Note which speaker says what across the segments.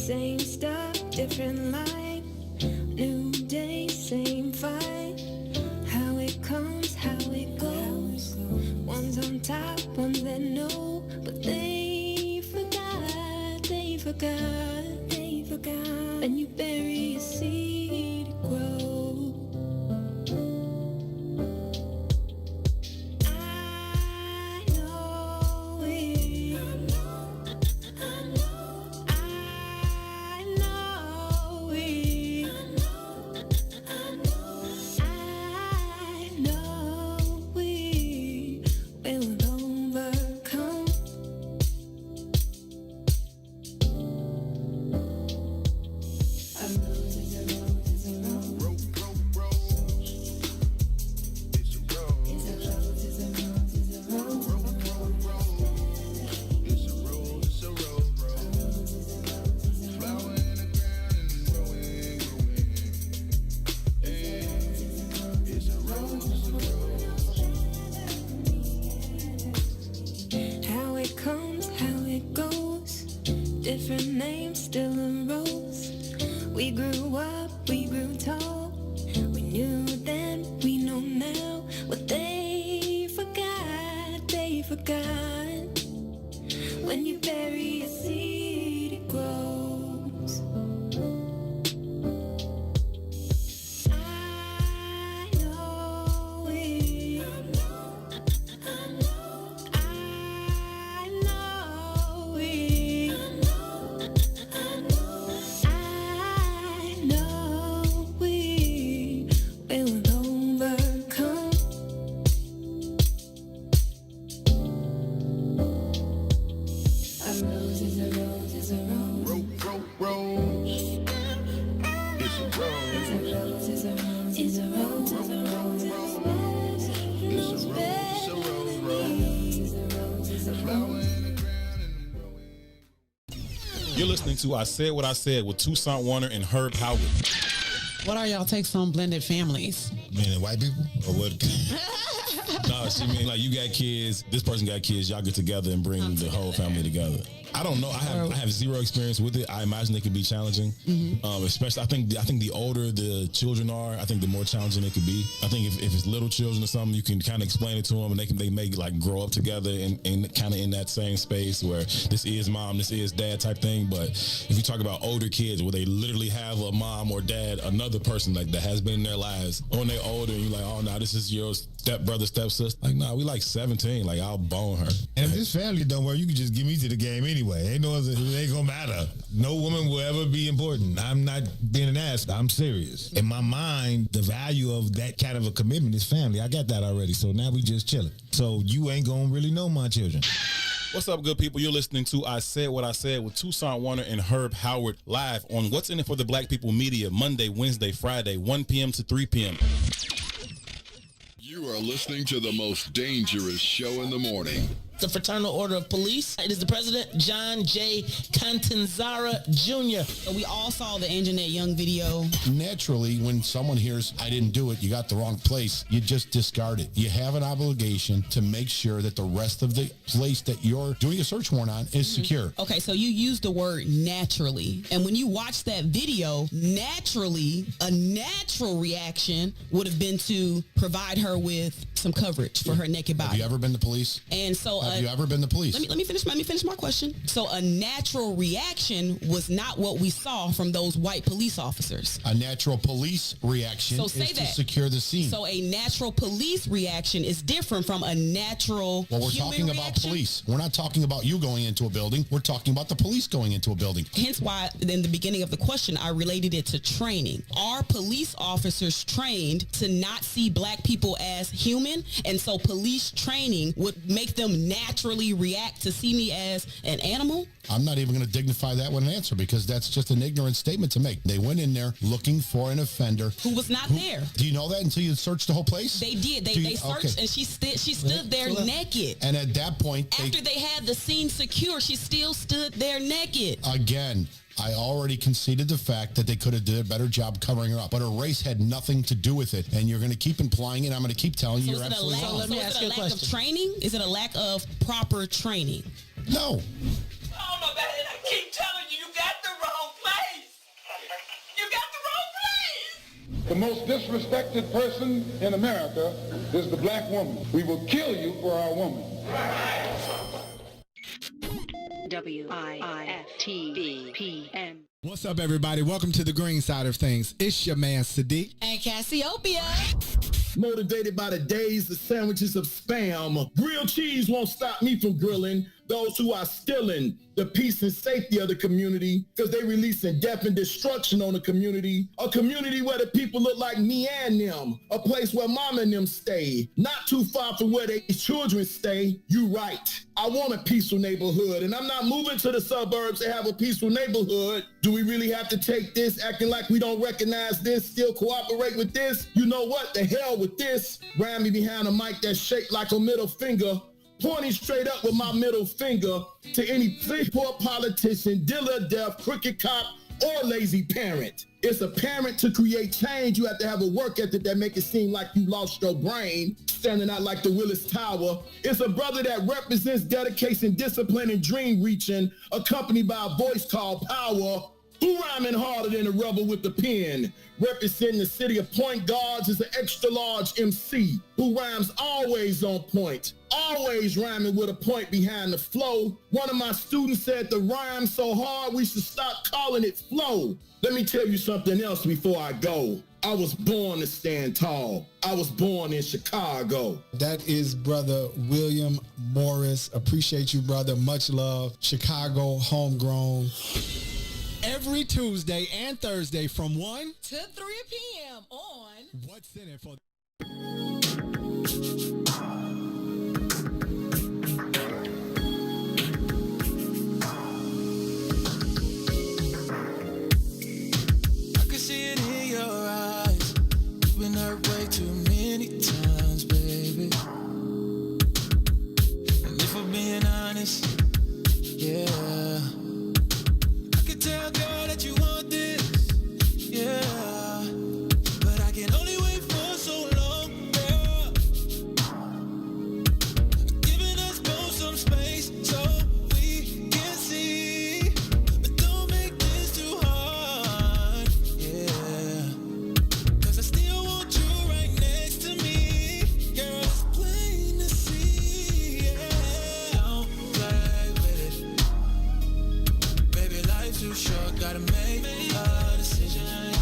Speaker 1: Same stuff, different life. New day, same fight. How it comes, how it goes. One's on top, one's that know. But they forgot, they forgot, they forgot. When you bury a seed, it grows. Different names, still a rose. We grew up, we grew tall. We knew then, we know now. What they forgot, they forgot. When you bury a seed, it grows. I know it. I know it.
Speaker 2: You're listening to I Said What I Said with Toussaint Werner and Herb Howard.
Speaker 3: What are y'all takes on blended families?
Speaker 4: Meaning white people or what?
Speaker 2: No, she mean like you got kids, this person got kids, y'all get together and bring the whole family together. I don't know. I have zero experience with it. I imagine it could be challenging. Especially, I think the older the children are, I think the more challenging it could be. I think if it's little children or something, you can kind of explain it to them, and they may like grow up together and kind of in that same space where this is mom, this is dad type thing. But if you talk about older kids where they literally have a mom or dad, another person like that has been in their lives, when they're older, and you're like, oh no, this is your stepbrother, stepsister. Like, nah, we like 17. Like, I'll bone her.
Speaker 4: And if this family don't work, you can just give me to the game anyway. Ain't no, it ain't gonna matter. No woman will ever be important. I'm not being an ass. I'm serious. In my mind, the value of that kind of a commitment is family. I got that already. So now we just chilling. So you ain't gonna really know my children.
Speaker 2: What's up, good people? You're listening to I Said What I Said with Toussaint Werner and Herb Howard live on What's In It for the Black People Media, Monday, Wednesday, Friday, 1 p.m. to 3 p.m.
Speaker 5: You are listening to the most dangerous show in the morning.
Speaker 6: The Fraternal Order of Police. It is the president, John J. Catanzara Jr.
Speaker 3: We all saw the Anjanette Young video.
Speaker 7: Naturally, when someone hears, I didn't do it, you got the wrong place, you just discard it. You have an obligation to make sure that the rest of the place that you're doing a search warrant on is secure.
Speaker 3: Okay, so you used the word naturally. And when you watch that video, naturally, a natural reaction would have been to provide her with some coverage for her naked body.
Speaker 7: Have you ever been to police?
Speaker 3: And so
Speaker 7: have you ever been to police?
Speaker 3: Let me finish my question. So a natural reaction was not what we saw from those white police officers.
Speaker 7: A natural police reaction is to secure the scene.
Speaker 3: So a natural police reaction is different from a natural
Speaker 7: Well, we're talking about police. We're not talking about you going into a building. We're talking about the police going into a building.
Speaker 3: Hence why in the beginning of the question, I related it to training. Are police officers trained to not see black people as human? And so police training would make them naturally react to see me as an animal?
Speaker 7: I'm not even going to dignify that with an answer because that's just an ignorant statement to make. They went in there looking for an offender
Speaker 3: who was not there.
Speaker 7: Do you know that until you searched the whole place?
Speaker 3: They did. They searched, and she stood there naked.
Speaker 7: And at that point,
Speaker 3: after they had the scene secure, she still stood there naked.
Speaker 7: Again, I already conceded the fact that they could have did a better job covering her up, but her race had nothing to do with it, and you're going to keep implying it. I'm going to keep telling you you're absolutely wrong.
Speaker 3: Let me ask you a question. Is it a lack of training? Is it a lack of proper training?
Speaker 7: No.
Speaker 6: Oh, my bad. And I keep telling you, you got the wrong
Speaker 8: The most disrespected person in America is the black woman. We will kill you for our woman.
Speaker 9: WIIFTBP.
Speaker 10: What's up, everybody? Welcome to the green side of things. It's your man, Sadiq.
Speaker 3: And Cassiopeia.
Speaker 11: Motivated by the days, the sandwiches of spam. Grilled cheese won't stop me from grilling those who are stealing the peace and safety of the community because they releasing death and destruction on the community. A community where the people look like me and them. A place where mama and them stay. Not too far from where their children stay. You right. I want a peaceful neighborhood, and I'm not moving to the suburbs to have a peaceful neighborhood. Do we really have to take this, acting like we don't recognize this, still cooperate with this? You know what? The hell with this. Ram me behind a mic that's shaped like a middle finger, pointing straight up with my middle finger to any poor politician, dealer of death, crooked cop, or lazy parent. It's apparent to create change, you have to have a work ethic that make it seem like you lost your brain, standing out like the Willis Tower. It's a brother that represents dedication, discipline, and dream reaching, accompanied by a voice called power. Who rhyming harder than a rebel with the pen? Representing the city of Point Guards is an extra large MC who rhymes always on point, always rhyming with a point behind the flow. One of my students said the rhyme so hard we should stop calling it flow. Let me tell you something else before I go. I was born to stand tall. I was born in Chicago.
Speaker 10: That is Brother William Morris. Appreciate you, brother. Much love. Chicago, homegrown. Every Tuesday and Thursday from 1
Speaker 3: to 3 p.m. on
Speaker 10: What's in It for.
Speaker 12: I can see it in your eyes. You've been hurt way too many times, baby. And if I'm being honest, yeah, tell girl that you want this, yeah, but I can only wait for so long, girl. Giving us both some space so we can see, but don't make this too hard, yeah, 'cause I still want you right next to me, girl, it's plain to see, yeah, don't play with it. Too short, gotta make a decision, yeah.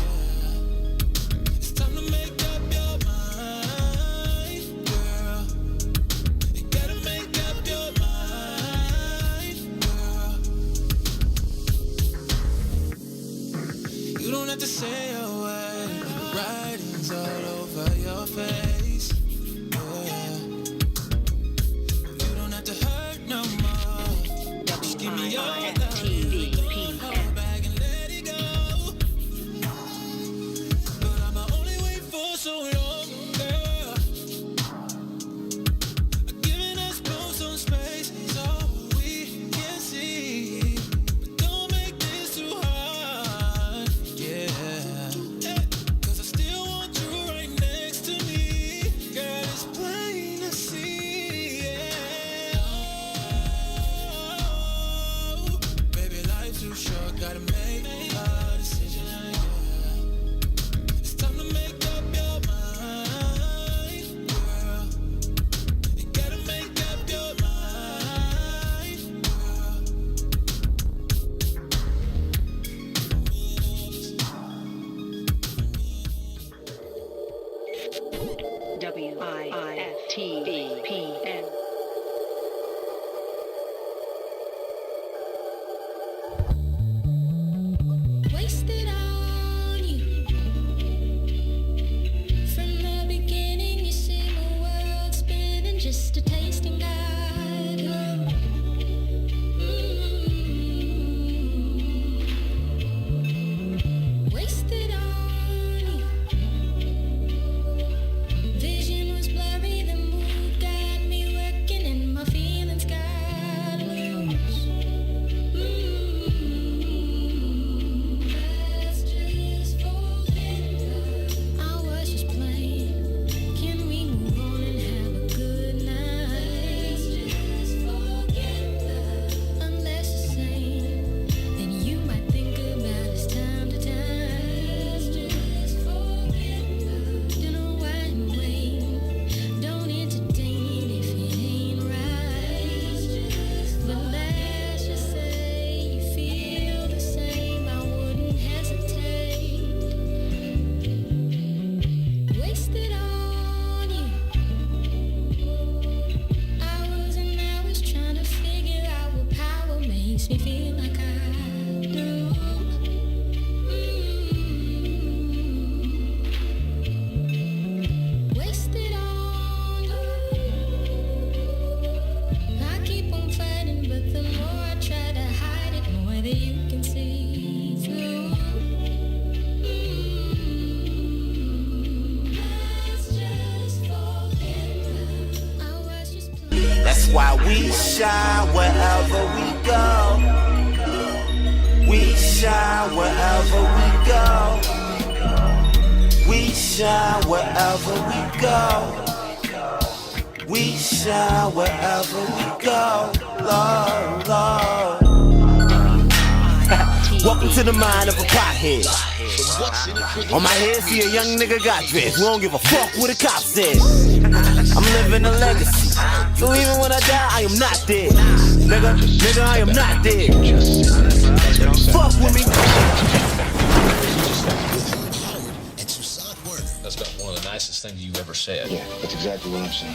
Speaker 12: It's time to make up your mind, girl. You gotta make up your mind, girl. You don't have to say a word, the writing's all over your face, yeah. You don't have to hurt no more, just give me your love. So long, girl. Giving us both some space so we can see, but don't make this too hard, yeah. 'Cause I still want you right next to me, girl. It's plain to see, yeah. Oh, baby, life's too short, gotta make a decision, yeah. It's time to make
Speaker 9: WIIFTBP.
Speaker 1: Wasted on you. From the beginning, you see my world spinning, just a tasting guide. Wasted on you. Vision was blurry, the mood got me working, and my feelings got loose.
Speaker 13: why we shine wherever we go. We shine wherever we go. We shine wherever we go. We shine wherever we go. Lord, Lord. Welcome to the mind of a pothead. On my head, see a young nigga got dressed. We don't give a fuck what the cop said. I'm living a legacy. So even when I die, I am not dead. Nigga, I am not dead. Fuck with me.
Speaker 14: That's about one of the nicest things you've ever said.
Speaker 15: Yeah, that's exactly what I'm saying.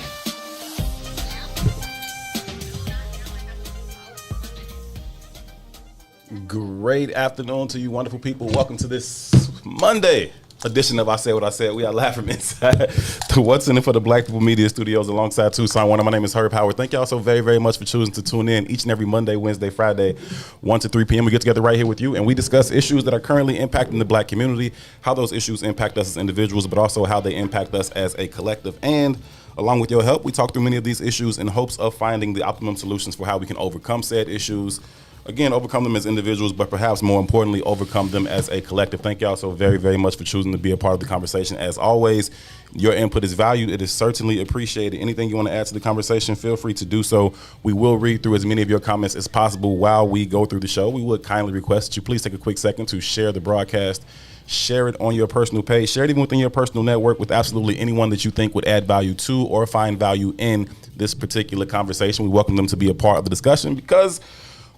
Speaker 2: Great afternoon to you wonderful people. Welcome to this Monday edition of I Said What I Said. We are live from inside the What's In It for the Black People Media Studios alongside Toussaint Werner. My name is Howard. Thank y'all so very, very much for choosing to tune in each and every Monday, Wednesday, Friday, 1 to 3 p.m. We get together right here with you and we discuss issues that are currently impacting the black community, how those issues impact us as individuals, but also how they impact us as a collective. And along with your help, we talk through many of these issues in hopes of finding the optimum solutions for how we can overcome said issues. Again, overcome them as individuals, but perhaps more importantly, overcome them as a collective. Thank y'all so very, very much for choosing to be a part of the conversation. As always, your input is valued. It is certainly appreciated. Anything you want to add to the conversation, feel free to do so. We will read through as many of your comments as possible while we go through the show. We would kindly request that you please take a quick second to share the broadcast. Share it on your personal page. Share it even within your personal network with absolutely anyone that you think would add value to or find value in this particular conversation. We welcome them to be a part of the discussion because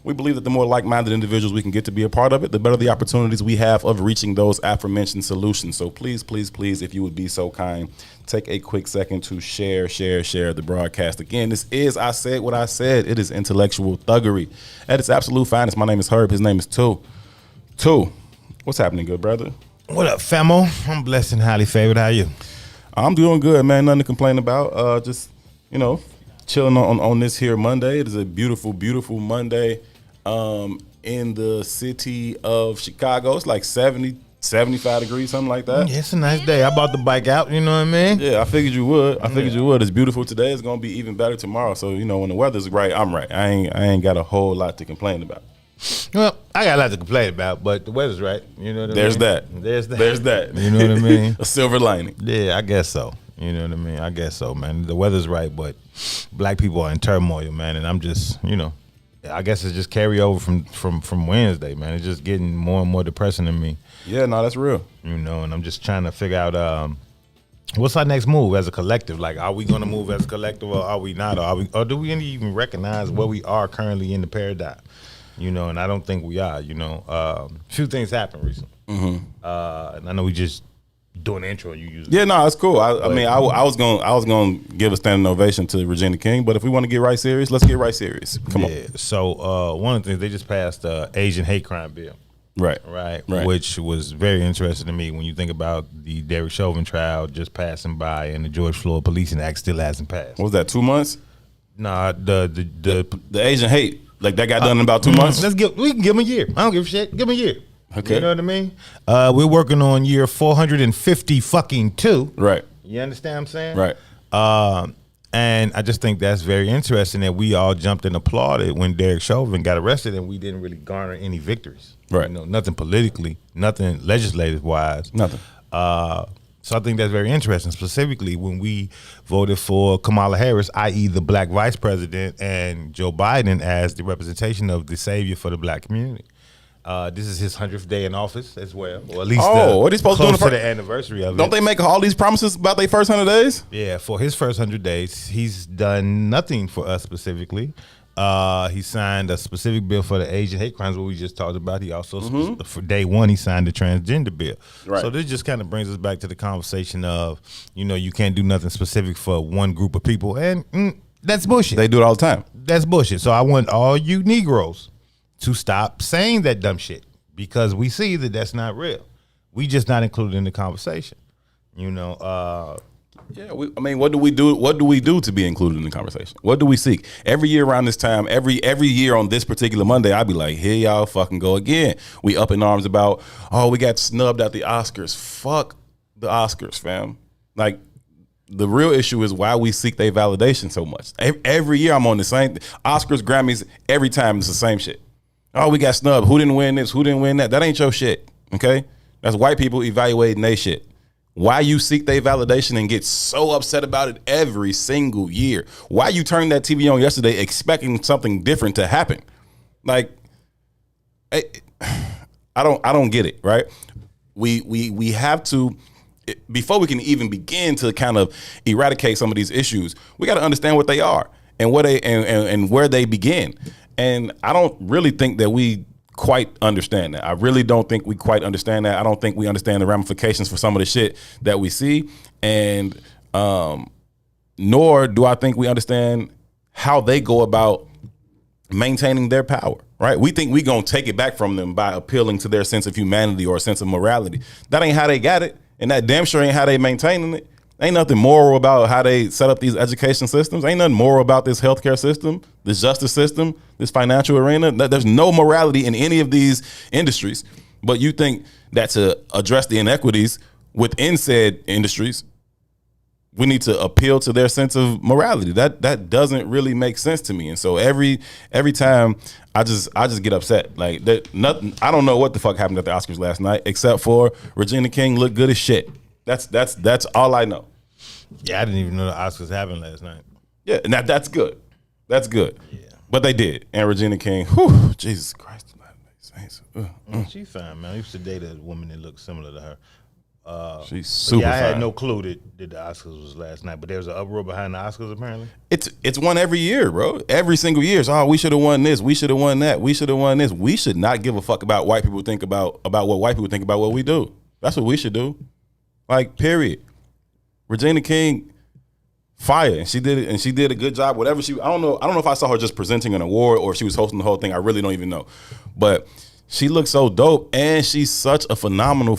Speaker 2: we believe that the more like-minded individuals we can get to be a part of it, the better the opportunities we have of reaching those aforementioned solutions. So please, please, please, if you would be so kind, take a quick second to share the broadcast. Again, this is I Said What I Said. It is intellectual thuggery at its absolute finest. My name is Herb. His name is Two. What's happening, good brother?
Speaker 4: What up, famo? I'm blessed and highly favored. How are you?
Speaker 2: I'm doing good, man. Nothing to complain about. Just, chilling on this here Monday. It is a beautiful, beautiful Monday. In the city of Chicago. It's like 70, 75 degrees, something like that.
Speaker 4: Yeah, it's a nice day. I bought the bike out, you know what I mean?
Speaker 2: Yeah, I figured you would. It's beautiful today. It's going to be even better tomorrow. So, when the weather's right, I'm right. I ain't got a whole lot to complain about.
Speaker 4: Well, I got a lot to complain about, but the weather's right. You know what I mean? There's that. You know what I mean?
Speaker 2: A silver lining.
Speaker 4: Yeah, I guess so. You know what I mean? I guess so, man. The weather's right, but black people are in turmoil, man, and I'm just, I guess it's just carryover from Wednesday, man. It's just getting more and more depressing to me.
Speaker 2: Yeah, no, that's real.
Speaker 4: And I'm just trying to figure out what's our next move as a collective. Like, are we going to move as a collective, or are we not? Or do we even recognize where we are currently in the paradigm? And I don't think we are. A few things happened recently, and I know we just doing the intro. You use
Speaker 2: no, it's cool. I was gonna give a standing ovation to Regina King, but if we want to get right serious, let's get right serious. Come on.
Speaker 4: So one of the things, they just passed the Asian hate crime bill.
Speaker 2: Right.
Speaker 4: Which was very interesting to me when you think about the Derek Chauvin trial just passing by and the George Floyd Policing Act still hasn't passed.
Speaker 2: What was that, 2 months?
Speaker 4: Nah, the
Speaker 2: Asian hate, like that got done in about 2 months?
Speaker 4: We can give them a year. I don't give a shit. Give them a year.
Speaker 2: Okay.
Speaker 4: You know what I mean? We're working on year 450 fucking 2.
Speaker 2: Right.
Speaker 4: You understand what I'm saying?
Speaker 2: Right.
Speaker 4: And I just think that's very interesting that we all jumped and applauded when Derek Chauvin got arrested and we didn't really garner any victories.
Speaker 2: Right.
Speaker 4: Nothing politically, nothing legislative-wise.
Speaker 2: Nothing.
Speaker 4: So I think that's very interesting, specifically when we voted for Kamala Harris, i.e. the black vice president, and Joe Biden as the representation of the savior for the black community. This is his 100th day in office as well, or at least
Speaker 2: what are they supposed to do
Speaker 4: for the anniversary of it.
Speaker 2: Don't they make all these promises about their first 100 days?
Speaker 4: Yeah, for his first 100 days, he's done nothing for us specifically. He signed a specific bill for the Asian hate crimes, what we just talked about. He also, for day one, he signed the transgender bill.
Speaker 2: Right.
Speaker 4: So this just kind of brings us back to the conversation of, you can't do nothing specific for one group of people, and that's bullshit.
Speaker 2: They do it all the time.
Speaker 4: That's bullshit. So I want all you Negroes to stop saying that dumb shit, because we see that that's not real. We just not included in the conversation.
Speaker 2: What do we do? What do we do to be included in the conversation? What do we seek? Every year around this time, every year on this particular Monday, I'd be like, here y'all fucking go again. We up in arms about, we got snubbed at the Oscars. Fuck the Oscars, fam. Like, the real issue is why we seek their validation so much. Every year I'm on the same Oscars, Grammys. Every time it's the same shit. Oh, we got snubbed. Who didn't win this? Who didn't win that? That ain't your shit. Okay, that's white people evaluating their shit. Why you seek their validation and get so upset about it every single year? Why you turned that TV on yesterday expecting something different to happen? Like, I don't get it. Right? We have to. Before we can even begin to kind of eradicate some of these issues, we got to understand what they are and what they and where they begin. And I don't really think that we quite understand that. I really don't think we quite understand that. I don't think we understand the ramifications for some of the shit that we see, and nor do I think we understand how they go about maintaining their power. Right? We think we gonna take it back from them by appealing to their sense of humanity or a sense of morality. That ain't how they got it. And that damn sure ain't how they maintaining it. Ain't nothing moral about how they set up these education systems. Ain't nothing moral about this healthcare system, this justice system, this financial arena. There's no morality in any of these industries. But you think that to address the inequities within said industries, we need to appeal to their sense of morality. That doesn't really make sense to me. And so every time I just get upset. Like nothing. I don't know what the fuck happened at the Oscars last night, except for Regina King looked good as shit. That's all I know.
Speaker 4: Yeah, I didn't even know the Oscars happened last night.
Speaker 2: Yeah, and that's good. That's good. Yeah, but they did. And Regina King, whew, Jesus Christ,
Speaker 4: She's fine, man. I used to date a woman that looked similar to her.
Speaker 2: She's super
Speaker 4: I had
Speaker 2: fine.
Speaker 4: no clue that the Oscars was last night, but there's an uproar behind the Oscars apparently.
Speaker 2: It's one every year, bro. Every single year. Oh, we should have won this. We should have won that. We should have won this. We should not give a fuck about white people think about what white people think about what we do. That's what we should do. Like, period. Regina King, fire, and she did it, and she did a good job. Whatever I don't know if I saw her just presenting an award or if she was hosting the whole thing. I really don't even know, but she looks so dope, and she's such a phenomenal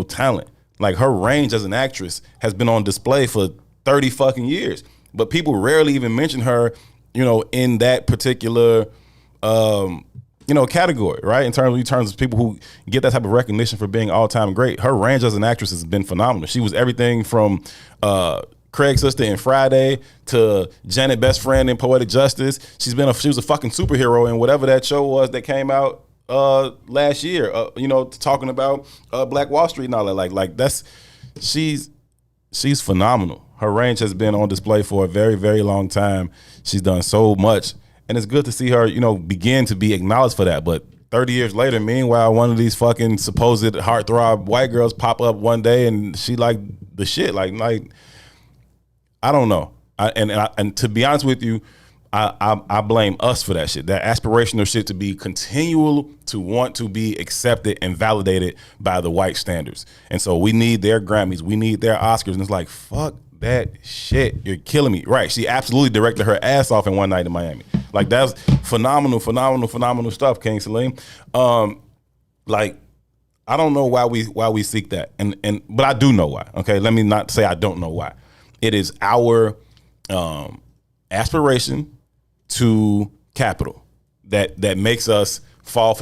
Speaker 2: talent. Like, her range as an actress has been on display for 30 fucking years, but people rarely even mention her, in that particular, category, right? In terms of people who get that type of recognition for being all-time great. Her range as an actress has been phenomenal. She was everything from Craig's sister in Friday to Janet Best Friend in Poetic Justice. She was a fucking superhero in whatever that show was that came out last year, talking about Black Wall Street and all that. Like that's she's phenomenal. Her range has been on display for a very, very long time. She's done so much, and it's good to see her, begin to be acknowledged for that. But 30 years later, meanwhile, one of these fucking supposed heartthrob white girls pop up one day and she like the shit. Like I don't know. And to be honest with you, I blame us for that shit. That aspirational shit to be continual, to want to be accepted and validated by the white standards. And so we need their Grammys, we need their Oscars, and it's like, fuck that shit. You're killing me. Right. She absolutely directed her ass off in One Night in Miami. Like, that's phenomenal stuff, King Salim. Like, I don't know why we seek that. But I do know why. Okay. Let me not say I don't know why. It is our aspiration to capital that makes us fall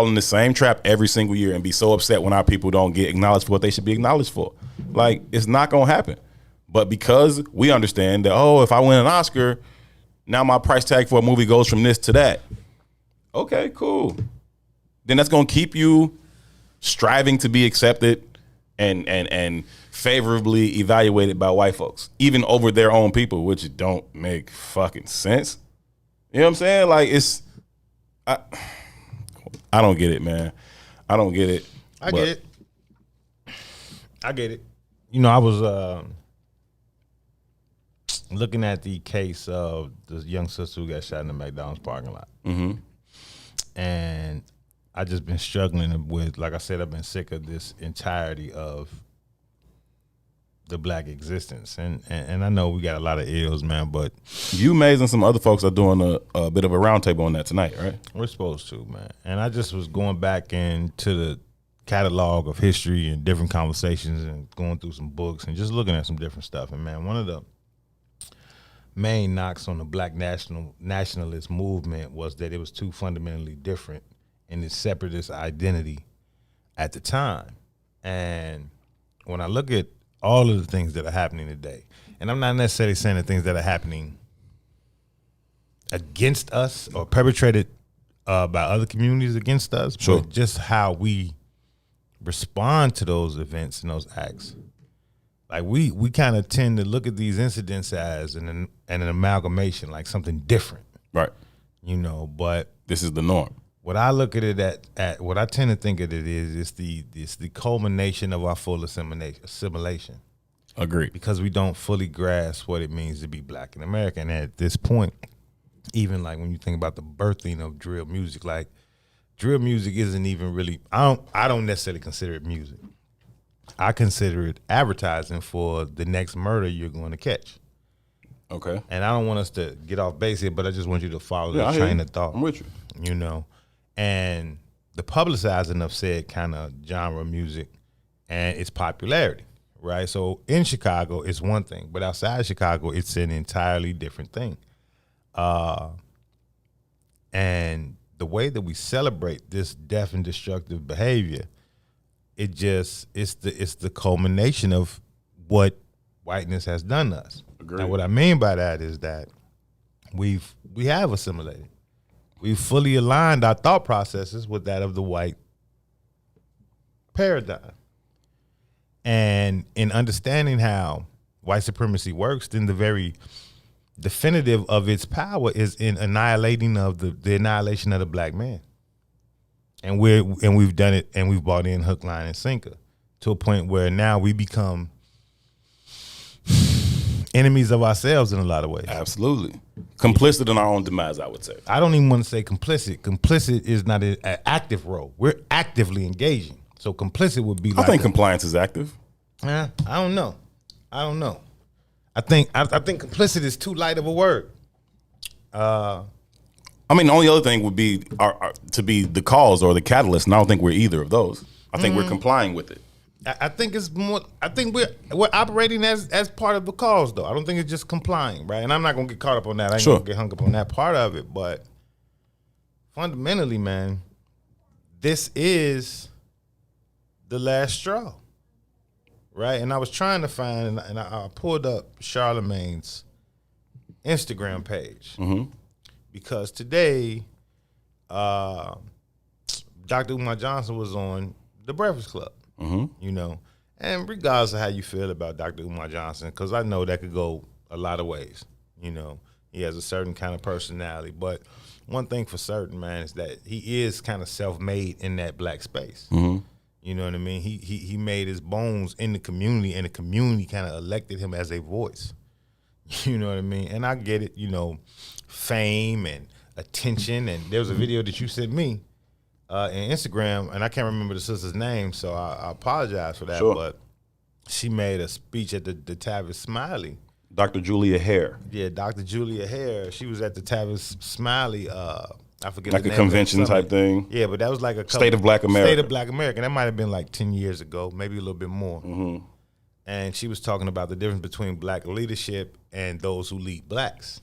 Speaker 2: in the same trap every single year and be so upset when our people don't get acknowledged for what they should be acknowledged for. Like, it's not gonna happen. But because we understand that, if I win an Oscar, now my price tag for a movie goes from this to that. Okay, cool. Then that's gonna keep you striving to be accepted and favorably evaluated by white folks, even over their own people, which don't make fucking sense. You know what I'm saying? Like, I don't get it, man. I don't get it.
Speaker 4: I get it. I was looking at the case of this young sister who got shot in the McDonald's parking lot.
Speaker 2: Mm-hmm.
Speaker 4: And I just been struggling with, like I said, I've been sick of this entirety of the black existence. And I know we got a lot of ills, man, but
Speaker 2: you, Maze, and some other folks are doing a bit of a roundtable on that tonight, right?
Speaker 4: We're supposed to, man. And I just was going back into the catalog of history and different conversations and going through some books and just looking at some different stuff. And, man, one of the main knocks on the black nationalist movement was that it was too fundamentally different in its separatist identity at the time. And when I look at all of the things that are happening today, and I'm not necessarily saying the things that are happening against us or perpetrated by other communities against us, but just how we respond to those events and those acts. Like we kind of tend to look at these incidents as an amalgamation, like something different,
Speaker 2: right?
Speaker 4: You know, but
Speaker 2: this is the norm.
Speaker 4: What I look at it at what I tend to think of it is it's the culmination of our full assimilation.
Speaker 2: Agree.
Speaker 4: Because we don't fully grasp what it means to be black in America, and at this point, even like when you think about the birthing of drill music, like drill music isn't even really. I don't necessarily consider it music. I consider it advertising for the next murder you're going to catch.
Speaker 2: Okay.
Speaker 4: And I don't want us to get off base here, but I just want you to follow the train of thought.
Speaker 2: I'm with you.
Speaker 4: You know, and the publicizing of said kind of genre music and its popularity, right? So in Chicago, it's one thing, but outside Chicago, it's an entirely different thing. And the way that we celebrate this death and destructive behavior, it's the culmination of what whiteness has done to us.
Speaker 2: Agreed.
Speaker 4: Now, what I mean by that is that we have assimilated. We've fully aligned our thought processes with that of the white paradigm. And in understanding how white supremacy works, then the very definitive of its power is in annihilating of the annihilation of the black man. And we've done it, and we've brought in hook, line, and sinker to a point where now we become enemies of ourselves in a lot of ways.
Speaker 2: Absolutely. Complicit in our own demise, I would say.
Speaker 4: I don't even want to say complicit. Complicit is not an active role. We're actively engaging. So complicit would be like
Speaker 2: I think compliance is active.
Speaker 4: I don't know. I think complicit is too light of a word.
Speaker 2: I mean, the only other thing would be to be the cause or the catalyst, and I don't think we're either of those. I think we're complying with it.
Speaker 4: I think it's more. I think we're operating as part of the cause, though. I don't think it's just complying, right? And I'm not gonna get caught up on that. I ain't gonna get hung up on that part of it. But fundamentally, man, this is the last straw, right? And I was trying to find, and I pulled up Charlemagne's Instagram page because today, Dr. Umar Johnson was on The Breakfast Club. You know, and regardless of how you feel about Dr. Umar Johnson, because I know that could go a lot of ways. You know, he has a certain kind of personality, but one thing for certain, man, is that he is kind of self-made in that black space. You know what I mean? He made his bones in the community, and the community kind of elected him as a voice. You know what I mean? And I get it, you know, fame and attention. And there was a video that you sent me in Instagram, and I can't remember the sister's name, so I apologize for that. But she made a speech at the Tavis Smiley.
Speaker 2: Dr. Julia Hare.
Speaker 4: Yeah, Dr. Julia Hare. She was at the Tavis Smiley. I forget
Speaker 2: like
Speaker 4: the
Speaker 2: a
Speaker 4: name
Speaker 2: convention type thing.
Speaker 4: Yeah, but that was like a
Speaker 2: State of Black America.
Speaker 4: State of Black America. That might have been like 10 years ago, maybe a little bit more. And she was talking about the difference between black leadership and those who lead blacks.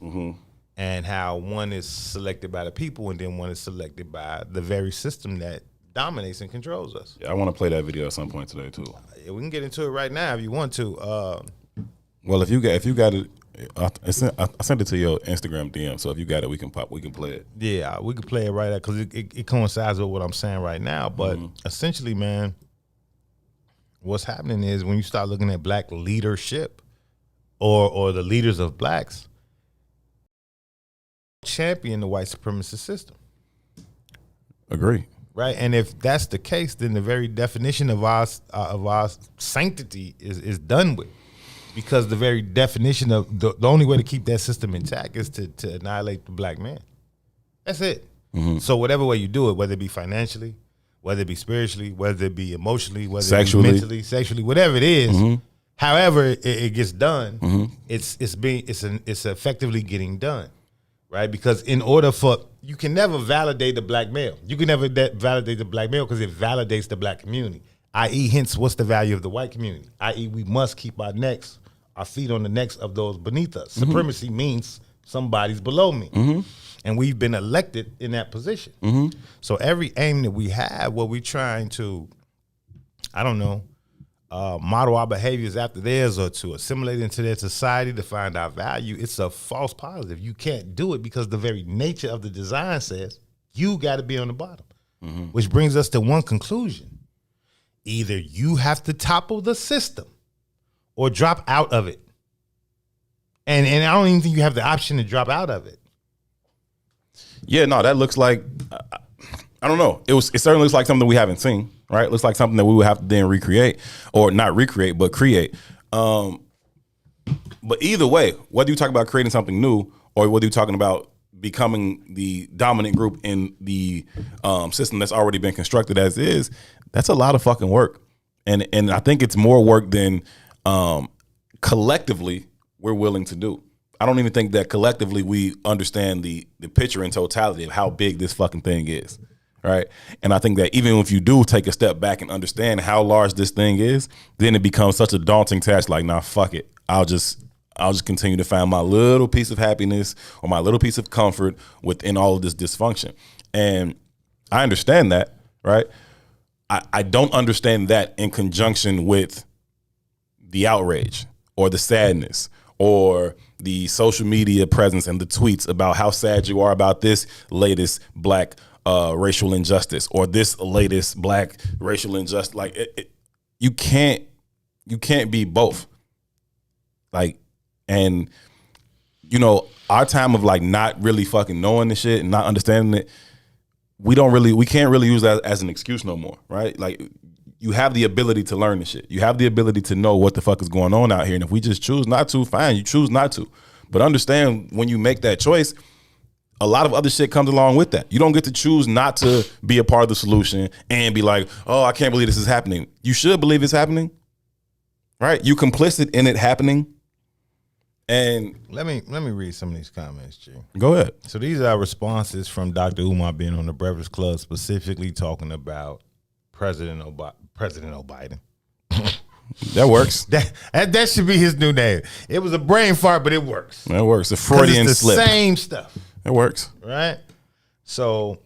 Speaker 4: And how one is selected by the people and then one is selected by the very system that dominates and controls us.
Speaker 2: Yeah, I want to play that video at some point today too.
Speaker 4: Yeah, we can get into it right now if you want to.
Speaker 2: Well, if you got it, I sent it to your Instagram DM. So if you got it, we can play it.
Speaker 4: Yeah, we can play it right now because it coincides with what I'm saying right now. But essentially, man, what's happening is when you start looking at black leadership or the leaders of blacks, champion the white supremacist system.
Speaker 2: Agree.
Speaker 4: Right, and if that's the case, then the very definition of our sanctity is done with, because the very definition of the only way to keep that system intact is to annihilate the black man. That's it. So whatever way you do it, whether it be financially, whether it be spiritually, whether it be emotionally, whether
Speaker 2: sexually.
Speaker 4: it be mentally, sexually, whatever it is, however it gets done, it's effectively getting done. Right, because in order for you can never validate the black male. You can never validate the black male because it validates the black community. I.e., hence, what's the value of the white community? I.e., we must keep our feet on the necks of those beneath us. Supremacy means somebody's below me, and we've been elected in that position. So every aim that we have, what we're trying to, model our behaviors after theirs or to assimilate into their society to find our value, it's a false positive. You can't do it because the very nature of the design says you got to be on the bottom, which brings us to one conclusion. Either you have to topple the system or drop out of it. And I don't even think you have the option to drop out of it.
Speaker 15: Yeah, no, that looks like, I don't know. It certainly looks like something we haven't seen, right? It looks like something that we would have to then recreate, or not recreate, but create. But either way, whether you talk about creating something new or whether you're talking about becoming the dominant group in the system that's already been constructed as is, that's a lot of fucking work. And I think it's more work than collectively we're willing to do. I don't even think that collectively we understand the picture in totality of how big this fucking thing is, right? And I think that even if you do take a step back and understand how large this thing is, then it becomes such a daunting task. Like, nah, fuck it. I'll just continue to find my little piece of happiness or my little piece of comfort within all of this dysfunction. And I understand that, right? I don't understand that in conjunction with the outrage or the sadness or the social media presence and the tweets about how sad you are about this latest black racial injustice or this latest black racial injustice. Like you can't be both. Like, and you know, our time of like not really fucking knowing the shit and not understanding it, we can't really use that as an excuse no more, right? Like, you have the ability to learn the shit. You have the ability to know what the fuck is going on out here. And if we just choose not to, fine, you choose not to. But understand when you make that choice, a lot of other shit comes along with that. You don't get to choose not to be a part of the solution and be like, oh, I can't believe this is happening. You should believe it's happening, right? You complicit in it happening. And
Speaker 4: let me read some of these comments, G.
Speaker 15: Go ahead.
Speaker 4: So these are responses from Dr. Umar being on the Breakfast Club, specifically talking about President Biden.
Speaker 15: That works.
Speaker 4: That should be his new name. It was a brain fart, but it works.
Speaker 15: That works. A Freudian
Speaker 4: it's the
Speaker 15: slip.
Speaker 4: Same stuff.
Speaker 15: It works.
Speaker 4: Right? So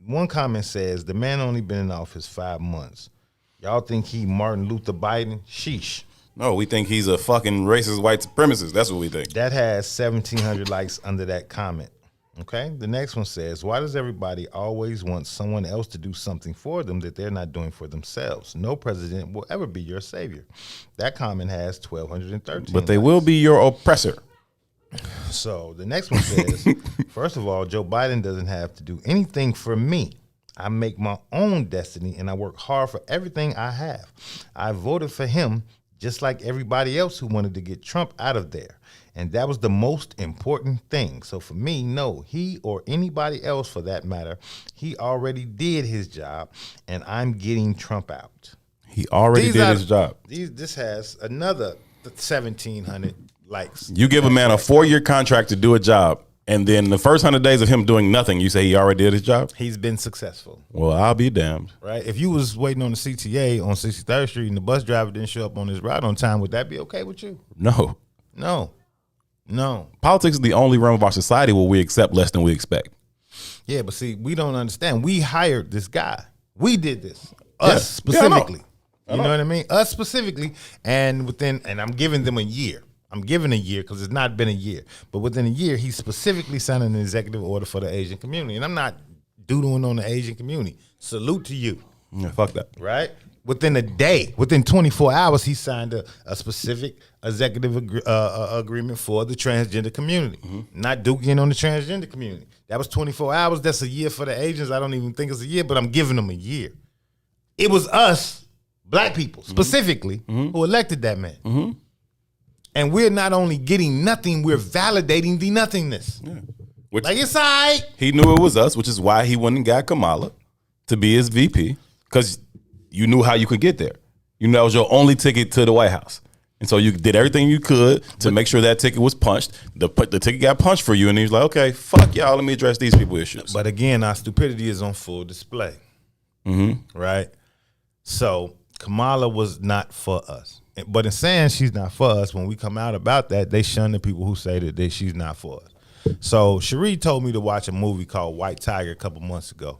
Speaker 4: one comment says, the man only been in office 5 months. Y'all think he Martin Luther Biden? Sheesh.
Speaker 15: No, we think he's a fucking racist white supremacist. That's what we think.
Speaker 4: That has 1,700 likes under that comment. Okay, the next one says, why does everybody always want someone else to do something for them that they're not doing for themselves? No president will ever be your savior. That comment has 1,213
Speaker 15: But they will be your oppressor.
Speaker 4: So the next one says, first of all, Joe Biden doesn't have to do anything for me. I make my own destiny and I work hard for everything I have. I voted for him just like everybody else who wanted to get Trump out of there. And that was the most important thing. So for me, no, he or anybody else for that matter, he already did his job, and I'm getting Trump out.
Speaker 15: He already did his job.
Speaker 4: This has another 1,700 likes.
Speaker 15: You give a man a 4-year contract to do a job, and then the first 100 days of him doing nothing, you say he already did his job?
Speaker 4: He's been successful.
Speaker 15: Well, I'll be damned.
Speaker 4: Right? If you was waiting on the CTA on 63rd Street and the bus driver didn't show up on his ride on time, would that be okay with you?
Speaker 15: No.
Speaker 4: No.
Speaker 15: Politics is the only realm of our society where we accept less than we expect.
Speaker 4: Yeah, but see, we don't understand. We hired this guy. We did this. Us specifically.
Speaker 15: I know.
Speaker 4: You know what I mean? Us specifically. And I'm giving them a year. I'm giving a year because it's not been a year. But within a year, he specifically signed an executive order for the Asian community. And I'm not doodling on the Asian community. Salute to you.
Speaker 15: Yeah, fuck that.
Speaker 4: Right? Within a day, within 24 hours, he signed a specific executive agreement for the transgender community. Not duking on the transgender community. That was 24 hours. That's a year for the Asians. I don't even think it's a year, but I'm giving them a year. It was us, black people, specifically, who elected that man. And we're not only getting nothing, we're validating the nothingness.
Speaker 15: Yeah.
Speaker 4: Like, it's all right.
Speaker 15: He knew it was us, which is why he went and got Kamala to be his VP, because you knew how you could get there. You know, that was your only ticket to the White House. And so you did everything you could to make sure that ticket was punched. The ticket got punched for you, and he was like, okay, fuck y'all, let me address these people's issues.
Speaker 4: But again, our stupidity is on full display. Right? So Kamala was not for us. But in saying she's not for us, when we come out about that, they shun the people who say that she's not for us. So Cherie told me to watch a movie called White Tiger a couple months ago.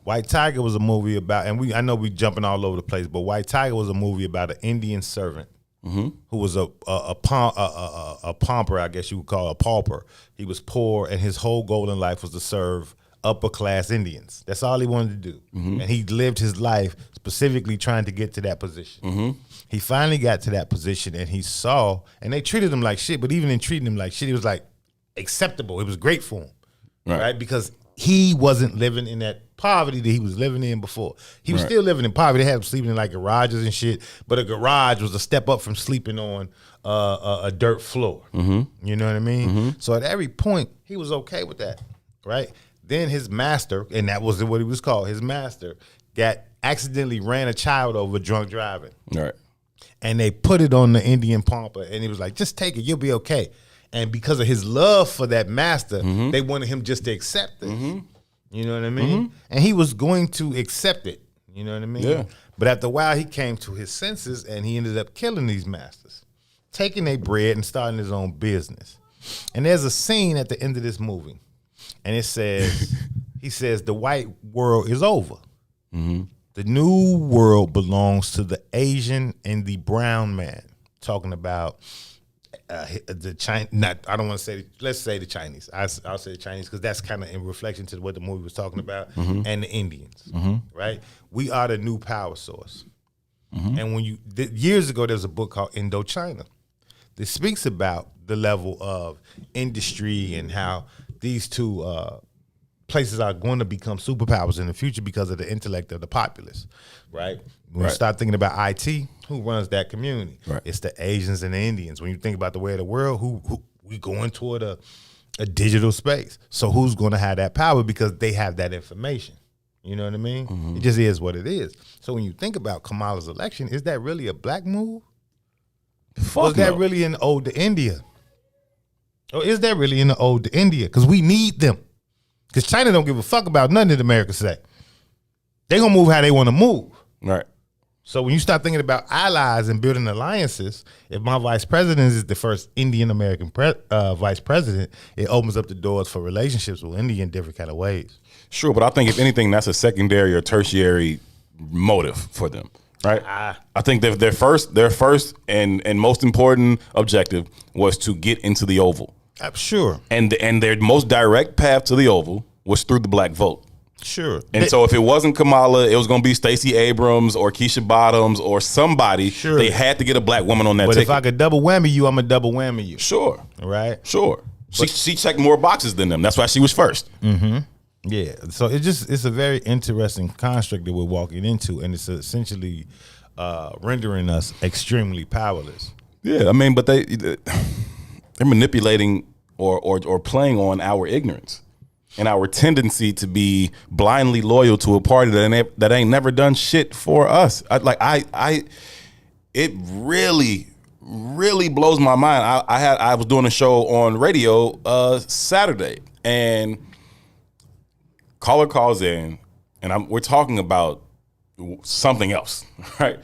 Speaker 4: White Tiger was a movie about, and I know we jumping all over the place, but White Tiger was a movie about an Indian servant who was a pauper, I guess you would call a pauper. He was poor, and his whole goal in life was to serve upper class Indians. That's all he wanted to do, and he lived his life specifically trying to get to that position. He finally got to that position, and he saw, and they treated him like shit. But even in treating him like shit, he was like acceptable. It was great for him, right? Because he wasn't living in that poverty that he was living in before. He was still living in poverty. They had him sleeping in like garages and shit, but a garage was a step up from sleeping on a dirt floor. You know what I mean? So at every point, he was okay with that, right? Then his master, and that was what he was called, his master accidentally ran a child over drunk driving.
Speaker 15: Right.
Speaker 4: And they put it on the Indian pomper, and he was like, just take it, you'll be okay. And because of his love for that master, they wanted him just to accept it. You know what I mean? And he was going to accept it. You know what I mean?
Speaker 15: Yeah.
Speaker 4: But after a while, he came to his senses, and he ended up killing these masters, taking their bread and starting his own business. And there's a scene at the end of this movie, and it says, he says, the white world is over. The new world belongs to the Asian and the brown man. Talking about the Chinese, I don't want to say, let's say the Chinese. I'll say the Chinese because that's kind of in reflection to what the movie was talking about, and the Indians, right? We are the new power source. And when years ago, there was a book called Indochina that speaks about the level of industry and how these two places are going to become superpowers in the future because of the intellect of the populace, right? When you start thinking about IT, who runs that community? It's the Asians and the Indians. When you think about the way of the world, who we going toward a digital space. So who's going to have that power because they have that information? You know what I mean? It just is what it is. So when you think about Kamala's election, is that really a black move? Or is that really an ode to India? Or is that really an ode to India? Because we need them. Because China don't give a fuck about nothing that America say. They gonna move how they want to move.
Speaker 15: Right.
Speaker 4: So when you start thinking about allies and building alliances, if my vice president is the first Indian American vice president, it opens up the doors for relationships with India in different kind of ways.
Speaker 15: Sure, but I think if anything, that's a secondary or tertiary motive for them, right? I think their first and most important objective was to get into the Oval.
Speaker 4: Sure.
Speaker 15: And their most direct path to the Oval was through the black vote.
Speaker 4: Sure.
Speaker 15: And so if it wasn't Kamala, it was going to be Stacey Abrams or Keisha Bottoms or somebody.
Speaker 4: Sure.
Speaker 15: They had to get a black woman on that
Speaker 4: but
Speaker 15: ticket.
Speaker 4: If I could double whammy you, I'm going to double whammy you.
Speaker 15: Sure.
Speaker 4: Right?
Speaker 15: Sure. She checked more boxes than them. That's why she was first.
Speaker 4: Yeah. So it's a very interesting construct that we're walking into, and it's essentially rendering us extremely powerless.
Speaker 15: Yeah. I mean, but they're manipulating or playing on our ignorance and our tendency to be blindly loyal to a party that ain't never done shit for us. It really blows my mind. I was doing a show on radio Saturday, and caller calls in, and we're talking about something else, right?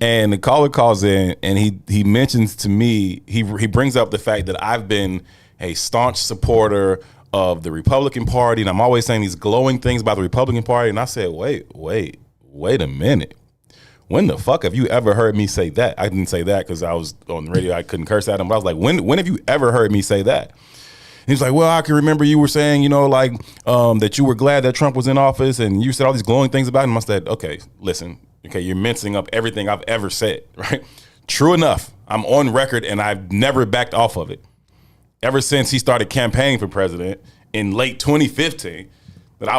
Speaker 15: And the caller calls in, and he mentions to me, he brings up the fact that I've been a staunch supporter of the Republican Party, and I'm always saying these glowing things about the Republican Party. And I said, wait a minute. When the fuck have you ever heard me say that? I didn't say that because I was on the radio. I couldn't curse at him. But I was like, when have you ever heard me say that? And he's like, well, I can remember you were saying, that you were glad that Trump was in office, and you said all these glowing things about him. I said, okay, listen, you're mincing up everything I've ever said, right? True enough, I'm on record, and I've never backed off of it. Ever since he started campaigning for president in late 2015, that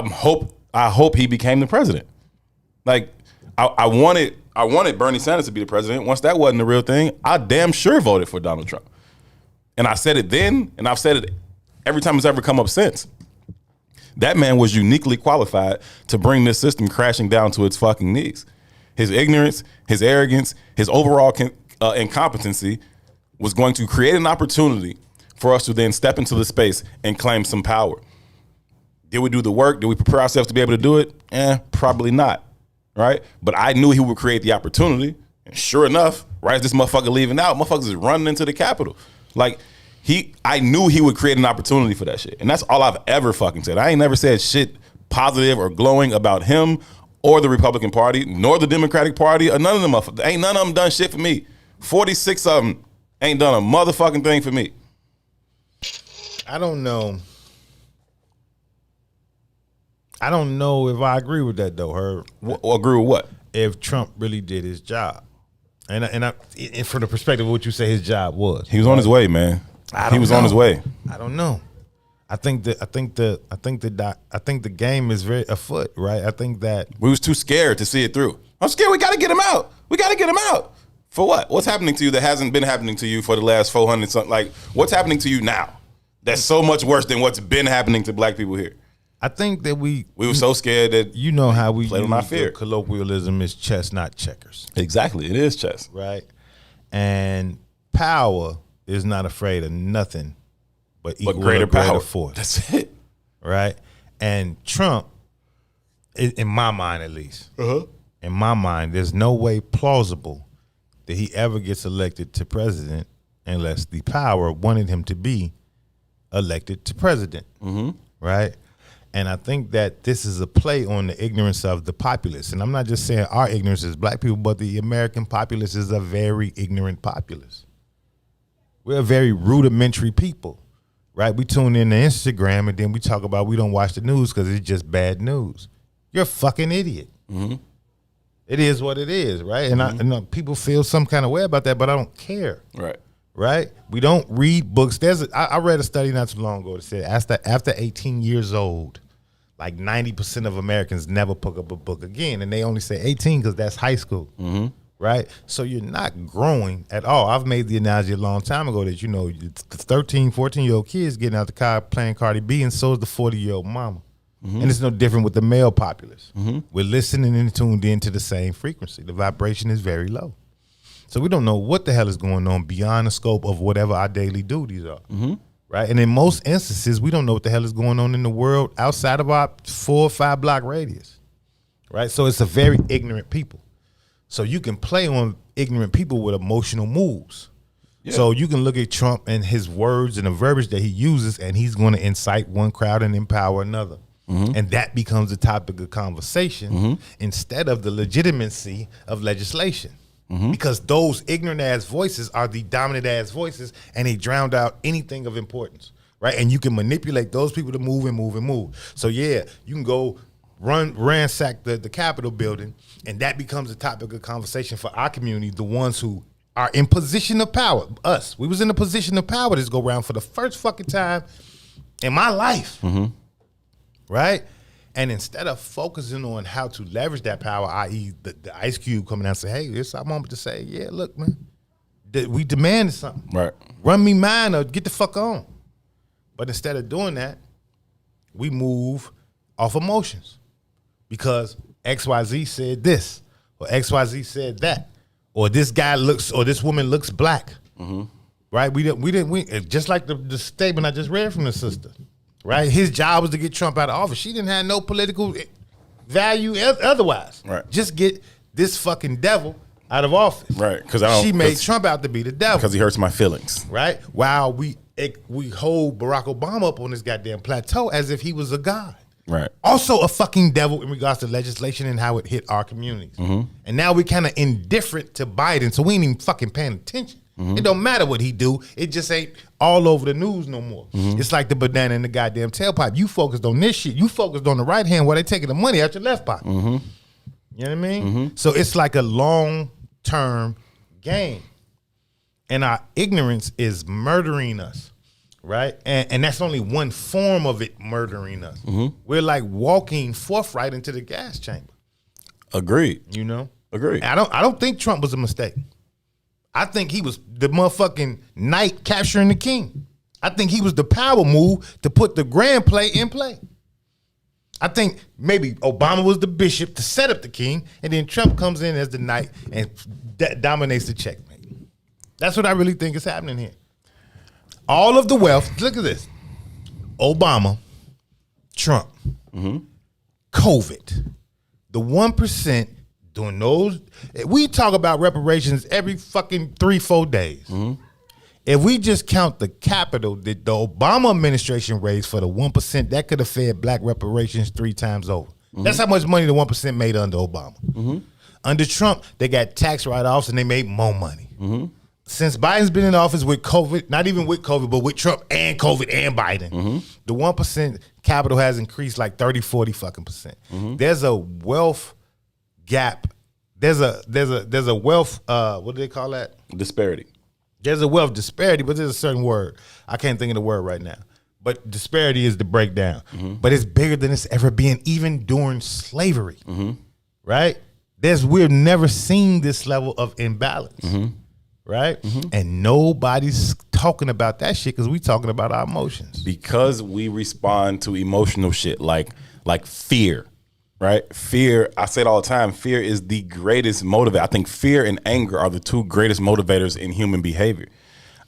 Speaker 15: I hope he became the president. Like, I wanted Bernie Sanders to be the president. Once that wasn't the real thing, I damn sure voted for Donald Trump. And I said it then, and I've said it every time it's ever come up since. That man was uniquely qualified to bring this system crashing down to its fucking knees. His ignorance, his arrogance, his overall incompetency was going to create an opportunity for us to then step into the space and claim some power. Did we do the work? Did we prepare ourselves to be able to do it? Probably not, right? But I knew he would create the opportunity. And sure enough, right as this motherfucker leaving out, motherfuckers is running into the Capitol. Like, I knew he would create an opportunity for that shit. And that's all I've ever fucking said. I ain't never said shit positive or glowing about him or the Republican Party, nor the Democratic Party, or none of them. Ain't none of them done shit for me. 46 of them ain't done a motherfucking thing for me.
Speaker 4: I don't know. I don't know if I agree with that though, Herb.
Speaker 15: Agree with what?
Speaker 4: If Trump really did his job. And from the perspective of what you say his job was.
Speaker 15: He was on his way, man. He was on his way.
Speaker 4: I don't know. I think the game is very afoot, right? I think that
Speaker 15: we was too scared to see it through. I'm scared. We got to get him out. We got to get him out. For what? What's happening to you that hasn't been happening to you for the last 400 something? Like, what's happening to you now that's so much worse than what's been happening to black people here?
Speaker 4: I think that we
Speaker 15: were so scared that
Speaker 4: you know how we
Speaker 15: played on our fear.
Speaker 4: Colloquialism is chess, not checkers.
Speaker 15: Exactly, it is chess,
Speaker 4: right? And power is not afraid of nothing but equal
Speaker 15: greater power.
Speaker 4: Force.
Speaker 15: That's it,
Speaker 4: right? And Trump, in my mind at least, in my mind, there's no way plausible that he ever gets elected to president unless the power wanted him to be elected to president, right? And I think that this is a play on the ignorance of the populace. And I'm not just saying our ignorance as black people, but the American populace is a very ignorant populace. We're a very rudimentary people, right? We tune in to Instagram and then we talk about we don't watch the news because it's just bad news. You're a fucking idiot. It is what it is, right? And, I know people feel some kind of way about that, but I don't care. Right? We don't read books. I read a study not too long ago that said after 18 years old, like 90% of Americans never pick up a book again. And they only say 18 because that's high school. Right? So you're not growing at all. I've made the analogy a long time ago that, the 13, 14-year-old kids getting out the car playing Cardi B, and so is the 40-year-old mama. And it's no different with the male populace. We're listening and tuned into the same frequency. The vibration is very low. So we don't know what the hell is going on beyond the scope of whatever our daily duties are, right? And in most instances, we don't know what the hell is going on in the world outside of our 4 or 5 block radius, right? So it's a very ignorant people. So you can play on ignorant people with emotional moves. Yeah. So you can look at Trump and his words and the verbiage that he uses, and he's going to incite one crowd and empower another. And that becomes the topic of conversation instead of the legitimacy of legislation. Because those ignorant ass voices are the dominant ass voices, and they drowned out anything of importance, right? And you can manipulate those people to move and move and move. So yeah, you can go ransack the Capitol building, and that becomes a topic of conversation for our community, the ones who are in position of power. Us, we was in a position of power this go around for the first fucking time in my life, right? And instead of focusing on how to leverage that power, i.e. the Ice Cube coming out and say, hey, it's our moment to say, yeah, look, man, we demanded something.
Speaker 15: Right.
Speaker 4: Run me mine or get the fuck on. But instead of doing that, we move off emotions because XYZ said this or XYZ said that or this guy looks or this woman looks black. Right? We didn't just like the statement I just read from the sister. Right, his job was to get Trump out of office. She didn't have no political value otherwise.
Speaker 15: Right,
Speaker 4: just get this fucking devil out of office.
Speaker 15: Right, because
Speaker 4: she made Trump out to be the devil
Speaker 15: because he hurts my feelings.
Speaker 4: Right, while we hold Barack Obama up on this goddamn plateau as if he was a god.
Speaker 15: Right,
Speaker 4: also a fucking devil in regards to legislation and how it hit our communities. And now we kind of indifferent to Biden, so we ain't even fucking paying attention. It don't matter what he do. It just ain't all over the news no more. It's like the banana in the goddamn tailpipe. You focused on this shit. You focused on the right hand while they taking the money out your left pocket. You know what I mean? So it's like a long-term game. And our ignorance is murdering us, right? And that's only one form of it murdering us. We're like walking forthright into the gas chamber.
Speaker 15: Agreed.
Speaker 4: Agreed. I don't think Trump was a mistake. I think he was the motherfucking knight capturing the king. I think he was the power move to put the grand play in play. I think maybe Obama was the bishop to set up the king, and then Trump comes in as the knight and dominates the checkmate. That's what I really think is happening here. All of the wealth, look at this. Obama, Trump, COVID, the 1%, doing those, we talk about reparations every fucking 3-4 days. If we just count the capital that the Obama administration raised for the 1%, that could have fed black reparations 3 times over. That's how much money the 1% made under Obama. Under Trump, they got tax write-offs and they made more money. Since Biden's been in office with COVID, not even with COVID, but with Trump and COVID and Biden, the 1% capital has increased like 30, 40 fucking percent. There's a wealth gap. There's a wealth, what do they call that?
Speaker 15: Disparity.
Speaker 4: There's a wealth disparity, but there's a certain word. I can't think of the word right now. But disparity is the breakdown. But it's bigger than it's ever been, even during slavery. Right? We've never seen this level of imbalance. Right? And nobody's talking about that shit because we talking about our emotions.
Speaker 15: Because we respond to emotional shit like fear. Right? Fear, I say it all the time, fear is the greatest motivator. I think fear and anger are the 2 greatest motivators in human behavior.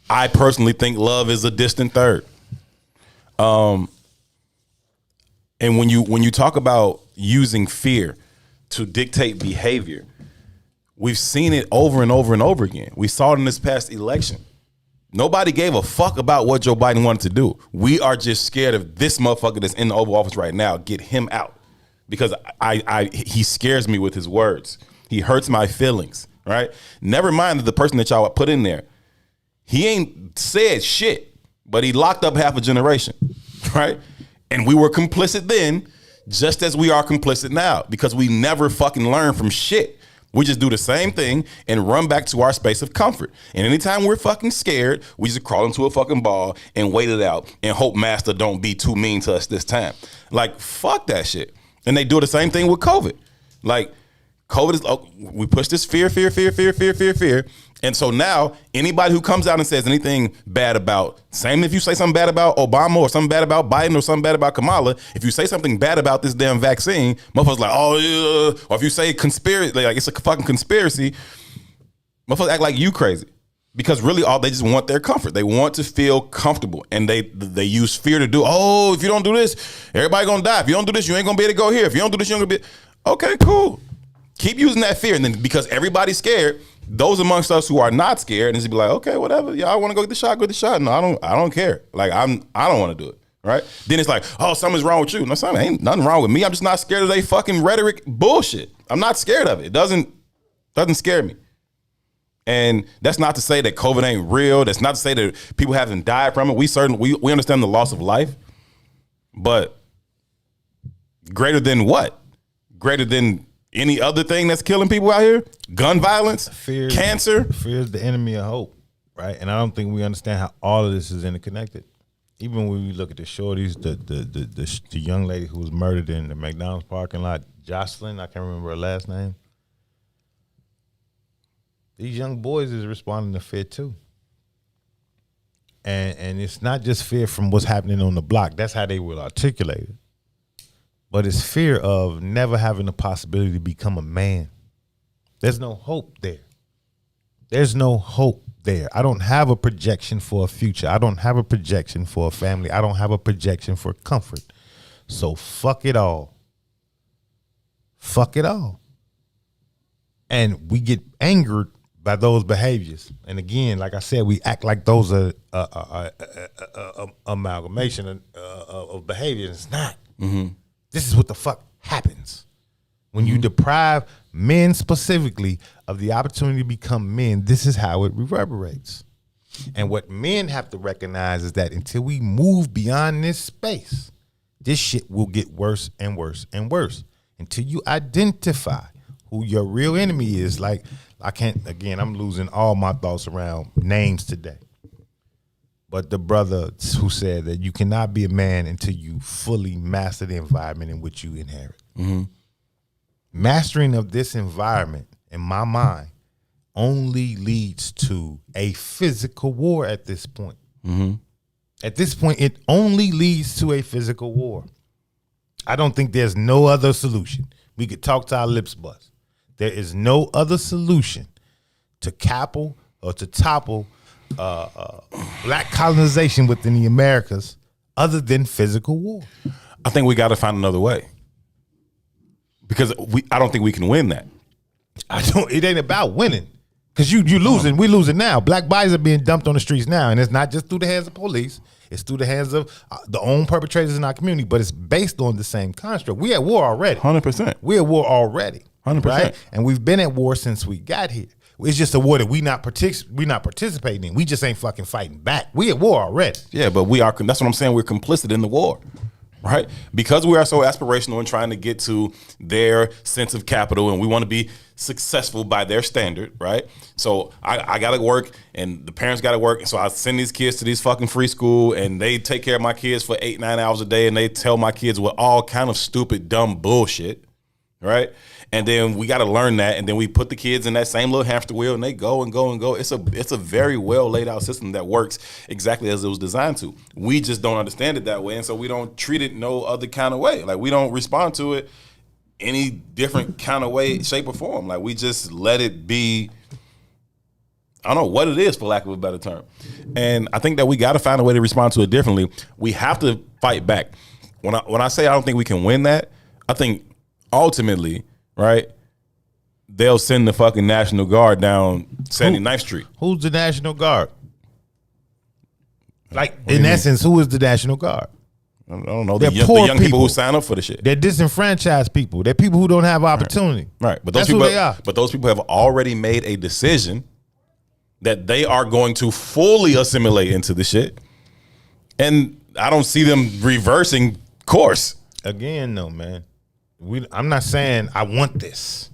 Speaker 15: I personally think love is a distant third. And when you talk about using fear to dictate behavior, we've seen it over and over and over again. We saw it in this past election. Nobody gave a fuck about what Joe Biden wanted to do. We are just scared of this motherfucker that's in the Oval Office right now. Get him out. Because he scares me with his words. He hurts my feelings, right? Never mind that the person that y'all put in there, he ain't said shit, but he locked up half a generation, right? And we were complicit then, just as we are complicit now, because we never fucking learn from shit. We just do the same thing and run back to our space of comfort. And anytime we're fucking scared, we just crawl into a fucking ball and wait it out and hope master don't be too mean to us this time. Like, fuck that shit. And they do the same thing with COVID. Like, COVID is, we push this fear. And so now, anybody who comes out and says anything bad about, same if you say something bad about Obama or something bad about Biden or something bad about Kamala, if you say something bad about this damn vaccine, motherfuckers like, oh, yeah. Or if you say conspiracy, like it's a fucking conspiracy, motherfuckers act like you crazy. Because really all they just want their comfort. They want to feel comfortable. And they use fear to do, oh, if you don't do this, everybody gonna die. If you don't do this, you ain't gonna be able to go here. If you don't do this, you ain't gonna be, okay, cool. Keep using that fear. And then because everybody's scared, those amongst us who are not scared, and just be like, okay, whatever. Y'all wanna go get the shot, go get the shot. No, I don't care. Like I don't wanna do it. Right? Then it's like, oh, something's wrong with you. No, something ain't nothing wrong with me. I'm just not scared of they fucking rhetoric bullshit. I'm not scared of it. It doesn't scare me. And that's not to say that COVID ain't real. That's not to say that people haven't died from it. We understand the loss of life, but greater than what? Greater than any other thing that's killing people out here? Gun violence, cancer.
Speaker 4: Fear is the enemy of hope, right? And I don't think we understand how all of this is interconnected. Even when we look at the shorties, the young lady who was murdered in the McDonald's parking lot, Jocelyn, I can't remember her last name. These young boys is responding to fear too. And it's not just fear from what's happening on the block. That's how they will articulate it. But it's fear of never having the possibility to become a man. There's no hope there. There's no hope there. I don't have a projection for a future. I don't have a projection for a family. I don't have a projection for comfort. So fuck it all. Fuck it all. And we get angered by those behaviors. And again, like I said, we act like those are amalgamation of behavior. It's not. This is what the fuck happens. When you deprive men specifically of the opportunity to become men, this is how it reverberates. And what men have to recognize is that until we move beyond this space, this shit will get worse and worse and worse until you identify who your real enemy is. Like, I'm losing all my thoughts around names today. But the brother who said that you cannot be a man until you fully master the environment in which you inherit. Mastering of this environment, in my mind, only leads to a physical war at this point. At this point, it only leads to a physical war. I don't think there's no other solution. We could talk to our lips bust. There is no other solution to topple black colonization within the Americas other than physical war.
Speaker 15: I think we got to find another way because I don't think we can win that.
Speaker 4: It ain't about winning. Because you losing, we losing now. Black bodies are being dumped on the streets now, and it's not just through the hands of police. It's through the hands of the own perpetrators in our community, but it's based on the same construct. We at war already.
Speaker 15: 100%.
Speaker 4: We at war already.
Speaker 15: 100%.
Speaker 4: Right? And we've been at war since we got here. It's just a war that we not participating in. We just ain't fucking fighting back. We at war already.
Speaker 15: Yeah, but we are. That's what I'm saying. We're complicit in the war. Right? Because we are so aspirational in trying to get to their sense of capital, and we want to be successful by their standard, right? So I got to work, and the parents got to work, and so I send these kids to these fucking free school, and they take care of my kids for 8-9 hours a day, and they tell my kids with all kind of stupid, dumb bullshit, right? And then we got to learn that, and then we put the kids in that same little hamster wheel, and they go and go and go. It's a very well laid out system that works exactly as it was designed to. We just don't understand it that way, and so we don't treat it no other kind of way. Like, we don't respond to it any different kind of way, shape, or form. Like, we just let it be. I don't know what it is, for lack of a better term. And I think that we got to find a way to respond to it differently. We have to fight back. When I say I don't think we can win that, I think ultimately, right, they'll send the fucking National Guard down 79th Street.
Speaker 4: Who's the National Guard? Like, in essence, who is the National Guard?
Speaker 15: I don't know.
Speaker 4: They're
Speaker 15: The
Speaker 4: poor
Speaker 15: young people who sign up for the shit.
Speaker 4: They're disenfranchised people. They're people who don't have opportunity.
Speaker 15: Right. But
Speaker 4: That's
Speaker 15: those people,
Speaker 4: who they are.
Speaker 15: But those people have already made a decision that they are going to fully assimilate into the shit. And I don't see them reversing course.
Speaker 4: Again, no, man. I'm not saying I want this.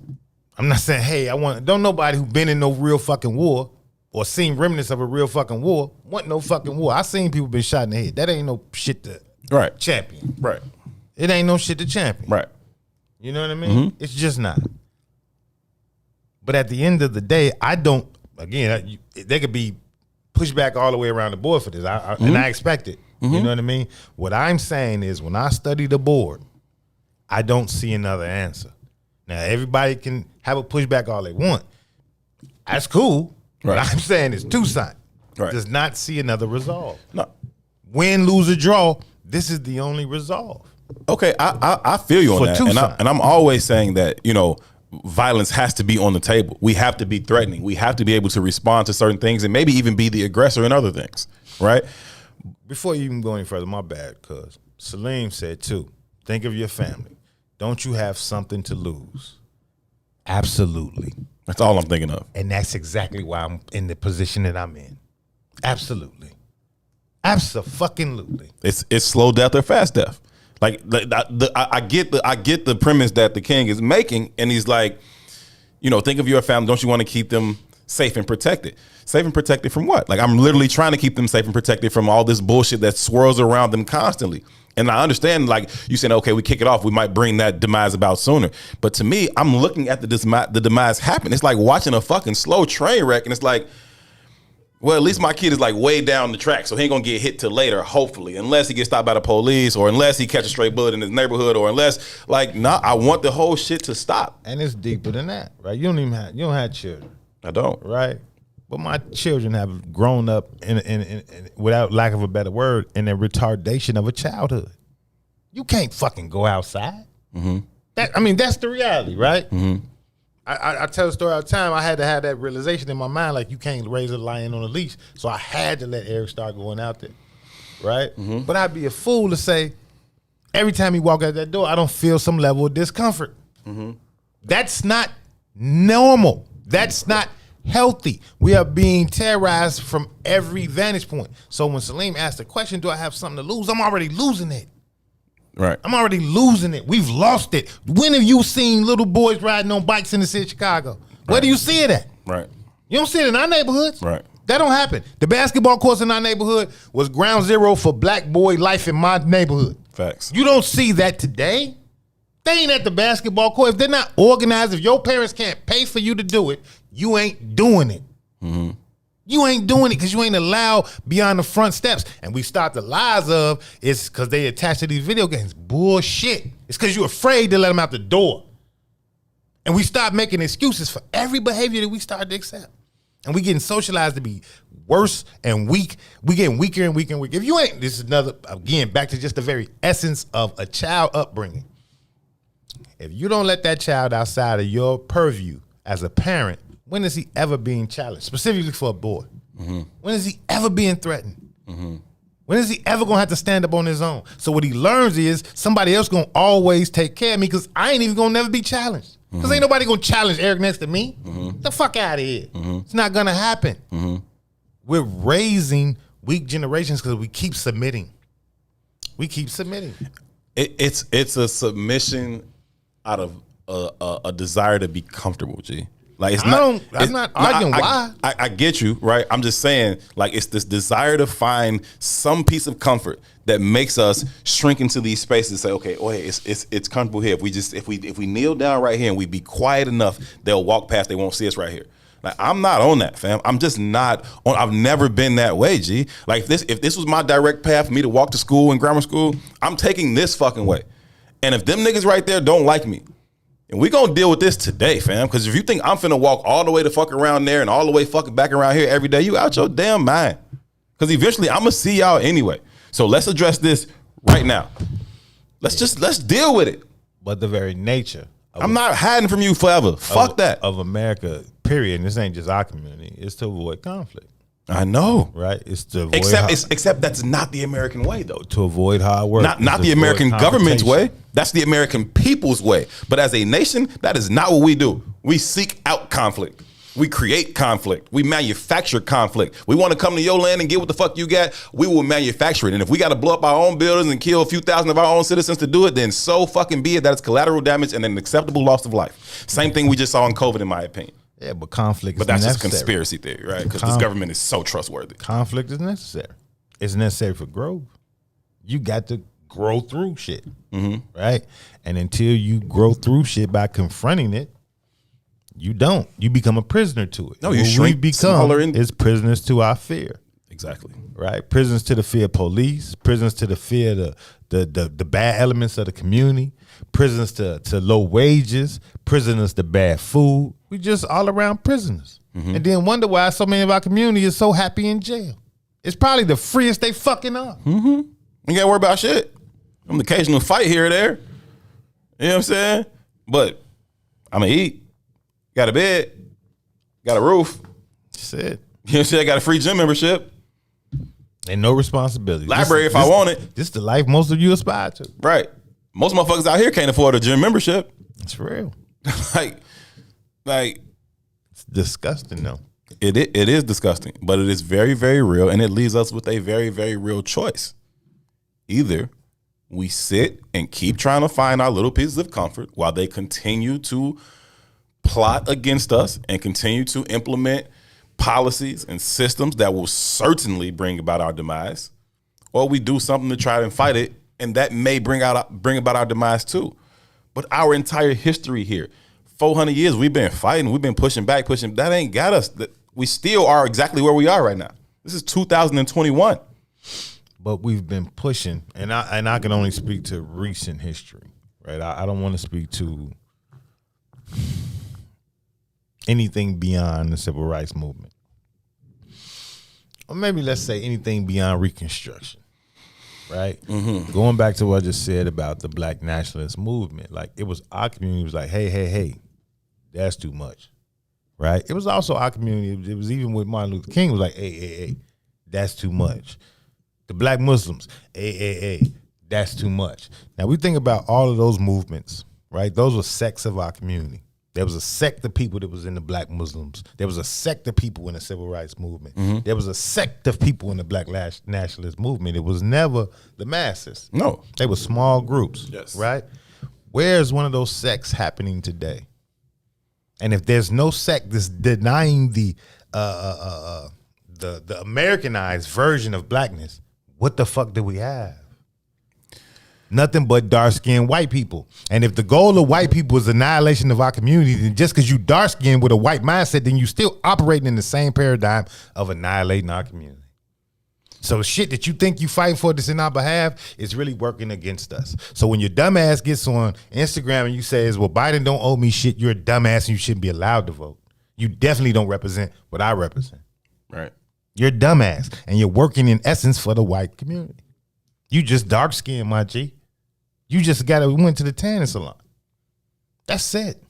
Speaker 4: I'm not saying, hey, don't nobody who been in no real fucking war or seen remnants of a real fucking war want no fucking war. I seen people been shot in the head. That ain't no shit to champion.
Speaker 15: Right.
Speaker 4: It ain't no shit to champion.
Speaker 15: Right.
Speaker 4: You know what I mean? It's just not. But at the end of the day, they could be pushed back all the way around the board for this. And I expect it. You know what I mean? What I'm saying is, when I study the board, I don't see another answer. Now, everybody can have a pushback all they want. That's cool.
Speaker 15: Right.
Speaker 4: What I'm saying is Toussaint does not see another resolve.
Speaker 15: No.
Speaker 4: Win, lose, or draw, this is the only resolve.
Speaker 15: Okay, I feel you on that. And I'm always saying that, violence has to be on the table. We have to be threatening. We have to be able to respond to certain things and maybe even be the aggressor in other things, right?
Speaker 4: Before you even go any further, my bad, cuz Salim said too, think of your family. Don't you have something to lose? Absolutely.
Speaker 15: That's all I'm thinking of.
Speaker 4: And that's exactly why I'm in the position that I'm in. Absolutely. Abso-fucking-lutely.
Speaker 15: It's slow death or fast death. Like, I get the premise that the king is making, and he's like, think of your family. Don't you want to keep them safe and protected? Safe and protected from what? Like, I'm literally trying to keep them safe and protected from all this bullshit that swirls around them constantly. And I understand, like, you saying, okay, we kick it off, we might bring that demise about sooner. But to me, I'm looking at the demise happen. It's like watching a fucking slow train wreck, and it's like, well, at least my kid is like way down the track, so he ain't gonna get hit till later, hopefully, unless he gets stopped by the police, or unless he catches a stray bullet in his neighborhood, or unless, I want the whole shit to stop.
Speaker 4: And it's deeper than that, right? You don't have children.
Speaker 15: I don't.
Speaker 4: Right? But my children have grown up in without lack of a better word, in a retardation of a childhood. You can't fucking go outside. That's the reality, right? I tell the story all the time. I had to have that realization in my mind, like, you can't raise a lion on a leash. So I had to let Eric start going out there, right? But I'd be a fool to say, every time he walk out that door, I don't feel some level of discomfort. That's not normal. That's not healthy. We are being terrorized from every vantage point. So when Salim asked the question, do I have something to lose? I'm already losing it.
Speaker 15: Right.
Speaker 4: I'm already losing it. We've lost it. When have you seen little boys riding on bikes in the city of Chicago? Where do you see it at?
Speaker 15: Right.
Speaker 4: You don't see it in our neighborhoods.
Speaker 15: Right.
Speaker 4: That don't happen. The basketball courts in our neighborhood was ground zero for black boy life in my neighborhood.
Speaker 15: Facts.
Speaker 4: You don't see that today. They ain't at the basketball court. If they're not organized, if your parents can't pay for you to do it, you ain't doing it. You ain't doing it because you ain't allowed beyond the front steps. And we start the lies of it's because they attached to these video games. Bullshit. It's because you're afraid to let them out the door. And we start making excuses for every behavior that we start to accept. And we getting socialized to be worse and weak. We getting weaker and weaker and weaker. If you ain't, this is another, again, back to just the very essence of a child upbringing. If you don't let that child outside of your purview as a parent, When is he ever being challenged, specifically for a boy?
Speaker 15: Mm-hmm.
Speaker 4: When is he ever being threatened? When is he ever gonna have to stand up on his own? So what he learns is somebody else gonna always take care of me because I ain't even gonna never be challenged. Because ain't nobody gonna challenge Eric next to me. Get the fuck out of here. It's not gonna happen. We're raising weak generations because we keep submitting. We keep submitting.
Speaker 15: It's a submission out of a desire to be comfortable, G. Like
Speaker 4: I'm not arguing why.
Speaker 15: I get you, right? I'm just saying, like, it's this desire to find some piece of comfort that makes us shrink into these spaces and say, okay, oh hey, it's comfortable here. If we kneel down right here and we be quiet enough, they'll walk past, they won't see us right here. Like, I'm not on that, fam. I'm just not on. I've never been that way, G. Like, if this was my direct path for me to walk to school and grammar school, I'm taking this fucking way. And if them niggas right there don't like me, and we gonna deal with this today, fam. Because if you think I'm finna walk all the way to fuck around there and all the way fucking back around here every day, you out your damn mind. Because eventually I'm gonna see y'all anyway. So let's address this right now. Let's deal with it.
Speaker 4: But the very nature.
Speaker 15: I'm not hiding from you forever. Fuck that.
Speaker 4: Of America, period. And this ain't just our community. It's to avoid conflict.
Speaker 15: I know.
Speaker 4: Right? It's to avoid
Speaker 15: except that's not the American way, though.
Speaker 4: To avoid hard work.
Speaker 15: Not the American government's way. That's the American people's way. But as a nation, that is not what we do. We seek out conflict. We create conflict. We manufacture conflict. We want to come to your land and get what the fuck you got. We will manufacture it. And if we got to blow up our own buildings and kill a few thousand of our own citizens to do it, then so fucking be it. That is collateral damage and an acceptable loss of life. Same thing we just saw in COVID, in my opinion.
Speaker 4: Yeah, but conflict is
Speaker 15: But that's
Speaker 4: necessary.
Speaker 15: just conspiracy theory, right? Because this government is so trustworthy.
Speaker 4: Conflict is necessary. It's necessary for growth. You got to grow through shit, right? And until you grow through shit by confronting it, you don't. You become a prisoner to it.
Speaker 15: No, you
Speaker 4: what
Speaker 15: shrink
Speaker 4: we become
Speaker 15: smaller
Speaker 4: is prisoners to our fear.
Speaker 15: Exactly.
Speaker 4: Right? Prisoners to the fear of police, prisoners to the fear of the bad elements of the community, prisoners to low wages, prisoners to bad food. We just all around prisoners. And then wonder why so many of our community is so happy in jail. It's probably the freest they fucking are.
Speaker 15: You gotta worry about shit. I'm the occasional fight here or there. You know what I'm saying? But I'm gonna eat. Got a bed. Got a roof.
Speaker 4: That's it.
Speaker 15: You know what I'm saying? I got a free gym membership.
Speaker 4: And no responsibility.
Speaker 15: Library if I want it.
Speaker 4: This is the life most of you aspire to.
Speaker 15: Right. Most motherfuckers out here can't afford a gym membership.
Speaker 4: It's real.
Speaker 15: like
Speaker 4: it's disgusting though.
Speaker 15: It is disgusting, but it is very, very real, and it leaves us with a very, very real choice. Either we sit and keep trying to find our little pieces of comfort while they continue to plot against us and continue to implement policies and systems that will certainly bring about our demise, or we do something to try and fight it, and that may bring about our demise too. But our entire history here, 400 years, we've been fighting, we've been pushing back, that ain't got us. We still are exactly where we are right now. This is 2021.
Speaker 4: But we've been pushing, and I can only speak to recent history, right? I don't want to speak to anything beyond the civil rights movement. Or maybe let's say anything beyond Reconstruction, right? Going back to what I just said about the Black nationalist movement, like it was our community was like, hey, that's too much, right? It was also our community. It was even with Martin Luther King. It was like, hey, that's too much. The Black Muslims, hey, that's too much. Now we think about all of those movements, right? Those were sects of our community. There was a sect of people that was in the Black Muslims. There was a sect of people in the civil rights movement. There was a sect of people in the Black nationalist movement. It was never the masses.
Speaker 15: No.
Speaker 4: They were small groups,
Speaker 15: yes,
Speaker 4: right? Where's one of those sects happening today? And if there's no sect that's denying the Americanized version of blackness, what the fuck do we have? Nothing but dark-skinned white people. And if the goal of white people is annihilation of our community, then just because you dark-skinned with a white mindset, then you still operating in the same paradigm of annihilating our community. So shit that you think you fighting for that's in our behalf is really working against us. So when your dumbass gets on Instagram and you says, well, Biden don't owe me shit, you're a dumbass and you shouldn't be allowed to vote. You definitely don't represent what I represent.
Speaker 15: Right.
Speaker 4: You're a dumbass and you're working in essence for the white community. You just dark-skinned, my G. You just went to the tanning salon. That's it.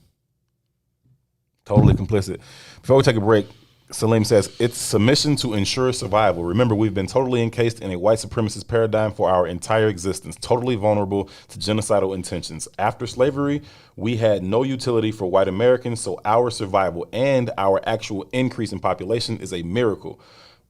Speaker 15: Totally complicit. Before we take a break, Salim says, it's submission to ensure survival. Remember, we've been totally encased in a white supremacist paradigm for our entire existence, totally vulnerable to genocidal intentions. After slavery, we had no utility for white Americans, so our survival and our actual increase in population is a miracle.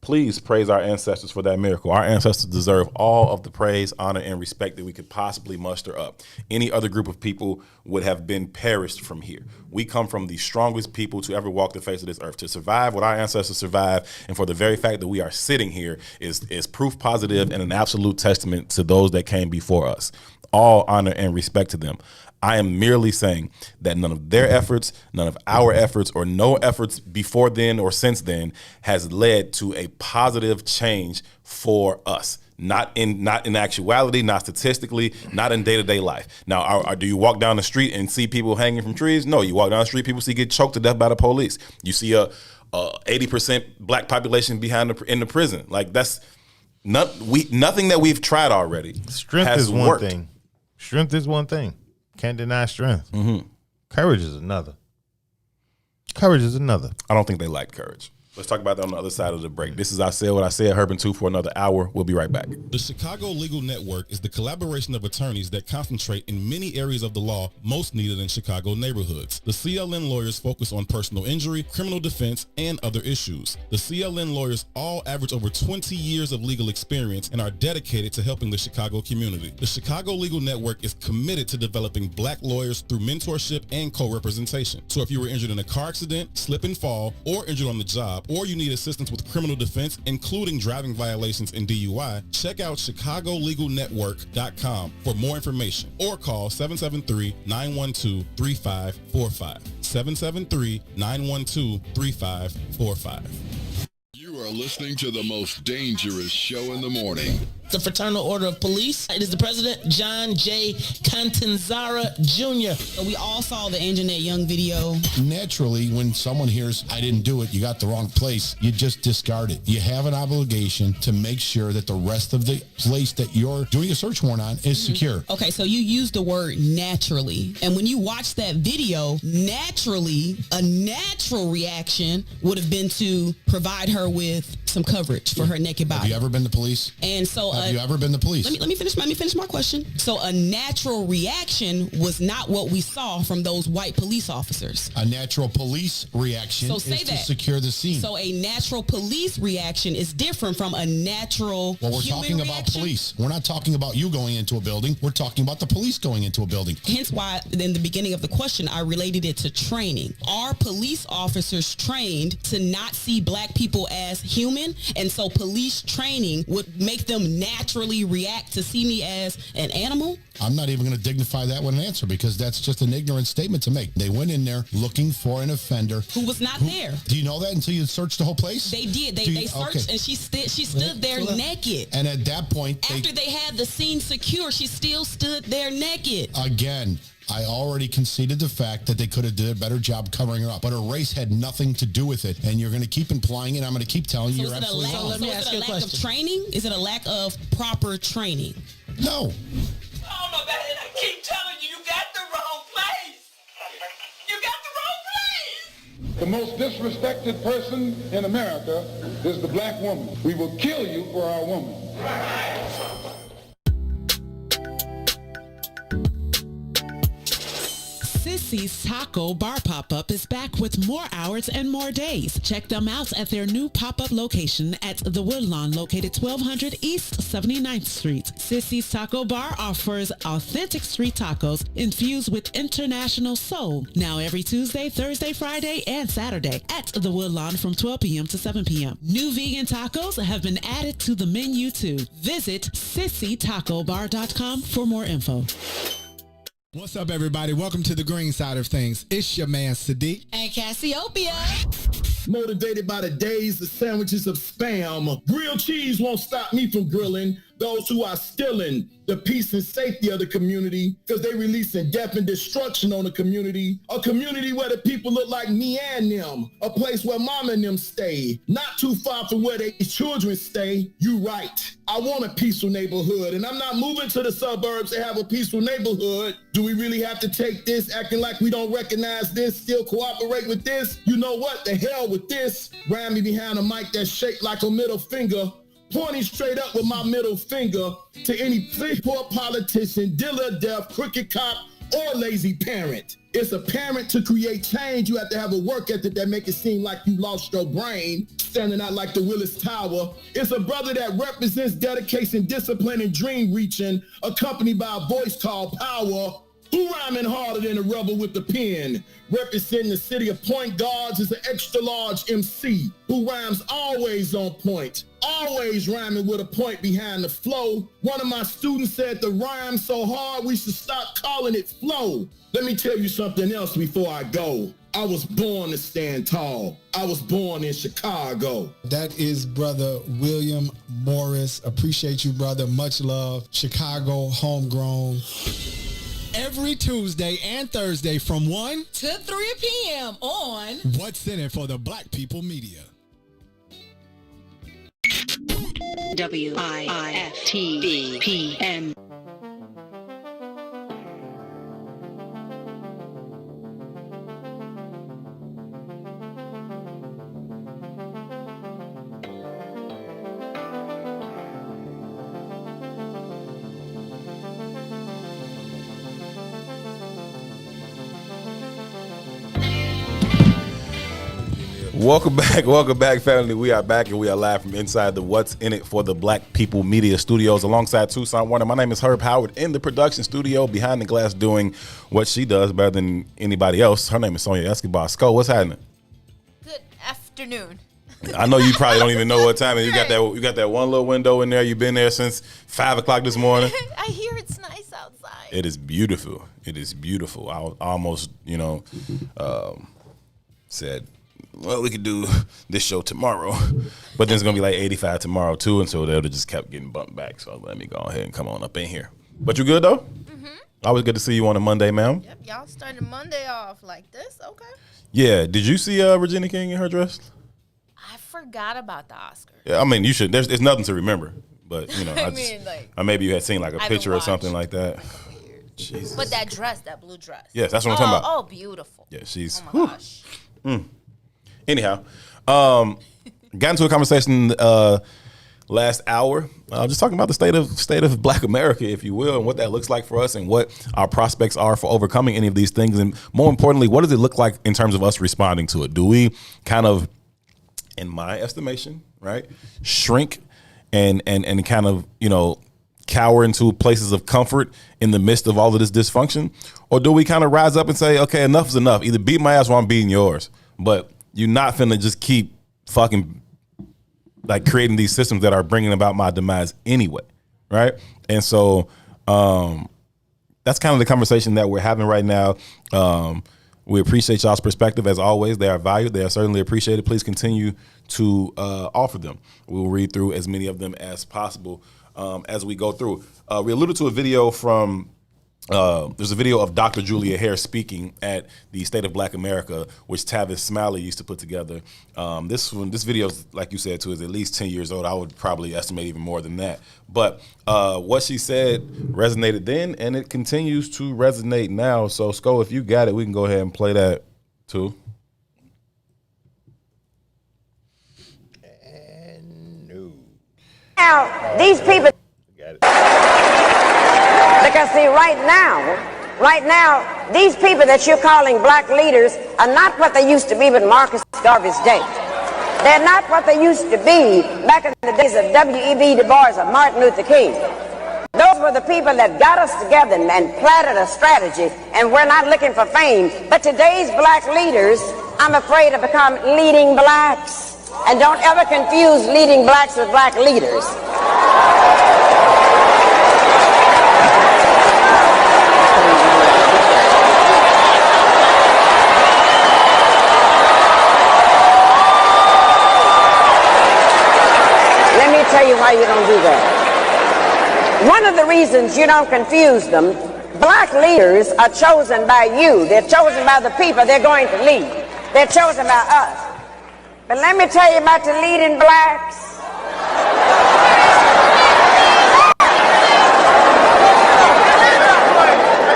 Speaker 15: Please praise our ancestors for that miracle. Our ancestors deserve all of the praise, honor, and respect that we could possibly muster up. Any other group of people would have been perished from here. We come from the strongest people to ever walk the face of this earth. To survive what our ancestors survived, and for the very fact that we are sitting here is proof positive and an absolute testament to those that came before us. All honor and respect to them. I am merely saying that none of their efforts, none of our efforts, or no efforts before then or since then has led to a positive change for us. Not in actuality, not statistically, not in day-to-day life. Now, do you walk down the street and see people hanging from trees? No, you walk down the street, people see get choked to death by the police. You see a 80% black population in the prison. Like that's nothing that we've tried already.
Speaker 4: Strength
Speaker 15: has
Speaker 4: is one
Speaker 15: worked.
Speaker 4: thing. Strength is one thing. Can't deny strength.
Speaker 15: Mm-hmm.
Speaker 4: Courage is another. Courage is another.
Speaker 15: I don't think they like courage. Let's talk about that on the other side of the break. This is I Said What I Said, Herb and Two for another hour. We'll be right back.
Speaker 2: The Chicago Legal Network is the collaboration of attorneys that concentrate in many areas of the law most needed in Chicago neighborhoods. The CLN lawyers focus on personal injury, criminal defense, and other issues. The CLN lawyers all average over 20 years of legal experience and are dedicated to helping the Chicago community. The Chicago Legal Network is committed to developing black lawyers through mentorship and co-representation. So if you were injured in a car accident, slip and fall, or injured on the job, or you need assistance with criminal defense, including driving violations and DUI, check out ChicagoLegalNetwork.com for more information or call 773-912-3545. 773-912-3545.
Speaker 5: You are listening to the most dangerous show in the morning.
Speaker 6: The Fraternal Order of Police. It is the president, John J. Catanzara Jr.
Speaker 3: So we all saw the Anjanette Young video.
Speaker 7: Naturally, when someone hears, I didn't do it, you got the wrong place, you just discard it. You have an obligation to make sure that the rest of the place that you're doing a search warrant on is secure.
Speaker 3: Okay, so you used the word naturally. And when you watch that video, naturally, a natural reaction would have been to provide her with some coverage for her naked body.
Speaker 7: Have you ever been to police?
Speaker 3: And so
Speaker 7: have you ever been to police?
Speaker 3: Let me finish my question. So a natural reaction was not what we saw from those white police officers.
Speaker 7: A natural police reaction is to secure the scene.
Speaker 3: So a natural police reaction is different from a natural
Speaker 7: Well, we're
Speaker 3: human
Speaker 7: talking
Speaker 3: reaction.
Speaker 7: about police. We're not talking about you going into a building. We're talking about the police going into a building.
Speaker 3: Hence why in the beginning of the question, I related it to training. Are police officers trained to not see black people as human? And so police training would make them naturally react to see me as an animal?
Speaker 7: I'm not even going to dignify that with an answer because that's just an ignorant statement to make. They went in there looking for an offender
Speaker 3: who was not there.
Speaker 7: Do you know that until you searched the whole place?
Speaker 3: They did. They searched, and she stood there naked.
Speaker 7: And at that point,
Speaker 3: after they had the scene secure, she still stood there naked.
Speaker 7: Again, I already conceded the fact that they could have did a better job covering her up, but her race had nothing to do with it, and you're going to keep implying it. I'm going to keep telling you. You're absolutely wrong.
Speaker 3: Let me ask you a question. Of training? Is it a lack of proper training?
Speaker 7: No.
Speaker 12: Oh my God! And I keep telling you, you got the wrong place. You got the wrong place.
Speaker 8: The most disrespected person in America is the black woman. We will kill you for our woman.
Speaker 16: Sissy's Taco Bar Pop-Up is back with more hours and more days. Check them out at their new pop-up location at the Woodlawn, located 1200 East 79th Street. Sissy's Taco Bar offers authentic street tacos infused with international soul. Now every Tuesday, Thursday, Friday, and Saturday at the Woodlawn from 12 p.m. to 7 p.m. New vegan tacos have been added to the menu too. Visit sissytacobar.com for more info.
Speaker 10: What's up, everybody? Welcome to the green side of things. It's your man, Sadiq.
Speaker 3: And Cassiopeia.
Speaker 11: Motivated by the days, the sandwiches of spam. Grilled cheese won't stop me from grilling. those who are stealing the peace and safety of the community because they releasing death and destruction on the community. A community where the people look like me and them. A place where mama and them stay. Not too far from where their children stay. You right. I want a peaceful neighborhood, and I'm not moving to the suburbs to have a peaceful neighborhood. Do we really have to take this, acting like we don't recognize this, still cooperate with this? You know what? The hell with this. Ram me behind a mic that's shaped like a middle finger, pointing straight up with my middle finger to any poor politician, dealer, deaf, crooked cop, or lazy parent. It's apparent to create change, you have to have a work ethic that make it seem like you lost your brain, standing out like the Willis Tower. It's a brother that represents dedication, discipline, and dream reaching, accompanied by a voice called power. Who rhyming harder than a rebel with the pen? Representing the city of Point Guards is an extra large MC who rhymes always on point, always rhyming with a point behind the flow. One of my students said the rhyme so hard we should stop calling it flow. Let me tell you something else before I go. I was born to stand tall. I was born in Chicago.
Speaker 10: That is Brother William Morris. Appreciate you, brother. Much love. Chicago, homegrown. Every Tuesday and Thursday from 1
Speaker 17: to 3 p.m. on
Speaker 10: What's in It for the Black People Media.
Speaker 9: WIIFTBP.
Speaker 15: Welcome back, family. We are back and we are live from inside the What's in It for the Black People Media Studios alongside Toussaint Werner. My name is Howard in the production studio behind the glass doing what she does better than anybody else. Her name is Sonia Escobar. Sko, what's happening?
Speaker 18: Good afternoon.
Speaker 15: I know you probably don't even know what time it is. You got that one little window in there. You've been there since 5 o'clock this morning.
Speaker 18: I hear it's nice outside.
Speaker 15: It is beautiful. It is beautiful. I almost, said, well, we could do this show tomorrow, but then it's going to be like 85 tomorrow too, and so they would have just kept getting bumped back. So let me go ahead and come on up in here. But you good though? Mm-hmm. Always good to see you on a Monday, ma'am.
Speaker 18: Yep, y'all started Monday off like this. Okay.
Speaker 15: Yeah. Did you see Regina King in her dress?
Speaker 18: I forgot about the Oscar.
Speaker 15: Yeah, I mean, you should. There's nothing to remember, but maybe you had seen like a picture or something like that. Jesus.
Speaker 18: But that dress, that blue dress.
Speaker 15: Yes, that's what I'm talking about.
Speaker 18: Oh, beautiful.
Speaker 15: Yeah, she's.
Speaker 18: Oh my gosh.
Speaker 15: Anyhow, got into a conversation last hour, just talking about the state of Black America, if you will, and what that looks like for us and what our prospects are for overcoming any of these things. And more importantly, what does it look like in terms of us responding to it? Do we kind of, in my estimation, right, shrink and kind of, cower into places of comfort in the midst of all of this dysfunction? Or do we kind of rise up and say, okay, enough is enough. Either beat my ass or I'm beating yours. But you're not finna just keep fucking like creating these systems that are bringing about my demise anyway, right? And so that's kind of the conversation that we're having right now. We appreciate y'all's perspective as always. They are valued. They are certainly appreciated. Please continue to offer them. We'll read through as many of them as possible as we go through. We alluded to a video from there's a video of Dr. Julia Hare speaking at the State of Black America, which Tavis Smiley used to put together. This video, like you said, too, is at least 10 years old. I would probably estimate even more than that. But what she said resonated then, and it continues to resonate now. So, Sko, if you got it, we can go ahead and play that, too.
Speaker 19: Now, these people... Because see, right now, these people that you're calling black leaders are not what they used to be with Marcus Garvey's day. They're not what they used to be back in the days of W.E.B. Du Bois or Martin Luther King. Those were the people that got us together and planted a strategy, and we're not looking for fame. But today's black leaders, I'm afraid, have become leading blacks. And don't ever confuse leading blacks with black leaders. Let me tell you why you don't do that. One of the reasons you don't confuse them, black leaders are chosen by you. They're chosen by the people they're going to lead. They're chosen by us. But let me tell you about the leading blacks.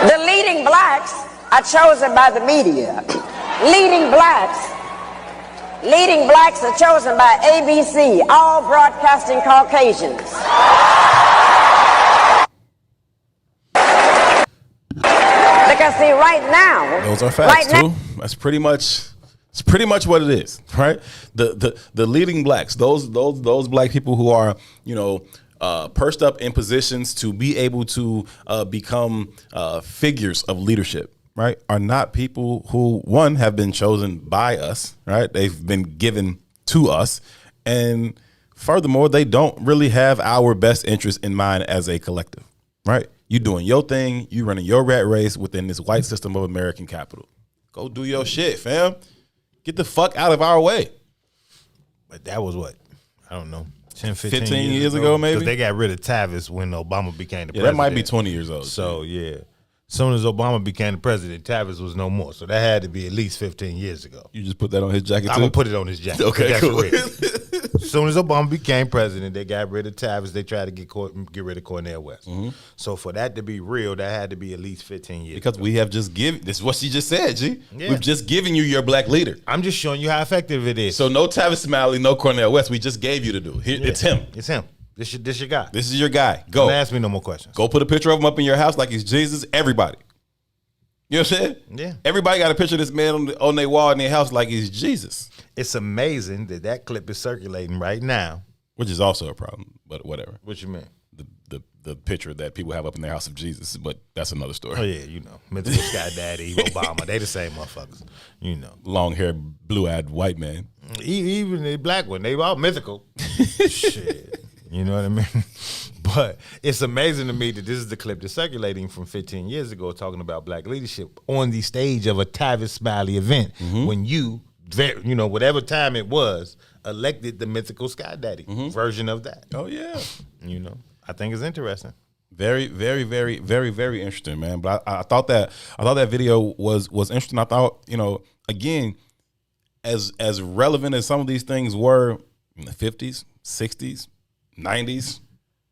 Speaker 19: The leading blacks are chosen by the media. Leading blacks are chosen by ABC, all broadcasting Caucasians. Because see, right now,
Speaker 15: those are facts too. That's pretty much. It's pretty much what it is, right? The leading blacks, those black people who are, perched up in positions to be able to become figures of leadership, right, are not people who, one, have been chosen by us, right? They've been given to us. And furthermore, they don't really have our best interest in mind as a collective, right? You doing your thing, you running your rat race within this white system of American capital. Go do your shit, fam. Get the fuck out of our way.
Speaker 4: But that was what? I don't know. 10,
Speaker 15: 15 years ago, maybe?
Speaker 4: Because they got rid of Tavis when Obama became the
Speaker 15: Yeah,
Speaker 4: president.
Speaker 15: that might be 20 years old.
Speaker 4: So, yeah. As soon as Obama became the president, Tavis was no more. So that had to be at least 15 years ago.
Speaker 15: You just put that on his jacket,
Speaker 4: I'm
Speaker 15: too?
Speaker 4: going to put it on his jacket.
Speaker 15: Okay,
Speaker 4: That's
Speaker 15: cool.
Speaker 4: real. As soon as Obama became president, they got rid of Tavis. They tried to get rid of Cornel West.
Speaker 15: Mm-hmm.
Speaker 4: So for that to be real, that had to be at least 15 years
Speaker 15: Because
Speaker 4: ago.
Speaker 15: we have just given, this is what she just said, G.
Speaker 4: Yeah.
Speaker 15: We've just given you your black leader.
Speaker 4: I'm just showing you how effective it is.
Speaker 15: So no Tavis Smiley, no Cornel West. We just gave you to do. Here,
Speaker 4: Yeah.
Speaker 15: It's him.
Speaker 4: It's him. This your guy.
Speaker 15: This is your guy. Go.
Speaker 4: Don't ask me no more questions.
Speaker 15: Go put a picture of him up in your house like he's Jesus. Everybody. You know what I'm saying?
Speaker 4: Yeah.
Speaker 15: Everybody got a picture of this man on their wall in their house like he's Jesus.
Speaker 4: It's amazing that clip is circulating right now.
Speaker 15: Which is also a problem, but whatever.
Speaker 4: What you mean?
Speaker 15: The picture that people have up in their house of Jesus, but that's another story.
Speaker 4: Oh, yeah, Mythical Sky Daddy, Obama, they the same motherfuckers.
Speaker 15: Long-haired, blue-eyed white man.
Speaker 4: Even the black one, they all mythical. Shit. You know what I mean? But it's amazing to me that this is the clip that's circulating from 15 years ago talking about black leadership on the stage of a Tavis Smiley event when whatever time it was, elected the Mythical Sky Daddy version of that.
Speaker 15: Oh, yeah.
Speaker 4: I think it's interesting.
Speaker 15: Very, very, very, very, very interesting, man. But I thought that video was interesting. I thought, again, as relevant as some of these things were in the 50s, 60s, 90s,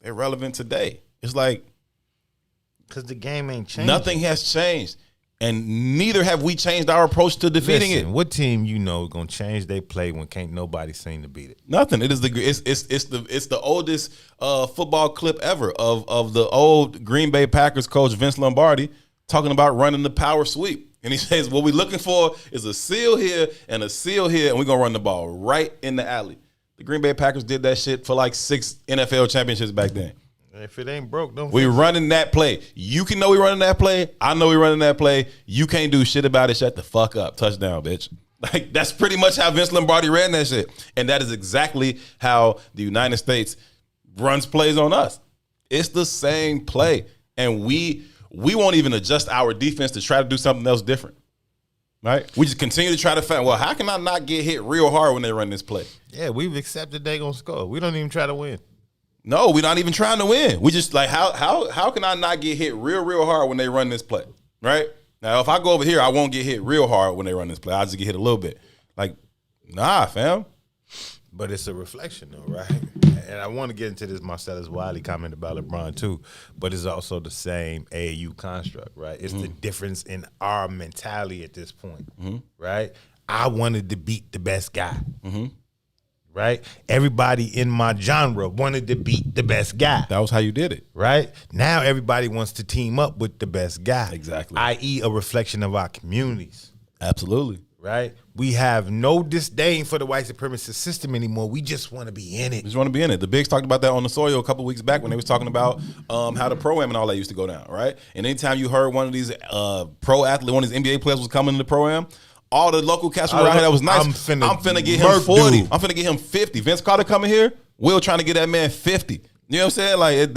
Speaker 15: they're relevant today. It's like,
Speaker 4: because the game ain't changed.
Speaker 15: Nothing has changed, and neither have we changed our approach to defeating it.
Speaker 4: What team gonna change their play when can't nobody seem to beat it?
Speaker 15: Nothing. It's the oldest football clip ever of the old Green Bay Packers coach Vince Lombardi talking about running the power sweep. And he says, what we're looking for is a seal here and a seal here, and we're going to run the ball right in the alley. The Green Bay Packers did that shit for like 6 NFL championships back then.
Speaker 4: If it ain't broke, don't
Speaker 15: we running that play. You can know we running that play. I know we running that play. You can't do shit about it. Shut the fuck up. Touchdown, bitch. Like, that's pretty much how Vince Lombardi ran that shit. And that is exactly how the United States runs plays on us. It's the same play. And we won't even adjust our defense to try to do something else different. Right? We just continue to try to find, well, how can I not get hit real hard when they run this play?
Speaker 4: Yeah, we've accepted they're going to score. We don't even try to win.
Speaker 15: No, we're not even trying to win. We just like, how can I not get hit real hard when they run this play? Right? Now, if I go over here, I won't get hit real hard when they run this play. I'll just get hit a little bit. Like, nah, fam.
Speaker 4: But it's a reflection, though, right? And I want to get into this Marcellus Wiley comment about LeBron, too. But it's also the same AAU construct, right? It's the difference in our mentality at this point, right? I wanted to beat the best guy, right? Everybody in my genre wanted to beat the best guy.
Speaker 15: That was how you did it.
Speaker 4: Right? Now everybody wants to team up with the best guy.
Speaker 15: Exactly.
Speaker 4: i.e. a reflection of our communities.
Speaker 15: Absolutely.
Speaker 4: Right? We have no disdain for the white supremacist system anymore. We just want to be in it.
Speaker 15: We just want to be in it. The Bigs talked about that on the Soil a couple weeks back when they was talking about how the pro-am and all that used to go down, right? And anytime you heard one of these pro athletes, one of these NBA players was coming to the pro-am, all the local cats around here that was nice. I'm finna get him 40. Dude. I'm finna get him 50. Vince Carter coming here, Will trying to get that man 50. You know what I'm saying? Like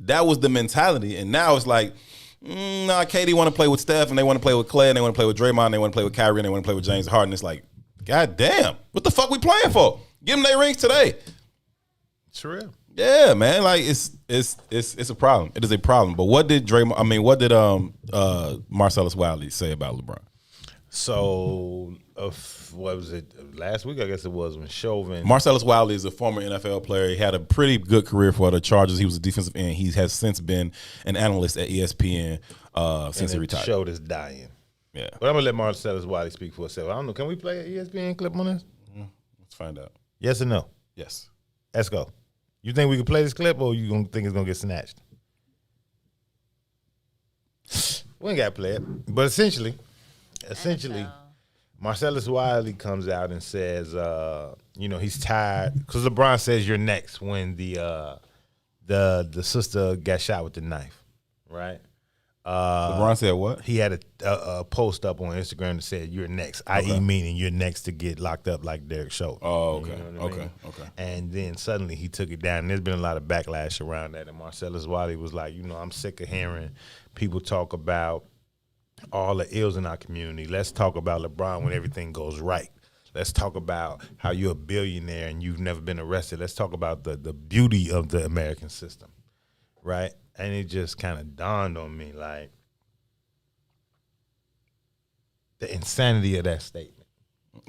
Speaker 15: that was the mentality. And now it's like, nah, KD want to play with Steph, and they want to play with Clay, and they want to play with Draymond, and they want to play with Kyrie, and they want to play with James Harden. It's like, God damn, what the fuck we playing for? Give them their rings today.
Speaker 4: It's real.
Speaker 15: Yeah, man. Like it's a problem. It is a problem. But what did Marcellus Wiley say about LeBron?
Speaker 20: So, what was it? Last week, I guess it was, when Chauvin.
Speaker 15: Marcellus Wiley is a former NFL player. He had a pretty good career for the Chargers. He was a defensive end. He has since been an analyst at ESPN since he retired.
Speaker 20: Showed is dying.
Speaker 15: Yeah.
Speaker 20: But I'm going to let Marcellus Wiley speak for himself. I don't know. Can we play an ESPN clip on this?
Speaker 15: Let's find out.
Speaker 20: Yes or no?
Speaker 15: Yes.
Speaker 20: Let's go. You think we can play this clip, or you gonna think it's gonna get snatched? We ain't got to play it. But essentially, Marcellus Wiley comes out and says, he's tired because LeBron says you're next when the sister got shot with the knife, right?
Speaker 15: LeBron said what?
Speaker 20: He had a post up on Instagram that said you're next, i.e. meaning you're next to get locked up like Derek Chauvin.
Speaker 15: Oh, okay.
Speaker 20: You know what I mean?
Speaker 15: Okay.
Speaker 20: And then suddenly he took it down. And there's been a lot of backlash around that. And Marcellus Wiley was like, I'm sick of hearing people talk about all the ills in our community. Let's talk about LeBron when everything goes right. Let's talk about how you're a billionaire and you've never been arrested. Let's talk about the beauty of the American system, right? And it just kind of dawned on me, like, the insanity of that statement.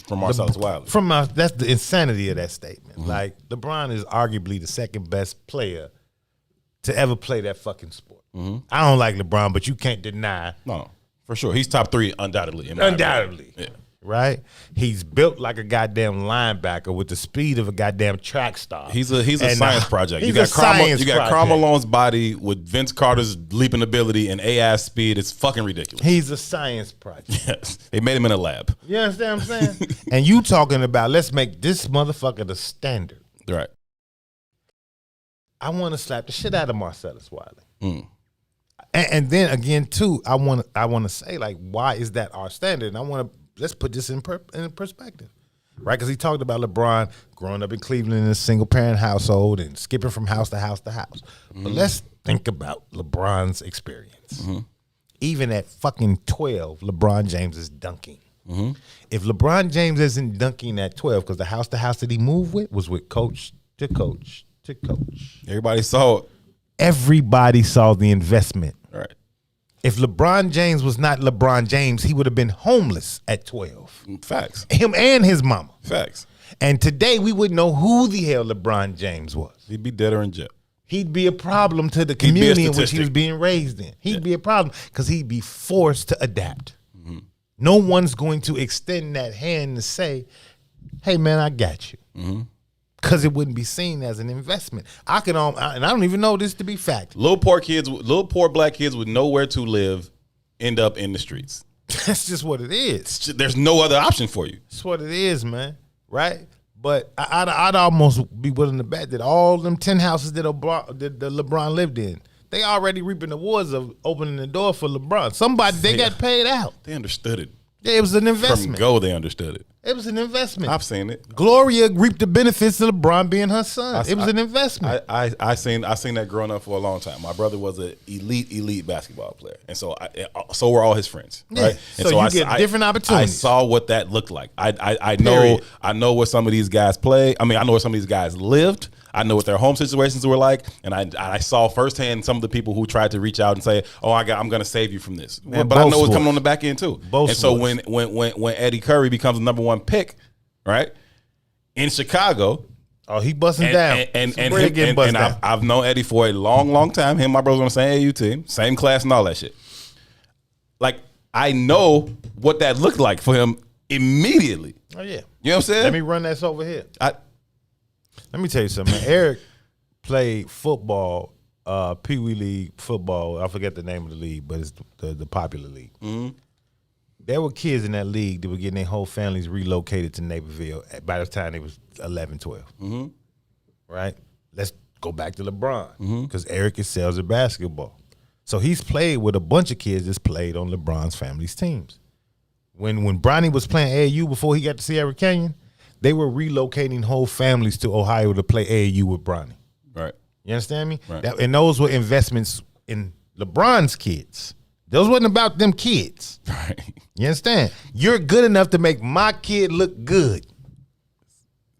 Speaker 15: From Marcellus Wiley.
Speaker 20: That's the insanity of that statement. Mm-hmm. Like, LeBron is arguably the second best player to ever play that fucking sport.
Speaker 15: Mm-hmm.
Speaker 20: I don't like LeBron, but you can't deny.
Speaker 15: No, for sure. He's top 3 undoubtedly.
Speaker 20: Undoubtedly.
Speaker 15: Yeah.
Speaker 20: Right? He's built like a goddamn linebacker with the speed of a goddamn track star.
Speaker 15: He's a science project.
Speaker 20: You got
Speaker 15: Karl Malone's body with Vince Carter's leaping ability and AI's speed. It's fucking ridiculous.
Speaker 20: He's a science project.
Speaker 15: Yes. They made him in a lab.
Speaker 20: You understand what I'm saying? And you talking about let's make this motherfucker the standard.
Speaker 15: Right.
Speaker 20: I want to slap the shit out of Marcellus Wiley. And then again, too, I want to say, like, why is that our standard? And let's put this in perspective, right? Because he talked about LeBron growing up in Cleveland in a single-parent household and skipping from house to house to house. Mm-hmm. But let's think about LeBron's experience. Mm-hmm. Even at fucking 12, LeBron James is dunking. Mm-hmm. If LeBron James isn't dunking at 12, because the house to house that he moved with was with coach to coach to coach.
Speaker 15: Everybody saw it.
Speaker 20: Everybody saw the investment.
Speaker 15: Right.
Speaker 20: If LeBron James was not LeBron James, he would have been homeless at 12.
Speaker 15: Facts.
Speaker 20: Him and his mama.
Speaker 15: Facts.
Speaker 20: And today we wouldn't know who the hell LeBron James was.
Speaker 15: He'd be dead or in jail.
Speaker 20: He'd be a problem to the community in which he was being raised in. He'd be a problem because he'd be forced to adapt. Mm-hmm. No one's going to extend that hand to say, hey, man, I got you. Mm-hmm. Because it wouldn't be seen as an investment. And I don't even know this to be fact.
Speaker 15: Little poor black kids with nowhere to live end up in the streets.
Speaker 20: That's just what it is.
Speaker 15: There's no other option for you.
Speaker 20: That's what it is, man. Right? But I'd almost be willing to bet that all them 10 houses that LeBron lived in, they already reaping the rewards of opening the door for LeBron. They got paid out.
Speaker 15: They understood it.
Speaker 20: Yeah, it was an investment.
Speaker 15: From go, they understood it.
Speaker 20: It was an investment.
Speaker 15: I've seen it.
Speaker 20: Gloria reaped the benefits of LeBron being her son. It was an investment.
Speaker 15: I seen that growing up for a long time. My brother was an elite basketball player, and so were all his friends. Right,
Speaker 20: and so you get different opportunities.
Speaker 15: I saw what that looked like. I know what some of these guys play. I mean, I know where some of these guys lived. I know what their home situations were like, and I saw firsthand some of the people who tried to reach out and say, "Oh, I'm going to save you from this." But I know it's coming on the back end too. So when Eddie Curry becomes the number 1 pick, right, in Chicago,
Speaker 20: he busting down,
Speaker 15: and I've known Eddie for a long time. Him and my brother on the same AAU team, same class, and all that shit. Like, I know what that looked like for him immediately.
Speaker 20: Oh yeah,
Speaker 15: you know what I'm saying?
Speaker 20: Let me run this over here. Let me tell you something, man. Eric played football, Pee Wee League football. I forget the name of the league, but it's the popular league. Mm-hmm. There were kids in that league that were getting their whole families relocated to Naperville by the time they was 11, 12. Mm-hmm. Right? Let's go back to LeBron because Eric excels at basketball. So he's played with a bunch of kids that's played on LeBron's family's teams. When Bronny was playing AAU before he got to Sierra Canyon, they were relocating whole families to Ohio to play AAU with Bronny.
Speaker 15: Right.
Speaker 20: You understand me?
Speaker 15: Right.
Speaker 20: And those were investments in LeBron's kids. Those wasn't about them kids.
Speaker 15: Right.
Speaker 20: You understand? You're good enough to make my kid look good.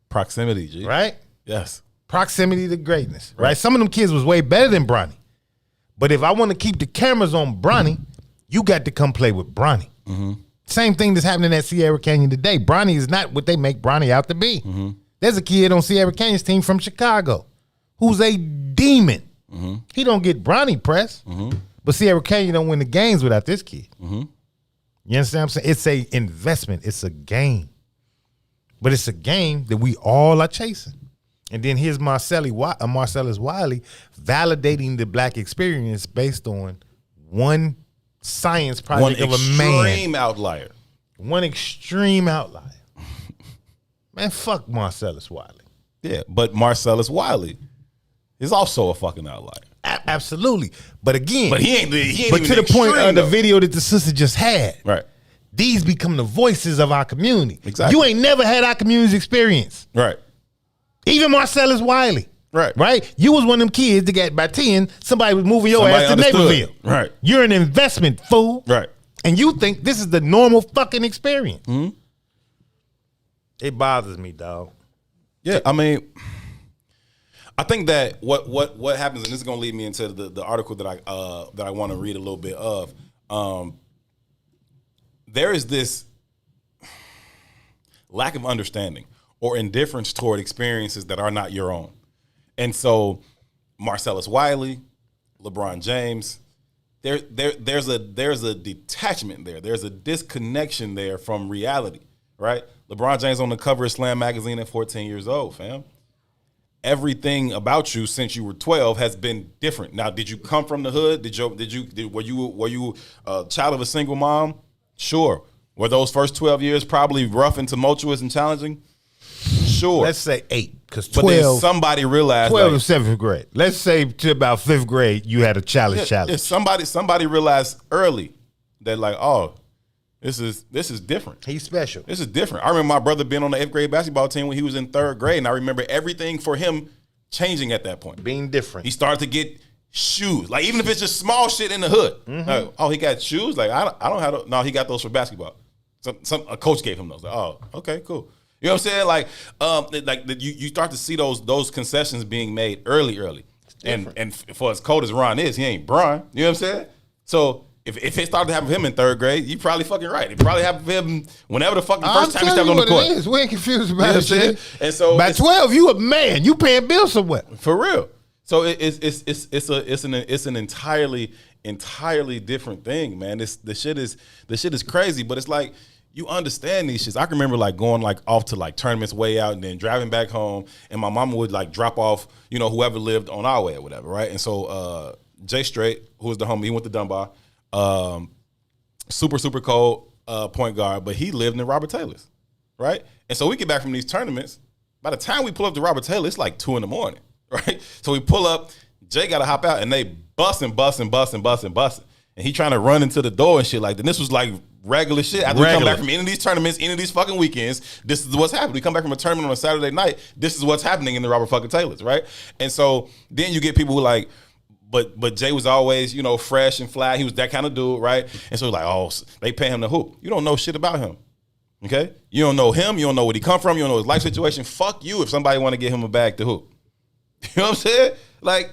Speaker 15: Proximity, G.
Speaker 20: Right?
Speaker 15: Yes.
Speaker 20: Proximity to greatness, right? Some of them kids was way better than Bronny. But if I want to keep the cameras on Bronny, you got to come play with Bronny. Same thing that's happening at Sierra Canyon today. Bronny is not what they make Bronny out to be. There's a kid on Sierra Canyon's team from Chicago who's a demon. He don't get Bronny press, but Sierra Canyon don't win the games without this kid. You understand what I'm saying? It's a investment. It's a game. But it's a game that we all are chasing. And then here's Marcellus Wiley validating the black experience based on one science project of a man.
Speaker 15: One extreme outlier.
Speaker 20: One extreme outlier. Man, fuck Marcellus Wiley.
Speaker 15: Yeah, but Marcellus Wiley is also a fucking outlier.
Speaker 20: Absolutely. But again,
Speaker 15: but he ain't
Speaker 20: but
Speaker 15: even
Speaker 20: to the point of the
Speaker 15: though.
Speaker 20: video that the sister just had.
Speaker 15: Right.
Speaker 20: These become the voices of our community.
Speaker 15: Exactly.
Speaker 20: You ain't never had our community's experience.
Speaker 15: Right.
Speaker 20: Even Marcellus Wiley.
Speaker 15: Right.
Speaker 20: Right? You was one of them kids that got by 10, somebody was moving your ass to Naperville.
Speaker 15: Right.
Speaker 20: You're an investment, fool.
Speaker 15: Right.
Speaker 20: And you think this is the normal fucking experience. It bothers me, dog.
Speaker 15: Yeah, I mean, I think that what happens, and this is gonna lead me into the article that I want to read a little bit of. There is this lack of understanding or indifference toward experiences that are not your own. And so Marcellus Wiley, LeBron James, there's a detachment there. There's a disconnection there from reality, right? LeBron James on the cover of Slam magazine at 14 years old, fam. Everything about you since you were 12 has been different. Now, did you come from the hood? Were you a child of a single mom? Sure. Were those first 12 years probably rough and tumultuous and challenging? Sure.
Speaker 20: Let's say 8, because
Speaker 15: 12. But then somebody realized
Speaker 20: 12 is 7th grade. Let's say to about 5th grade, you had a challenge.
Speaker 15: Yeah, somebody realized early that like, oh, this is different.
Speaker 20: He's special.
Speaker 15: This is different. I remember my brother being on the 8th grade basketball team when he was in 3rd grade, and I remember everything for him changing at that point.
Speaker 20: Being different.
Speaker 15: He started to get shoes, like even if it's just small shit in the hood. Like, oh, he got shoes. Like I don't have. No, he got those for basketball. A coach gave him those. Like, oh, okay, cool. You know what I'm saying? Like you start to see those concessions being made early. And for as cold as Ron is, he ain't Bron. You know what I'm saying? So if it started to happen to him in 3rd grade, you probably fucking right. It probably happened to him whenever the fucking first time he stepped on the court.
Speaker 20: It is. We ain't confused about it. Shit.
Speaker 15: And so
Speaker 20: by 12, you a man. You paying bills somewhere.
Speaker 15: For real. So it's an entirely different thing, man. The shit is crazy, but it's like you understand these shits. I can remember like going like off to like tournaments way out and then driving back home, and my mama would like drop off, you know, whoever lived on our way or whatever, right? And so Jay Strait, who was the homie, he went to Dunbar, super cold point guard, but he lived in Robert Taylor's, right? And so we get back from these tournaments. By the time we pull up to Robert Taylor, it's like 2 a.m, right? So we pull up, Jay got to hop out, and they busting. And he trying to run into the door and shit like that. And this was like regular shit. After we come back from any of these tournaments, any of these fucking weekends, this is what's happening. We come back from a tournament on a Saturday night, this is what's happening in the Robert fucking Taylor's, right? And so then you get people who like, but Jay was always, you know, fresh and fly. He was that kind of dude, right? And so like, oh, they pay him to hoop. You don't know shit about him, okay? You don't know him. You don't know where he come from. You don't know his life situation. Fuck you if somebody want to get him a bag to hoop. You know what I'm saying? Like,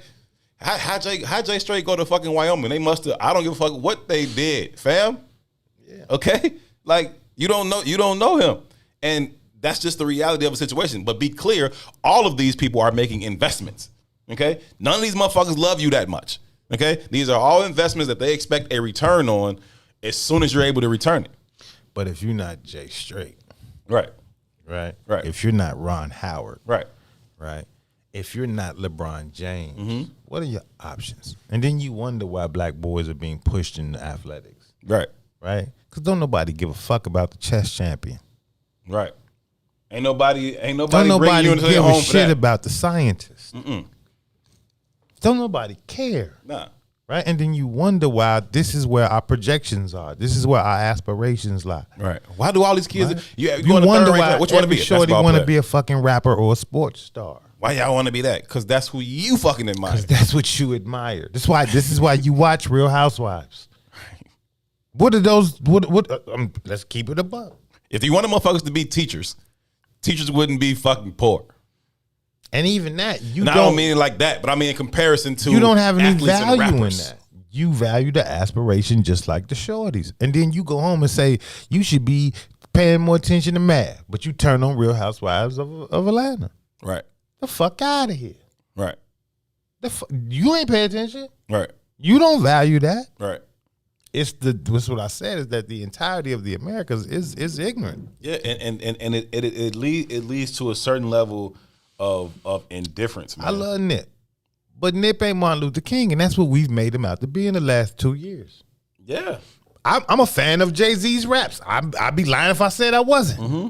Speaker 15: how Jay Strait go to fucking Wyoming? They must have. I don't give a fuck what they did, fam. Yeah. Okay, like you don't know him, and that's just the reality of a situation. But be clear, all of these people are making investments. Okay, none of these motherfuckers love you that much. Okay, these are all investments that they expect a return on as soon as you're able to return it.
Speaker 20: But if you're not Jay Strait,
Speaker 15: right,
Speaker 20: if you're not Ron Howard,
Speaker 15: right.
Speaker 20: If you're not LeBron James, what are your options? And then you wonder why black boys are being pushed into athletics.
Speaker 15: Right.
Speaker 20: Because don't nobody give a fuck about the chess champion.
Speaker 15: Right. Ain't nobody
Speaker 20: don't
Speaker 15: bring
Speaker 20: nobody
Speaker 15: you into
Speaker 20: give
Speaker 15: their
Speaker 20: a
Speaker 15: home for
Speaker 20: shit
Speaker 15: that.
Speaker 20: about the scientists.
Speaker 15: Mm-mm.
Speaker 20: Don't nobody care.
Speaker 15: Nah.
Speaker 20: Right? And then you wonder why this is where our projections are. This is where our aspirations lie.
Speaker 15: Right. Why do all these kids?
Speaker 20: Right?
Speaker 15: You
Speaker 20: wonder why
Speaker 15: which one to
Speaker 20: every
Speaker 15: be?
Speaker 20: shorty want to be a fucking rapper or a sports star.
Speaker 15: Why y'all want to be that? Because that's who you fucking admire.
Speaker 20: Because that's what you admire. This is why you watch Real Housewives. What are those? Let's keep it above.
Speaker 15: If you want the motherfuckers to be teachers wouldn't be fucking poor.
Speaker 20: And even that,
Speaker 15: I don't mean it like that, but I mean in comparison to
Speaker 20: you don't have any
Speaker 15: athletes and
Speaker 20: value in
Speaker 15: rappers.
Speaker 20: that. You value the aspiration just like the shorties. And then you go home and say, you should be paying more attention to math. But you turn on Real Housewives of Atlanta.
Speaker 15: Right.
Speaker 20: The fuck out of here.
Speaker 15: Right.
Speaker 20: You ain't pay attention.
Speaker 15: Right.
Speaker 20: You don't value that.
Speaker 15: Right.
Speaker 20: That's what I said, is that the entirety of the Americas is ignorant.
Speaker 15: Yeah, and it leads to a certain level of indifference, man.
Speaker 20: I love Nip. But Nip ain't Martin Luther King, and that's what we've made him out to be in the last 2 years.
Speaker 15: Yeah.
Speaker 20: I'm a fan of Jay-Z's raps. I'd be lying if I said I wasn't.
Speaker 15: Mm-hmm.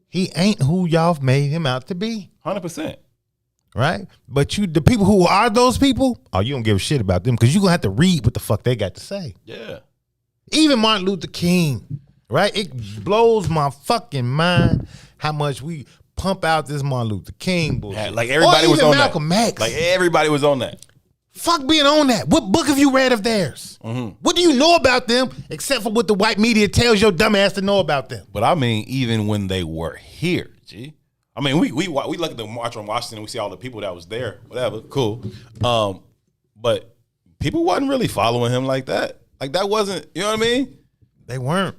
Speaker 20: He ain't who y'all made him out to be.
Speaker 15: 100%.
Speaker 20: Right? But the people who are those people, you don't give a shit about them because you're going to have to read what the fuck they got to say.
Speaker 15: Yeah.
Speaker 20: Even Martin Luther King, right? It blows my fucking mind how much we pump out this Martin Luther King bullshit.
Speaker 15: Like everybody was on
Speaker 20: Malcolm
Speaker 15: that.
Speaker 20: X.
Speaker 15: Like everybody was on that.
Speaker 20: Fuck being on that. What book have you read of theirs?
Speaker 15: Mm-hmm.
Speaker 20: What do you know about them except for what the white media tells your dumb ass to know about them?
Speaker 15: But I mean, even when they were here, G. I mean, we look at the March on Washington and we see all the people that was there, whatever, cool. But people wasn't really following him like that. Like that wasn't, you know what I mean?
Speaker 20: They weren't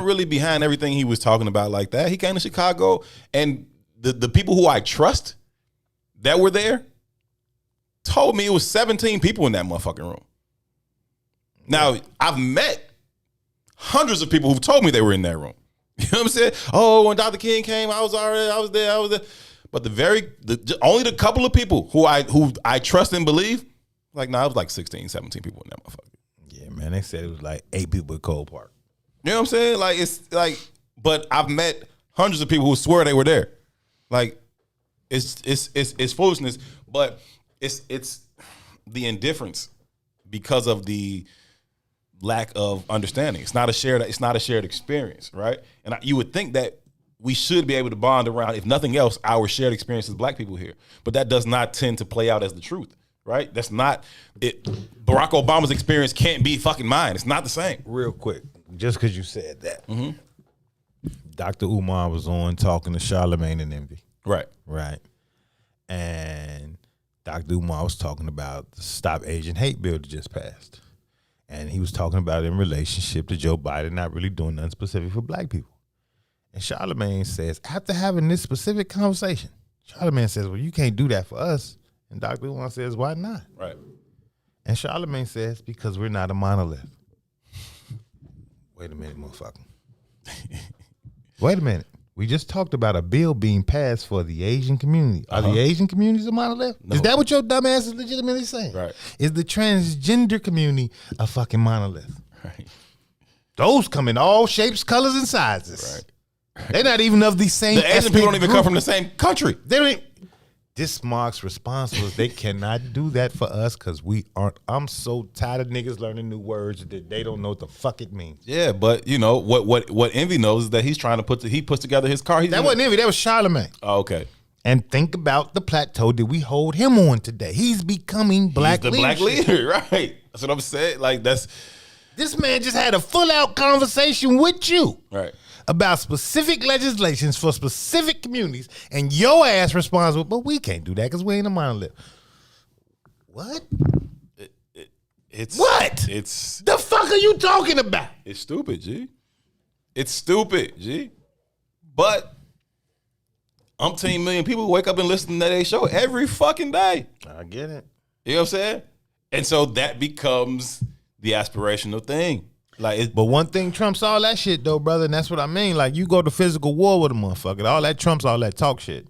Speaker 15: really behind everything he was talking about like that. He came to Chicago, and the people who I trust that were there told me it was 17 people in that motherfucking room. Now, I've met hundreds of people who told me they were in that room. You know what I'm saying? Oh, when Dr. King came, I was there. But only the couple of people who I trust and believe, like, it was like 16, 17 people in that motherfucker.
Speaker 20: Yeah, man, they said it was like 8 people at Cole Park.
Speaker 15: You know what I'm saying? Like, it's like, but I've met hundreds of people who swear they were there. Like, it's foolishness, but it's the indifference because of the lack of understanding. It's not a shared experience, right? And you would think that we should be able to bond around, if nothing else, our shared experience as black people here. But that does not tend to play out as the truth, right? That's not it. Barack Obama's experience can't be fucking mine. It's not the same.
Speaker 20: Real quick, just because you said that.
Speaker 15: Mm-hmm.
Speaker 20: Dr. Umar was on talking to Charlemagne and Envy.
Speaker 15: Right.
Speaker 20: Right. And Dr. Umar was talking about the Stop Asian Hate bill that just passed. And he was talking about it in relationship to Joe Biden not really doing nothing specific for black people. And Charlemagne says, after having this specific conversation, Charlemagne says, well, you can't do that for us. And Dr. Umar says, why not?
Speaker 15: Right.
Speaker 20: And Charlemagne says, because we're not a monolith. Wait a minute, motherfucker. Wait a minute. We just talked about a bill being passed for the Asian community. Are the Asian communities a monolith?
Speaker 15: No.
Speaker 20: Is that what your dumb ass is legitimately saying?
Speaker 15: Right.
Speaker 20: Is the transgender community a fucking monolith?
Speaker 15: Right.
Speaker 20: Those come in all shapes, colors, and sizes. Right. They're not even of the same.
Speaker 15: The Asian people don't even come from the same country.
Speaker 20: They don't. This Mark's response was they cannot do that for us because we aren't. I'm so tired of niggas learning new words that they don't know what the fuck it means.
Speaker 15: Yeah, but you know what Envy knows is that he's trying to he puts together his car.
Speaker 20: That wasn't Envy. That was Charlemagne.
Speaker 15: Oh, okay.
Speaker 20: And think about the plateau that we hold him on today. He's becoming black leadership.
Speaker 15: Black leader, right? That's what I'm saying. Like this
Speaker 20: man just had a full out conversation with you,
Speaker 15: right,
Speaker 20: about specific legislations for specific communities, and your ass responds with, "But we can't do that because we ain't a monolith." What?
Speaker 15: It's
Speaker 20: the fuck are you talking about?
Speaker 15: It's stupid, G. It's stupid, G. But umpteen million people wake up and listen to their show every fucking day.
Speaker 20: I get it.
Speaker 15: You know what I'm saying? And so that becomes the aspirational thing.
Speaker 20: But one thing trumps all that shit though, brother, and that's what I mean. Like, you go to physical war with a motherfucker, all that trumps all that talk shit.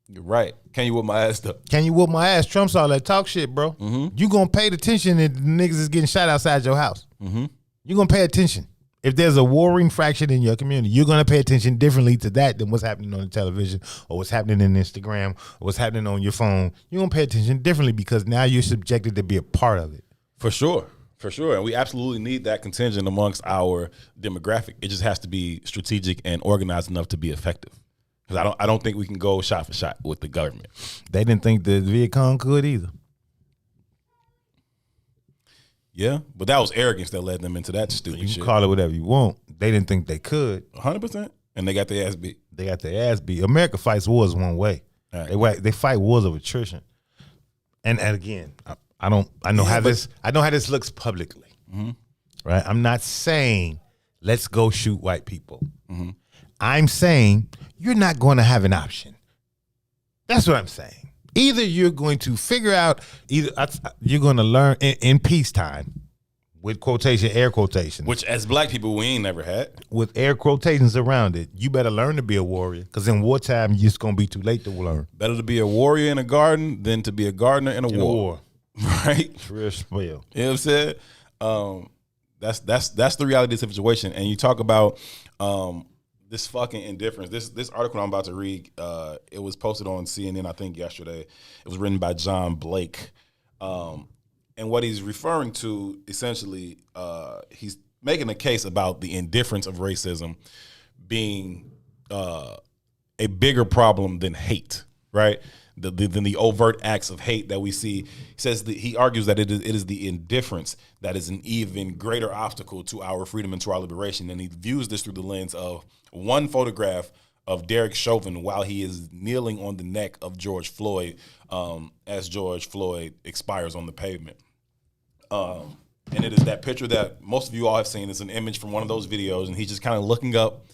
Speaker 15: You're right. Can you whoop my ass though?
Speaker 20: Can you whoop my ass trumps all that talk shit, bro.
Speaker 15: Mm-hmm.
Speaker 20: You gonna pay attention if niggas is getting shot outside your house.
Speaker 15: Mm-hmm.
Speaker 20: You gonna pay attention. If there's a warring fraction in your community, you're gonna pay attention differently to that than what's happening on the television or what's happening in Instagram or what's happening on your phone. You're gonna pay attention differently because now you're subjected to be a part of it.
Speaker 15: For sure. For sure. And we absolutely need that contingent amongst our demographic. It just has to be strategic and organized enough to be effective. Because I don't think we can go shot for shot with the government.
Speaker 20: They didn't think the Viet Cong could either.
Speaker 15: Yeah, but that was arrogance that led them into that stupid shit.
Speaker 20: You can call it whatever you want. They didn't think they could.
Speaker 15: 100%. And they got their ass beat.
Speaker 20: They got their ass beat. America fights wars one way. They fight wars of attrition. And again, I know how this looks publicly.
Speaker 15: Mm-hmm.
Speaker 20: Right? I'm not saying let's go shoot white people.
Speaker 15: Mm-hmm.
Speaker 20: I'm saying you're not going to have an option. That's what I'm saying. Either you're going to figure out, you're going to learn in peacetime, with air quotations.
Speaker 15: Which as black people, we ain't never had.
Speaker 20: With air quotations around it, you better learn to be a warrior, because in wartime, it's going to be too late to learn.
Speaker 15: Better to be a warrior in a garden than to be a gardener in a war. Right?
Speaker 20: It's real spell.
Speaker 15: You know what I'm saying? That's the reality of the situation. And you talk about this fucking indifference. This article I'm about to read, it was posted on CNN, I think, yesterday. It was written by John Blake. And what he's referring to, essentially, he's making a case about the indifference of racism being a bigger problem than hate, right? Than the overt acts of hate that we see. He says that he argues that it is the indifference that is an even greater obstacle to our freedom and to our liberation. And he views this through the lens of one photograph of Derek Chauvin while he is kneeling on the neck of George Floyd as George Floyd expires on the pavement. And it is that picture that most of you all have seen. It's an image from one of those videos, and he's just kind of looking up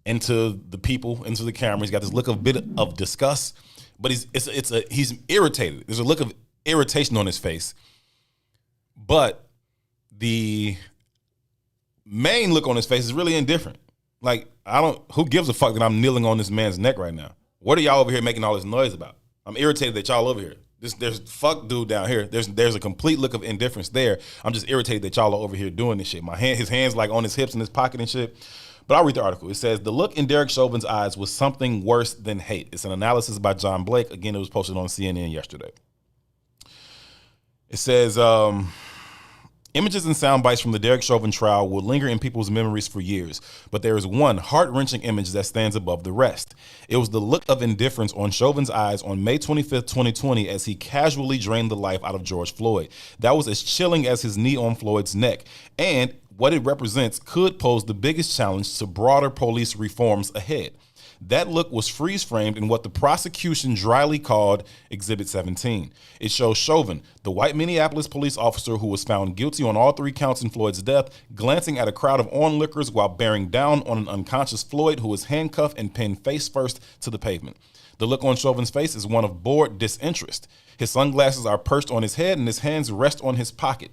Speaker 15: into the people, into the camera. He's got this look of bit of disgust, but he's irritated. There's a look of irritation on his face, but the main look on his face is really indifferent. Like, who gives a fuck that I'm kneeling on this man's neck right now? What are y'all over here making all this noise about? I'm irritated that y'all over here. There's fuck dude down here. There's a complete look of indifference there. I'm just irritated that y'all are over here doing this shit. His hands like on his hips in his pocket and shit. But I'll read the article. It says, the look in Derek Chauvin's eyes was something worse than hate. It's an analysis by John Blake. Again, it was posted on CNN yesterday. It says, images and sound bites from the Derek Chauvin trial will linger in people's memories for years, but there is one heart-wrenching image that stands above the rest. It was the look of indifference on Chauvin's eyes on May 25th, 2020, as he casually drained the life out of George Floyd. That was as chilling as his knee on Floyd's neck, and what it represents could pose the biggest challenge to broader police reforms ahead. That look was freeze-framed in what the prosecution dryly called Exhibit 17. It shows Chauvin, the white Minneapolis police officer who was found guilty on all 3 counts in Floyd's death, glancing at a crowd of onlookers while bearing down on an unconscious Floyd who was handcuffed and pinned face first to the pavement. The look on Chauvin's face is one of bored disinterest. His sunglasses are perched on his head and his hands rest on his pocket.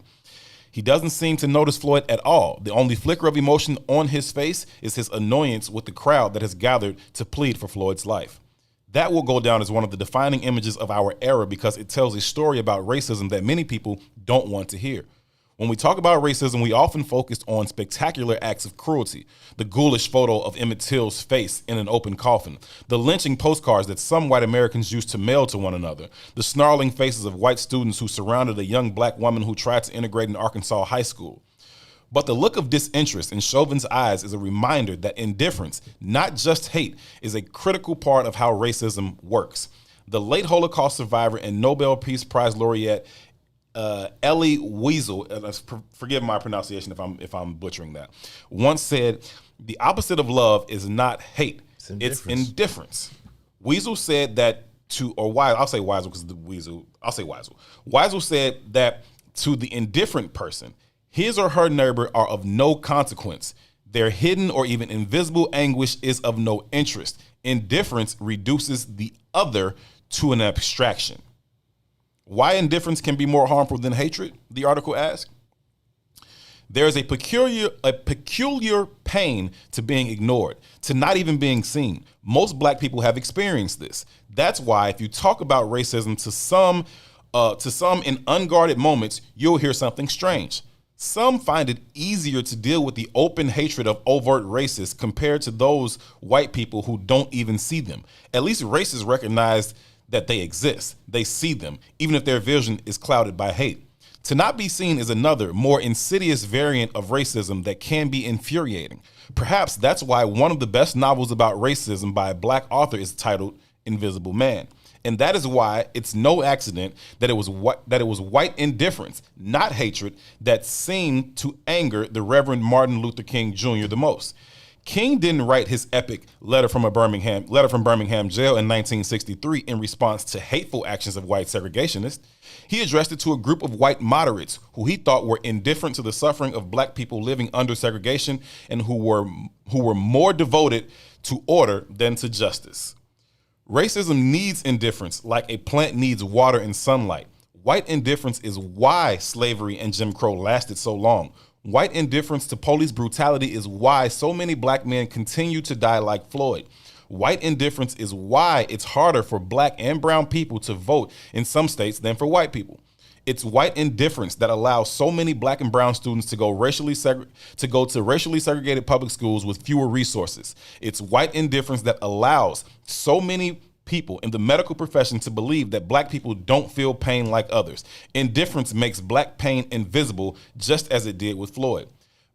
Speaker 15: He doesn't seem to notice Floyd at all. The only flicker of emotion on his face is his annoyance with the crowd that has gathered to plead for Floyd's life. That will go down as one of the defining images of our era because it tells a story about racism that many people don't want to hear. When we talk about racism, we often focus on spectacular acts of cruelty, the ghoulish photo of Emmett Till's face in an open coffin, the lynching postcards that some white Americans used to mail to one another, the snarling faces of white students who surrounded a young black woman who tried to integrate in Arkansas high school. But the look of disinterest in Chauvin's eyes is a reminder that indifference, not just hate, is a critical part of how racism works. The late Holocaust survivor and Nobel Peace Prize laureate Elie Wiesel, forgive my pronunciation if I'm butchering that, once said, the opposite of love is not hate, it's indifference. Wiesel said that I'll say Wiesel because the Wiesel, I'll say Wiesel. Wiesel said that to the indifferent person, his or her neighbor are of no consequence. Their hidden or even invisible anguish is of no interest. Indifference reduces the other to an abstraction. Why indifference can be more harmful than hatred, the article asks. There is a peculiar pain to being ignored, to not even being seen. Most black people have experienced this. That's why if you talk about racism to some in unguarded moments, you'll hear something strange. Some find it easier to deal with the open hatred of overt racists compared to those white people who don't even see them. At least racists recognize that they exist. They see them, even if their vision is clouded by hate. To not be seen is another, more insidious variant of racism that can be infuriating. Perhaps that's why one of the best novels about racism by a black author is titled Invisible Man. And that is why it's no accident that it was white indifference, not hatred, that seemed to anger the Reverend Martin Luther King Jr. the most. King didn't write his epic letter from Birmingham jail in 1963 in response to hateful actions of white segregationists. He addressed it to a group of white moderates who he thought were indifferent to the suffering of black people living under segregation and who were more devoted to order than to justice. Racism needs indifference like a plant needs water and sunlight. White indifference is why slavery and Jim Crow lasted so long. White indifference to police brutality is why so many black men continue to die like Floyd. White indifference is why it's harder for black and brown people to vote in some states than for white people. It's white indifference that allows so many black and brown students to go to racially segregated public schools with fewer resources. It's white indifference that allows so many people in the medical profession to believe that black people don't feel pain like others. Indifference makes black pain invisible, just as it did with Floyd.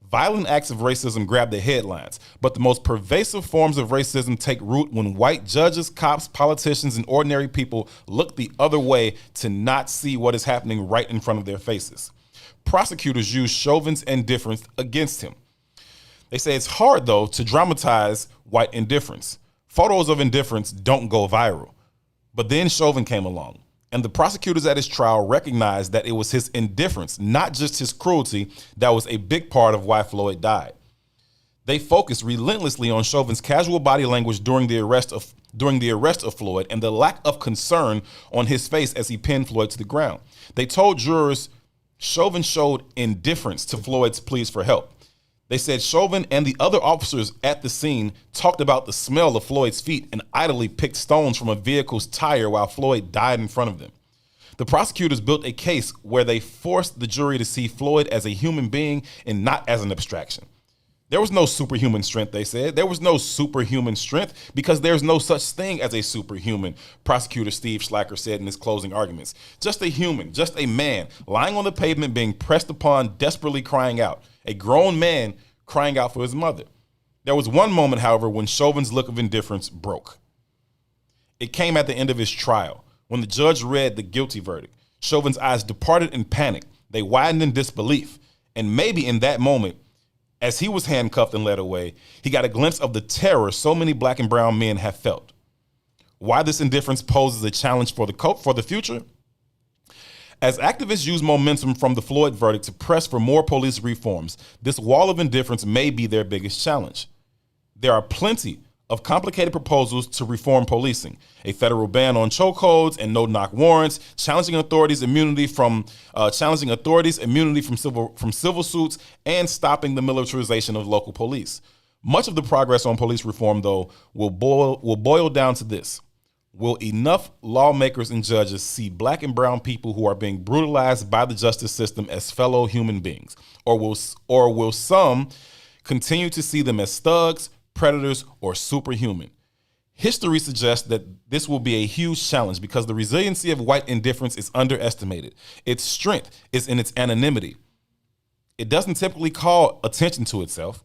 Speaker 15: Violent acts of racism grab the headlines, but the most pervasive forms of racism take root when white judges, cops, politicians, and ordinary people look the other way to not see what is happening right in front of their faces. Prosecutors use Chauvin's indifference against him. They say it's hard, though, to dramatize white indifference. Photos of indifference don't go viral. But then Chauvin came along, and the prosecutors at his trial recognized that it was his indifference, not just his cruelty, that was a big part of why Floyd died. They focused relentlessly on Chauvin's casual body language during the arrest of Floyd and the lack of concern on his face as he pinned Floyd to the ground. They told jurors Chauvin showed indifference to Floyd's pleas for help. They said Chauvin and the other officers at the scene talked about the smell of Floyd's feet and idly picked stones from a vehicle's tire while Floyd died in front of them. The prosecutors built a case where they forced the jury to see Floyd as a human being and not as an abstraction. There was no superhuman strength, they said. There was no superhuman strength because there's no such thing as a superhuman, prosecutor Steve Schlacker said in his closing arguments. Just a human, just a man, lying on the pavement being pressed upon, desperately crying out. A grown man crying out for his mother. There was one moment, however, when Chauvin's look of indifference broke. It came at the end of his trial. When the judge read the guilty verdict, Chauvin's eyes departed in panic. They widened in disbelief. And maybe in that moment, as he was handcuffed and led away, he got a glimpse of the terror so many black and brown men have felt. Why this indifference poses a challenge for the future? As activists use momentum from the Floyd verdict to press for more police reforms, this wall of indifference may be their biggest challenge. There are plenty of complicated proposals to reform policing, a federal ban on chokeholds and no-knock warrants, challenging authorities' immunity from civil suits, and stopping the militarization of local police. Much of the progress on police reform, though, will boil down to this. Will enough lawmakers and judges see black and brown people who are being brutalized by the justice system as fellow human beings? Or will some continue to see them as thugs, predators, or superhuman? History suggests that this will be a huge challenge because the resiliency of white indifference is underestimated. Its strength is in its anonymity. It doesn't typically call attention to itself,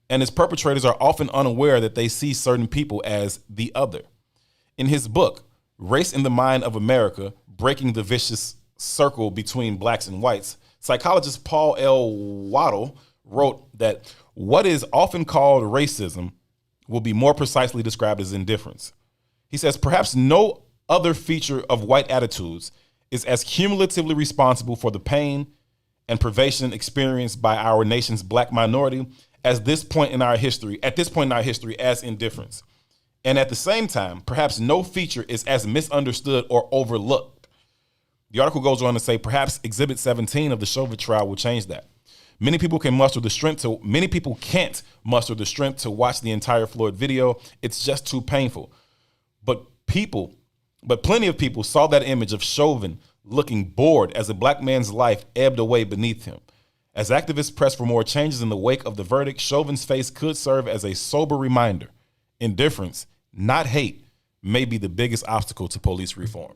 Speaker 15: and its perpetrators are often unaware that they see certain people as the other. In his book, Race in the Mind of America, Breaking the Vicious Circle Between Blacks and Whites, psychologist Paul L. Waddle wrote that what is often called racism will be more precisely described as indifference. He says, perhaps no other feature of white attitudes is as cumulatively responsible for the pain and privation experienced by our nation's black minority at this point in our history as indifference. And at the same time, perhaps no feature is as misunderstood or overlooked. The article goes on to say perhaps Exhibit 17 of the Chauvin trial will change that. Many people can't muster the strength to watch the entire Floyd video. It's just too painful. But plenty of people saw that image of Chauvin looking bored as a black man's life ebbed away beneath him. As activists press for more changes in the wake of the verdict, Chauvin's face could serve as a sober reminder. Indifference, not hate, may be the biggest obstacle to police reform.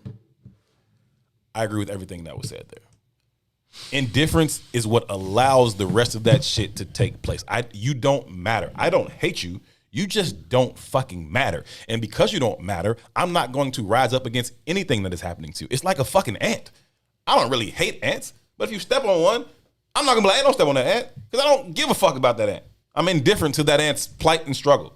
Speaker 15: I agree with everything that was said there. Indifference is what allows the rest of that shit to take place. You don't matter. I don't hate you. You just don't fucking matter. And because you don't matter, I'm not going to rise up against anything that is happening to you. It's like a fucking ant. I don't really hate ants, but if you step on one, I'm not gonna be like, hey, don't step on that ant, because I don't give a fuck about that ant. I'm indifferent to that ant's plight and struggle.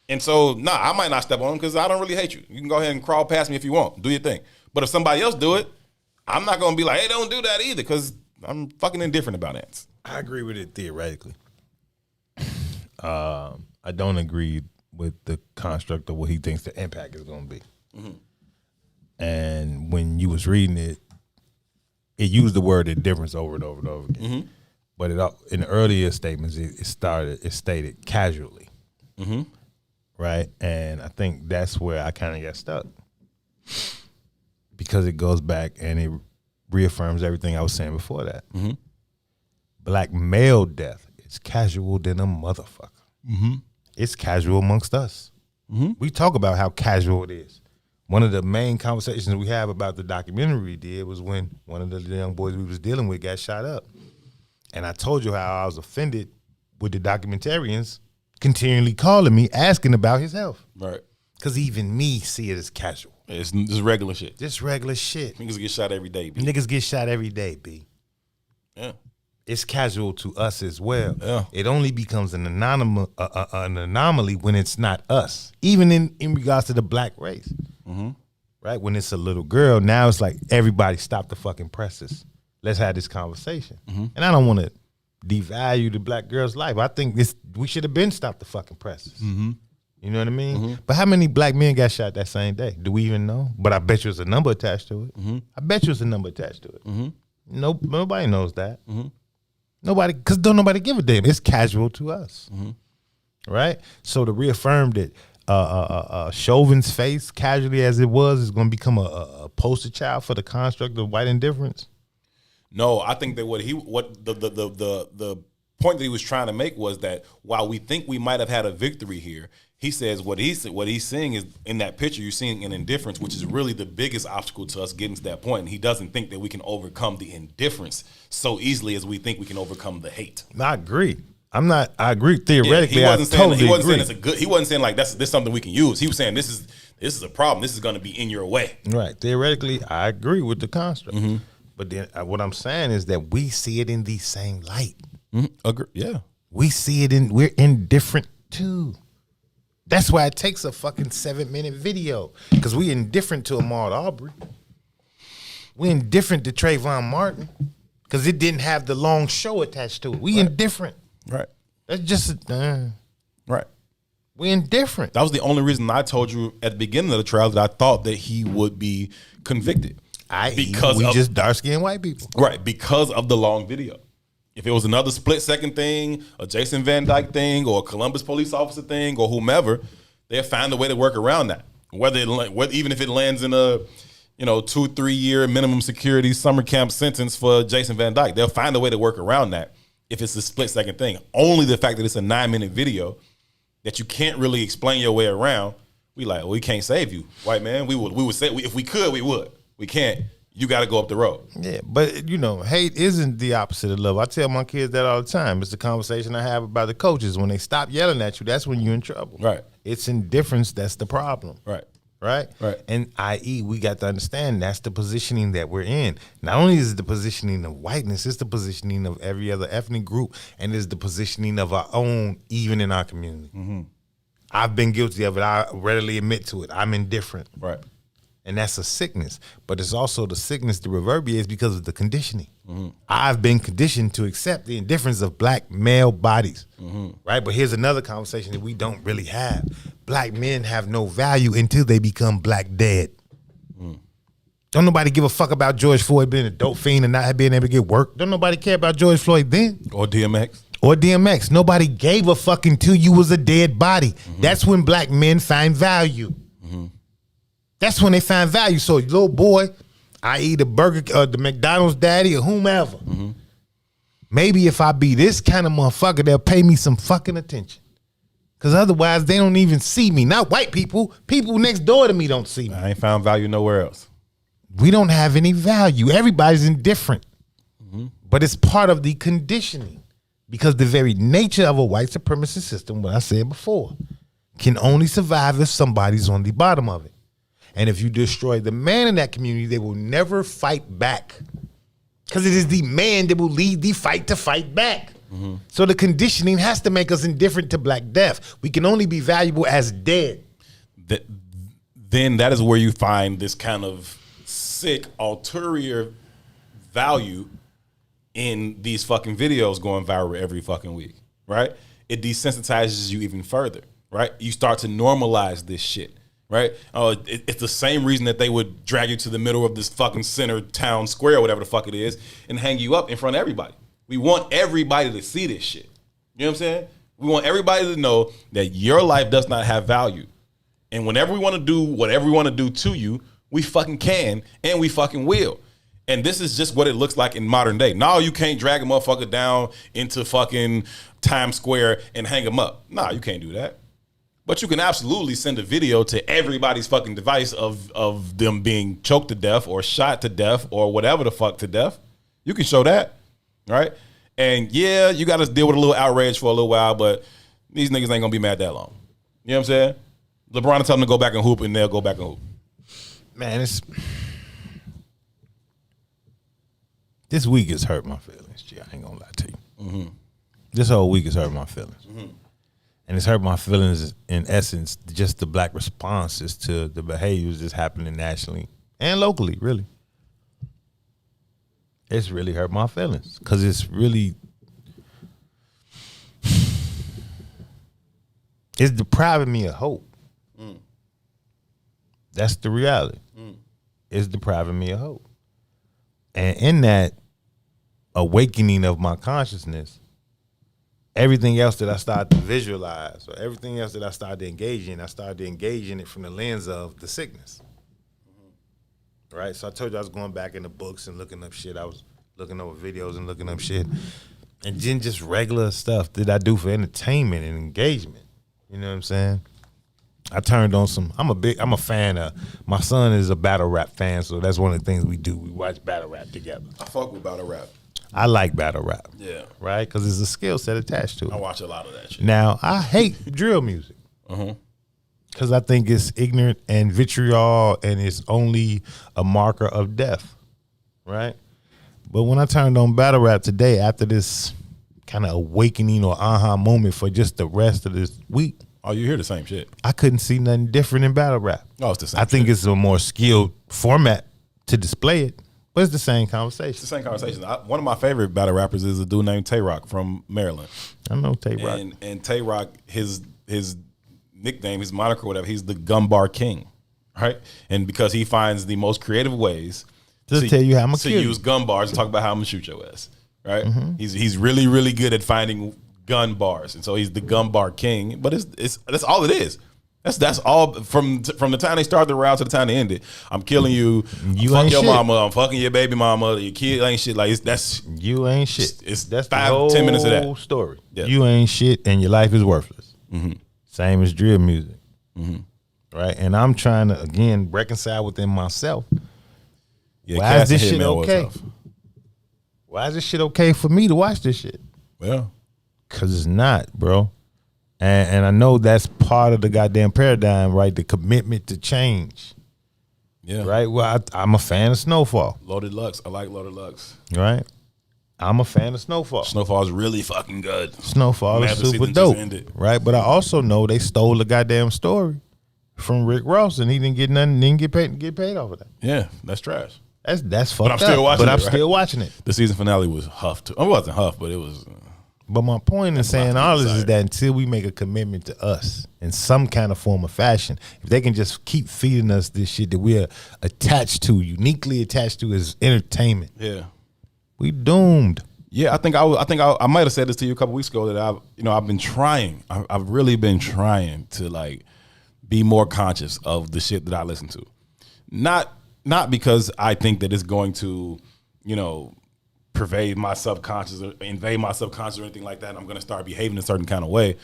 Speaker 15: And so, I might not step on them because I don't really hate you. You can go ahead and crawl past me if you want. Do your thing. But if somebody else do it, I'm not going to be like, hey, don't do that either because I'm fucking indifferent about ants.
Speaker 20: I agree with it theoretically. I don't agree with the construct of what he thinks the impact is going to be. Mm-hmm. And when you was reading it, it used the word indifference over and over and over again. Mm-hmm. But in the earlier statements, it stated casually. Mm-hmm. Right? And I think that's where I kind of got stuck. Because it goes back and it reaffirms everything I was saying before that. Mm-hmm. Black male death is casual than a motherfucker. Mm-hmm. It's casual amongst us. Mm-hmm. We talk about how casual it is. One of the main conversations we have about the documentary we did was when one of the young boys we was dealing with got shot up. And I told you how I was offended with the documentarians continually calling me, asking about his health.
Speaker 15: Right.
Speaker 20: Because even me see it as casual.
Speaker 15: It's just regular shit.
Speaker 20: Just regular shit.
Speaker 15: Niggas get shot every day, B.
Speaker 20: Niggas get shot every day, B.
Speaker 15: Yeah.
Speaker 20: It's casual to us as well.
Speaker 15: Yeah.
Speaker 20: It only becomes an anomaly when it's not us, even in regards to the black race. Mm-hmm. Right? When it's a little girl, now it's like everybody stop the fucking presses. Let's have this conversation. Mm-hmm. And I don't want to devalue the black girl's life. I think we should have been stopped the fucking presses. Mm-hmm. You know what I mean? Mm-hmm. But how many black men got shot that same day? Do we even know? But I bet you there's a number attached to it. Mm-hmm. I bet you there's a number attached to it. Mm-hmm. Nobody knows that. Mm-hmm. Nobody, because don't nobody give a damn. It's casual to us. Mm-hmm. Right? So to reaffirm that Chauvin's face, casually as it was, is going to become a poster child for the construct of white indifference.
Speaker 15: No, I think that the point that he was trying to make was that while we think we might have had a victory here, he says what he's seeing is in that picture, you're seeing an indifference, which is really the biggest obstacle to us getting to that point. And he doesn't think that we can overcome the indifference so easily as we think we can overcome the hate.
Speaker 20: I agree. I agree theoretically.
Speaker 15: He wasn't saying like this is something we can use. He was saying this is a problem. This is going to be in your way.
Speaker 20: Right. Theoretically, I agree with the construct. Mm-hmm. But then what I'm saying is that we see it in the same light.
Speaker 15: Mm-hmm. Agree. Yeah.
Speaker 20: We see it we're indifferent too. That's why it takes a fucking 7-minute video. Because we indifferent to Ahmaud Arbery. We indifferent to Trayvon Martin. Because it didn't have the long show attached to it. We indifferent.
Speaker 15: Right.
Speaker 20: That's just
Speaker 15: right.
Speaker 20: We indifferent.
Speaker 15: That was the only reason I told you at the beginning of the trial that I thought that he would be convicted.
Speaker 20: Because we just dark-skinned white people.
Speaker 15: Right, because of the long video. If it was another split-second thing, a Jason Van Dyke thing, or a Columbus police officer thing, or whomever, they'll find a way to work around that. Even if it lands in a 2-3 year minimum security summer camp sentence for Jason Van Dyke, they'll find a way to work around that if it's a split-second thing. Only the fact that it's a 9-minute video that you can't really explain your way around, we can't save you, white man. We would say if we could, we would. We can't. You got to go up the road.
Speaker 20: Yeah, but hate isn't the opposite of love. I tell my kids that all the time. It's the conversation I have about the coaches. When they stop yelling at you, that's when you're in trouble.
Speaker 15: Right.
Speaker 20: It's indifference that's the problem.
Speaker 15: Right.
Speaker 20: Right?
Speaker 15: Right.
Speaker 20: And i.e., we got to understand that's the positioning that we're in. Not only is it the positioning of whiteness, it's the positioning of every other ethnic group, and it's the positioning of our own, even in our community. Mm-hmm. I've been guilty of it. I readily admit to it. I'm indifferent.
Speaker 15: Right.
Speaker 20: And that's a sickness. But it's also the sickness that reverberates because of the conditioning. Mm-hmm. I've been conditioned to accept the indifference of black male bodies. Mm-hmm. Right? But here's another conversation that we don't really have. Black men have no value until they become black dead. Mm. Don't nobody give a fuck about George Floyd being a dope fiend and not being able to get work. Don't nobody care about George Floyd then.
Speaker 15: Or DMX.
Speaker 20: Nobody gave a fuck until you was a dead body. Mm-hmm. That's when black men find value. Mm-hmm. That's when they find value. So little boy, i.e. the McDonald's daddy or whomever, mm-hmm. maybe if I be this kind of motherfucker, they'll pay me some fucking attention. Because otherwise, they don't even see me. Not white people. People next door to me don't see me.
Speaker 15: I ain't found value nowhere else.
Speaker 20: We don't have any value. Everybody's indifferent. Mm-hmm. But it's part of the conditioning. Because the very nature of a white supremacist system, what I said before, can only survive if somebody's on the bottom of it. And if you destroy the man in that community, they will never fight back. Because it is the man that will lead the fight to fight back. So the conditioning has to make us indifferent to Black death. We can only be valuable as dead.
Speaker 15: Then that is where you find this kind of sick ulterior value in these fucking videos going viral every fucking week, right? It desensitizes you even further, right? You start to normalize this shit, right? It's the same reason that they would drag you to the middle of this fucking center town square, whatever the fuck it is, and hang you up in front of everybody. We want everybody to see this shit. You know what I'm saying? We want everybody to know that your life does not have value. And whenever we want to do whatever we want to do to you, we fucking can and we fucking will. And this is just what it looks like in modern day. No, you can't drag a motherfucker down into fucking Times Square and hang him up. Nah, you can't do that. But you can absolutely send a video to everybody's fucking device of them being choked to death or shot to death or whatever the fuck to death. You can show that, right? And yeah, you got to deal with a little outrage for a little while, but these niggas ain't going to be mad that long. You know what I'm saying? LeBron will tell them to go back and hoop, and they'll go back and hoop.
Speaker 20: Man, this week has hurt my feelings, G. I ain't going to lie to you. This whole week has hurt my feelings. And it's hurt my feelings, in essence, just the Black responses to the behaviors that's happening nationally and locally, really. It's really hurt my feelings because it's depriving me of hope. That's the reality. It's depriving me of hope. And in that awakening of my consciousness, everything else that I started to visualize or everything else that I started to engage in, I started to engage in it from the lens of the sickness. Right? So I told you I was going back in the books and looking up shit. I was looking over videos and looking up shit. And then just regular stuff that I do for entertainment and engagement. You know what I'm saying? I turned on I'm a fan of, my son is a battle rap fan, so that's one of the things we do. We watch battle rap together.
Speaker 15: I fuck with battle rap.
Speaker 20: I like battle rap.
Speaker 15: Yeah.
Speaker 20: Right? Because there's a skill set attached to it.
Speaker 15: I watch a lot of that shit.
Speaker 20: Now, I hate drill music. Because I think it's ignorant and vitriol and it's only a marker of death. Right? But when I turned on battle rap today, after this kind of awakening or aha moment for just the rest of this week,
Speaker 15: oh, you hear the same shit.
Speaker 20: I couldn't see nothing different in battle rap.
Speaker 15: Oh, it's the same
Speaker 20: I think it's a more skilled format to display it, but it's the same conversation.
Speaker 15: It's the same conversation. One of my favorite battle rappers is a dude named Tay Rock from Maryland.
Speaker 20: I know Tay Rock.
Speaker 15: And Tay Rock, his nickname, his moniker, whatever, he's the Gunbar King, right? And because he finds the most creative ways
Speaker 20: to tell you how I'm gonna
Speaker 15: to
Speaker 20: kill you.
Speaker 15: use gun bars and talk about how I'm gonna shoot your ass, right? He's really, really good at finding gun bars, and so he's the gun bar king. But it's that's all it is. That's all from the time they start the round to the time they end it. I'm killing you.
Speaker 20: You
Speaker 15: fuck
Speaker 20: ain't
Speaker 15: your
Speaker 20: shit.
Speaker 15: mama. I'm fucking your baby mama. Your kid ain't shit. Like that's
Speaker 20: you ain't shit.
Speaker 15: That's
Speaker 20: the whole
Speaker 15: 5-10 minutes of that
Speaker 20: story.
Speaker 15: Yeah.
Speaker 20: You ain't shit, and your life is worthless. Same as drill music, right? And I'm trying to again reconcile within myself.
Speaker 15: Yeah,
Speaker 20: why is
Speaker 15: Cass
Speaker 20: this
Speaker 15: and
Speaker 20: shit
Speaker 15: Hitman was
Speaker 20: okay?
Speaker 15: tough.
Speaker 20: Why is this shit okay for me to watch this shit?
Speaker 15: Well,
Speaker 20: because it's not, bro. And I know that's part of the goddamn paradigm, right? The commitment to change.
Speaker 15: Yeah.
Speaker 20: Right? Well, I'm a fan of Snowfall.
Speaker 15: Loaded Lux. I like Loaded Lux.
Speaker 20: Right? I'm a fan of Snowfall.
Speaker 15: Snowfall's really fucking good.
Speaker 20: Snowfall is super dope. Right? But I also know they stole the goddamn story from Rick Ross and he didn't get nothing, didn't get paid off of that.
Speaker 15: Yeah, that's trash.
Speaker 20: That's fucked
Speaker 15: But I'm still
Speaker 20: up.
Speaker 15: watching
Speaker 20: But
Speaker 15: it,
Speaker 20: I'm
Speaker 15: right?
Speaker 20: still watching it.
Speaker 15: The season finale was huff too. It wasn't huff, but it was.
Speaker 20: But my point in saying all this is that until we make a commitment to us in some kind of form or fashion, if they can just keep feeding us this shit that we're attached to, uniquely attached to as entertainment,
Speaker 15: Yeah.
Speaker 20: we doomed.
Speaker 15: Yeah, I think I might have said this to you a couple weeks ago that I've been trying. I've really been trying to like be more conscious of the shit that I listen to. Not because I think that it's going to, pervade my subconscious or invade my subconscious or anything like that, and I'm going to start behaving a certain kind of way.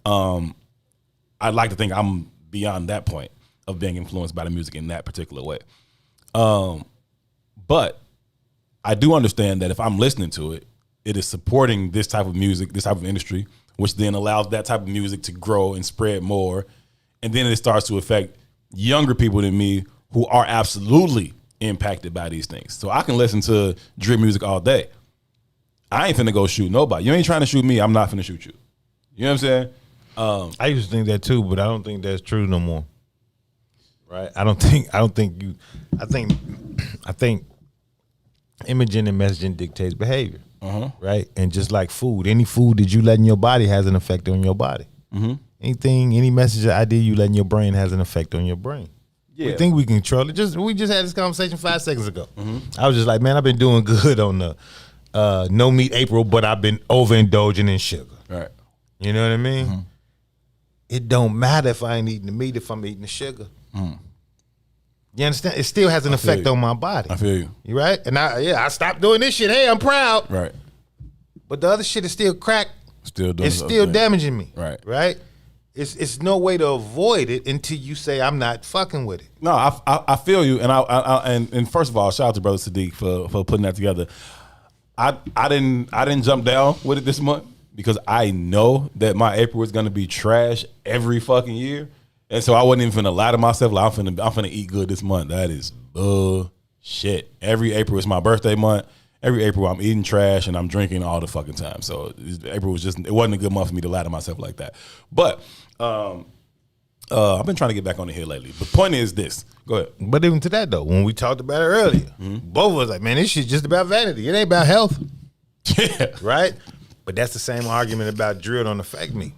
Speaker 15: I'd like to think I'm beyond that point of being influenced by the music in that particular way. But I do understand that if I'm listening to it, it is supporting this type of music, this type of industry, which then allows that type of music to grow and spread more. And then it starts to affect younger people than me who are absolutely impacted by these things. So I can listen to drill music all day.
Speaker 2: I ain't finna go shoot nobody. You ain't trying to shoot me. I'm not finna shoot you. You know what I'm saying?
Speaker 20: I used to think that too, but I don't think that's true no more. Right? I think imaging and messaging dictates behavior. Right? And just like food, any food that you let in your body has an effect on your body. Anything, any message or idea you let in your brain has an effect on your brain.
Speaker 2: Yeah.
Speaker 20: We think we can control it. We just had this conversation 5 seconds ago. I was just like, man, I've been doing good on the no meat April, but I've been overindulging in sugar.
Speaker 2: Right.
Speaker 20: You know what I mean? It don't matter if I ain't eating the meat if I'm eating the sugar. You understand? It still has an effect on my body.
Speaker 2: I feel you.
Speaker 20: You right? And I stopped doing this shit. Hey, I'm proud.
Speaker 2: Right.
Speaker 20: But the other shit is still crack.
Speaker 2: Still doing
Speaker 20: It's still damaging me.
Speaker 2: Right.
Speaker 20: Right? It's no way to avoid it until you say I'm not fucking with it.
Speaker 2: No, I feel you, and and first of all, shout out to Brother Sadiq for putting that together. I didn't jump down with it this month because I know that my April is gonna be trash every fucking year, and so I wasn't even finna lie to myself like I'm finna eat good this month. That is bullshit. Every April is my birthday month. Every April I'm eating trash and I'm drinking all the fucking time. So April it wasn't a good month for me to lie to myself like that. But I've been trying to get back on the hill lately. The point is this. Go ahead.
Speaker 20: But even to that though, when we talked about it earlier, both of us like, man, this shit's just about vanity. It ain't about health.
Speaker 2: Yeah.
Speaker 20: Right? But that's the same argument about drill don't affect me.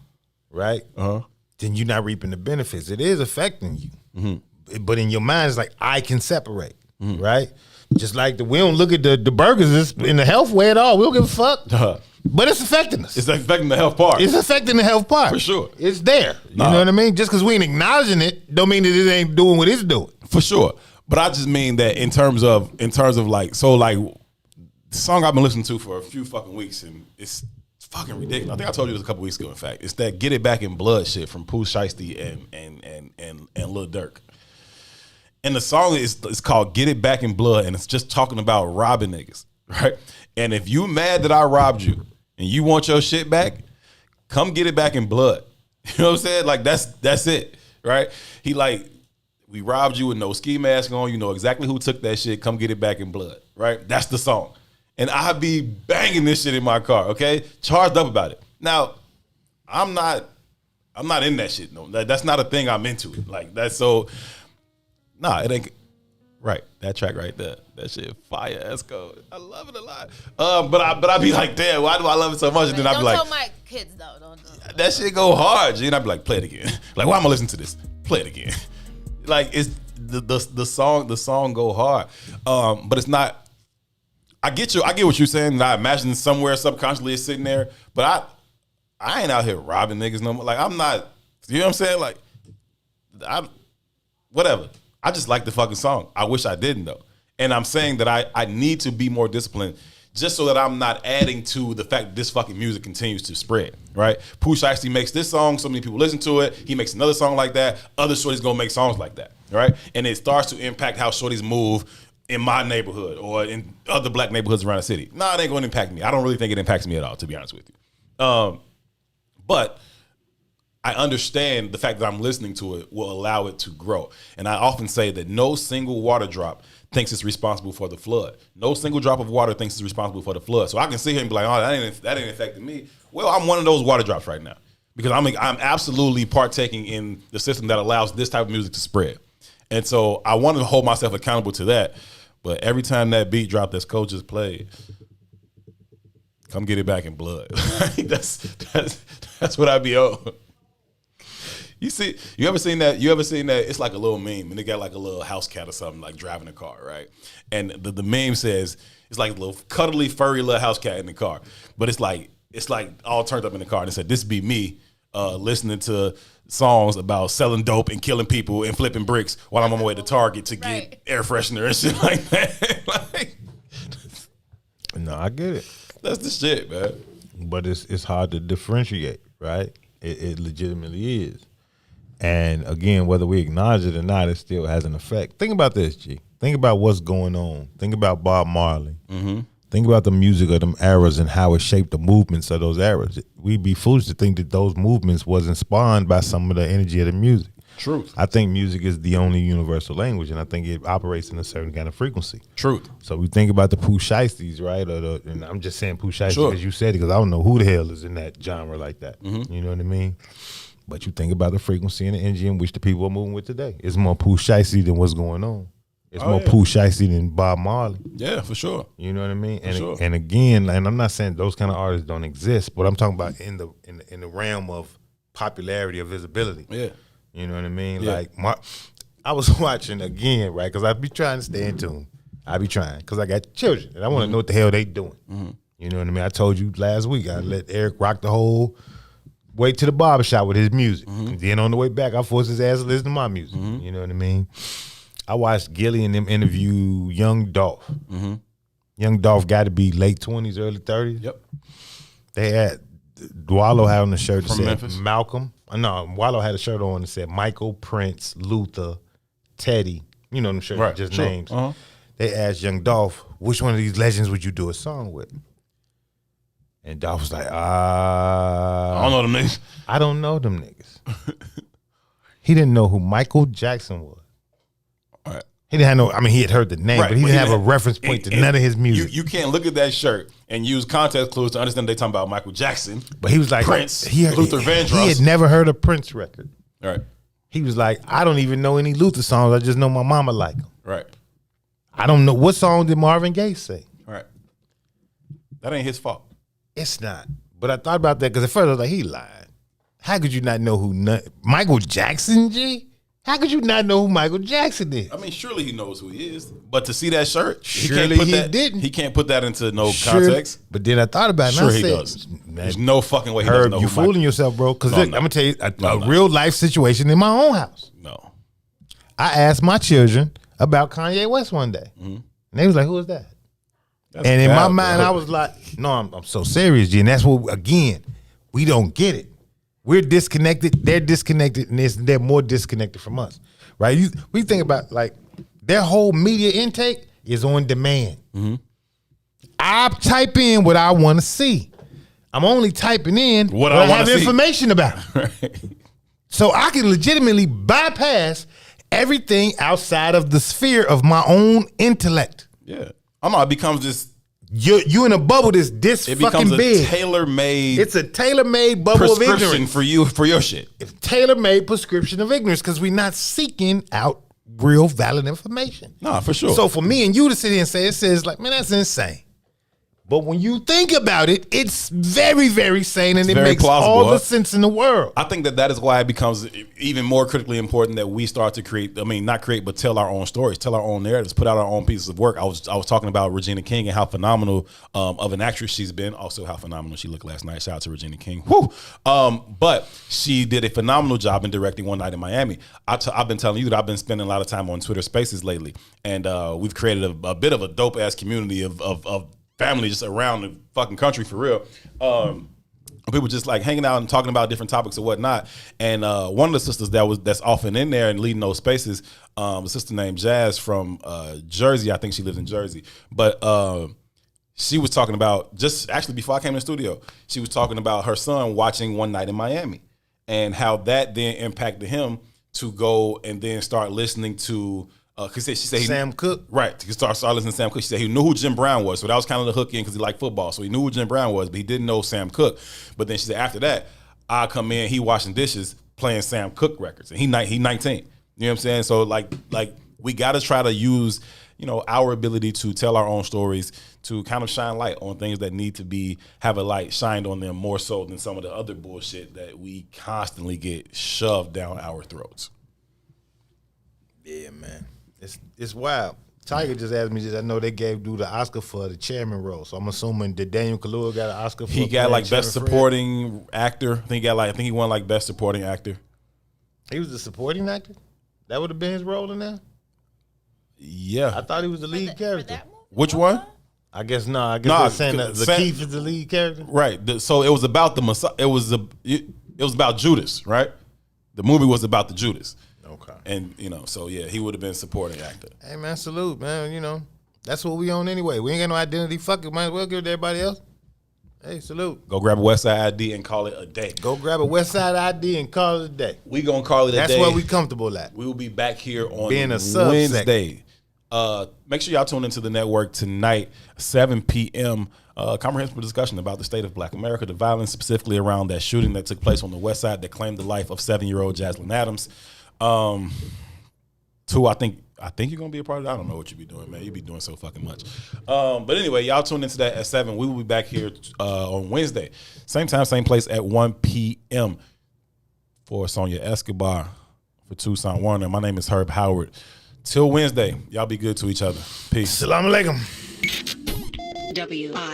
Speaker 20: Right? Then you're not reaping the benefits. It is affecting you. But in your mind, it's like, I can separate. Right? Just like we don't look at the burgers in the health way at all. We don't give a fuck. But it's affecting us.
Speaker 2: It's affecting the health part.
Speaker 20: It's affecting the health part.
Speaker 2: For sure.
Speaker 20: It's there. You know what I mean? Just because we ain't acknowledging it, don't mean that it ain't doing what it's doing.
Speaker 2: For sure. But I just mean that in terms of like, so like the song I've been listening to for a few fucking weeks, and it's fucking ridiculous. I think I told you this a couple weeks ago, in fact. It's that Get It Back in Blood shit from Pooh Shiesty and Lil Durk. And the song is called Get It Back in Blood, and it's just talking about robbing niggas, right? And if you mad that I robbed you and you want your shit back, come get it back in blood. You know what I'm saying? Like that's it, right? He like, we robbed you with no ski mask on. You know exactly who took that shit. Come get it back in blood, right? That's the song. And I be banging this shit in my car, okay? Charged up about it. Now, I'm not in that shit. No, that's not a thing I'm into. Like that's so. Nah, it ain't right. That track right there, that shit fire ass code. I love it a lot. But I be like, damn, why do I love it so much? And then I be like,
Speaker 18: don't tell my kids though. Don't do it.
Speaker 2: That shit go hard. G. And I be like, play it again. Like, why am I listening to this? Play it again. Like it's the song go hard. But it's not. I get what you're saying. And I imagine somewhere subconsciously it's sitting there. But I ain't out here robbing niggas no more. Like I'm not. You know what I'm saying? Like whatever. I just like the fucking song. I wish I didn't though. And I'm saying that I need to be more disciplined just so that I'm not adding to the fact that this fucking music continues to spread, right? Pooh Shiesty makes this song, so many people listen to it. He makes another song like that. Other shorties gonna make songs like that, right? And it starts to impact how shorties move in my neighborhood or in other black neighborhoods around the city. Nah, it ain't gonna impact me. I don't really think it impacts me at all, to be honest with you. But I understand the fact that I'm listening to it will allow it to grow. And I often say that no single water drop thinks it's responsible for the flood. No single drop of water thinks it's responsible for the flood. So I can sit here and be like, oh, that ain't affecting me. Well, I'm one of those water drops right now because I'm absolutely partaking in the system that allows this type of music to spread. And so I want to hold myself accountable to that. But every time that beat drop that's Coach just played, come get it back in blood. That's what I be on. You ever seen that? It's like a little meme, and they got like a little house cat or something, like driving a car, right? And the meme says it's like a little cuddly, furry little house cat in the car, but it's like all turned up in the car. And it said, "This be me listening to songs about selling dope and killing people and flipping bricks while I'm on my way to Target to get air freshener and shit like that."
Speaker 20: No, I get it.
Speaker 2: That's the shit, man.
Speaker 20: But it's hard to differentiate, right? It legitimately is. And again, whether we acknowledge it or not, it still has an effect. Think about this, G. Think about what's going on. Think about Bob Marley. Mm-hmm. Think about the music of them eras and how it shaped the movements of those eras. We'd be foolish to think that those movements wasn't spawned by some of the energy of the music.
Speaker 2: Truth.
Speaker 20: I think music is the only universal language, and I think it operates in a certain kind of frequency.
Speaker 2: Truth.
Speaker 20: So we think about the Pooh Shiesties, right? And I'm just saying Pooh Shiesty
Speaker 2: Sure.
Speaker 20: because you said it, because I don't know who the hell is in that genre like that.
Speaker 2: Mm-hmm.
Speaker 20: You know what I mean? But you think about the frequency and the energy in which the people are moving with today. It's more Pooh Shiesty than what's going on. It's more Pooh Shiesty than Bob Marley.
Speaker 2: Yeah, for sure.
Speaker 20: You know what I mean?
Speaker 2: For sure.
Speaker 20: And again, and I'm not saying those kind of artists don't exist, but I'm talking about in the realm of popularity or visibility.
Speaker 2: Yeah.
Speaker 20: You know what I mean?
Speaker 2: Yeah.
Speaker 20: Like I was watching again, right? Because I be trying to stay in tune. I be trying because I got children and I want to know what the hell they doing.
Speaker 2: Mm-hmm.
Speaker 20: You know what I mean? I told you last week I let Eric rock the whole way to the barbershop with his music.
Speaker 2: Mm-hmm.
Speaker 20: And then on the way back, I forced his ass to listen to my music.
Speaker 2: Mm-hmm.
Speaker 20: You know what I mean? I watched Gilly and them interview Young Dolph.
Speaker 2: Mm-hmm.
Speaker 20: Young Dolph got to be late 20s, early 30s.
Speaker 2: Yep.
Speaker 20: They had Wallow had on the shirt that
Speaker 2: From
Speaker 20: said
Speaker 2: Memphis?
Speaker 20: Malcolm. No, Wallow had a shirt on that said Michael, Prince, Luther, Teddy. You know them shirts,
Speaker 2: Right,
Speaker 20: just
Speaker 2: sure.
Speaker 20: names.
Speaker 2: Uh-huh.
Speaker 20: They asked Young Dolph, which one of these legends would you do a song with? And Dolph was like,
Speaker 2: I don't know them niggas.
Speaker 20: I don't know them niggas. He didn't know who Michael Jackson was.
Speaker 2: Right.
Speaker 20: He didn't have no, I mean, he had heard the name,
Speaker 2: Right,
Speaker 20: but he
Speaker 2: but
Speaker 20: didn't
Speaker 2: he
Speaker 20: have a
Speaker 2: didn't-
Speaker 20: reference point to none of his music.
Speaker 2: You can't look at that shirt and use context clues to understand they talking about Michael Jackson.
Speaker 20: But he was like,
Speaker 2: Prince,
Speaker 20: Luther
Speaker 2: Vandross.
Speaker 20: He had never heard a Prince record.
Speaker 2: Right.
Speaker 20: He was like, I don't even know any Luther songs. I just know my mama like them.
Speaker 2: Right.
Speaker 20: I don't know. What song did Marvin Gaye sing?
Speaker 2: Right. That ain't his fault.
Speaker 20: It's not. But I thought about that because at first I was like, he lied. How could you not know who Michael Jackson, G? How could you not know who Michael Jackson is?
Speaker 2: I mean, surely he knows who he is. But to see that shirt,
Speaker 20: Surely he didn't.
Speaker 2: He can't put that into no
Speaker 20: Surely-
Speaker 2: context.
Speaker 20: But then I thought about it.
Speaker 2: Sure
Speaker 20: and I
Speaker 2: he
Speaker 20: said,
Speaker 2: does. There's no fucking way he doesn't
Speaker 20: Herb,
Speaker 2: know
Speaker 20: you
Speaker 2: who Michael.
Speaker 20: fooling yourself, bro. Because
Speaker 2: No,
Speaker 20: I'm
Speaker 2: no.
Speaker 20: going to tell you a
Speaker 2: No.
Speaker 20: real life situation in my own house.
Speaker 2: No.
Speaker 20: I asked my children about Kanye West one day. And they was like, who is that?
Speaker 2: That's
Speaker 20: and in my
Speaker 2: bad,
Speaker 20: mind,
Speaker 2: bro.
Speaker 20: I was like, no, I'm so serious, G. And that's what, again, we don't get it. We're disconnected. They're disconnected. And they're more disconnected from us. Right? We think about, like, their whole media intake is on demand. I type in what I want to see. I'm only typing in what I
Speaker 2: wanna
Speaker 20: have
Speaker 2: see.
Speaker 20: information about. So I can legitimately bypass everything outside of the sphere of my own intellect.
Speaker 2: Yeah. I know it becomes this.
Speaker 20: You in a bubble this
Speaker 2: It
Speaker 20: fucking
Speaker 2: becomes a
Speaker 20: big.
Speaker 2: tailor-made
Speaker 20: It's a tailor-made bubble of
Speaker 2: prescription
Speaker 20: ignorance.
Speaker 2: for you for your shit.
Speaker 20: It's tailor-made prescription of ignorance because we're not seeking out real valid information.
Speaker 2: Nah, for sure.
Speaker 20: So for me and you to sit here and say, it says like, man, that's insane. But when you think about it, it's very, very sane and it
Speaker 2: very
Speaker 20: makes
Speaker 2: plausible,
Speaker 20: all
Speaker 2: huh?
Speaker 20: the sense in the world.
Speaker 2: I think that is why it becomes even more critically important that we start to create. I mean, not create, but tell our own stories, tell our own narratives, put out our own pieces of work. I was talking about Regina King and how phenomenal of an actress she's been. Also, how phenomenal she looked last night. Shout out to Regina King. Whew. But she did a phenomenal job in directing One Night in Miami. I've been telling you that I've been spending a lot of time on Twitter Spaces lately, and we've created a bit of a dope ass community of family just around the fucking country for real. People just like hanging out and talking about different topics and whatnot. And one of the sisters that's often in there and leading those spaces, a sister named Jazz from Jersey. I think she lives in Jersey. But she was talking about, just actually before I came in the studio, she was talking about her son watching One Night in Miami and how that then impacted him to go and then start listening to she said
Speaker 20: Sam Cooke?
Speaker 2: Right. He started listening to Sam Cooke. She said he knew who Jim Brown was. So that was kind of the hook in because he liked football. So he knew who Jim Brown was, but he didn't know Sam Cooke. But then she said after that, I come in, he washing dishes, playing Sam Cooke records. And he 19. You know what I'm saying? So like we got to try to use, our ability to tell our own stories to kind of shine light on things that need to have a light shined on them more so than some of the other bullshit that we constantly get shoved down our throats.
Speaker 20: Yeah, man. It's wild. Tiger just asked me I know they gave dude the Oscar for the chairman role, so I'm assuming that Daniel Kaluuya got an Oscar for
Speaker 2: He got like
Speaker 20: playing
Speaker 2: best
Speaker 20: Chairman Fred?
Speaker 2: supporting actor. I think he won like best supporting actor.
Speaker 20: He was the supporting actor? That would have been his role in there?
Speaker 2: Yeah.
Speaker 20: I thought he was the lead character.
Speaker 2: Which one?
Speaker 20: I guess no. I guess they're saying that Lakeith is the lead character.
Speaker 2: Right. So it was about the Messiah. It was about Judas, right? The movie was about the Judas.
Speaker 20: Okay.
Speaker 2: And so yeah, he would have been supporting actor.
Speaker 20: Hey man, salute, man. That's what we on anyway. We ain't got no identity. Fuck it, might as well give it to everybody else. Hey, salute.
Speaker 15: Go grab a Westside ID and call it a day.
Speaker 20: Go grab a Westside ID and call it a day.
Speaker 15: We gonna call it a day.
Speaker 20: That's where we comfortable at.
Speaker 15: We will be back here on
Speaker 20: Being a subsect.
Speaker 15: Wednesday. Make sure y'all tune into the network tonight, 7 p.m. Comprehensive discussion about the state of Black America, the violence specifically around that shooting that took place on the West Side that claimed the life of 7-year-old Jaslyn Adams. 2, I think you're gonna be a part of that. I don't know what you be doing, man. You be doing so fucking much. But anyway, y'all tune into that at 7. We will be back here on Wednesday, same time, same place at 1 p.m. For Sonia Escobar, for Toussaint Werner. My name is Herb Howard. Till Wednesday, y'all be good to each other. Peace.
Speaker 20: Salam alaikum.
Speaker 9: WIIFTBP.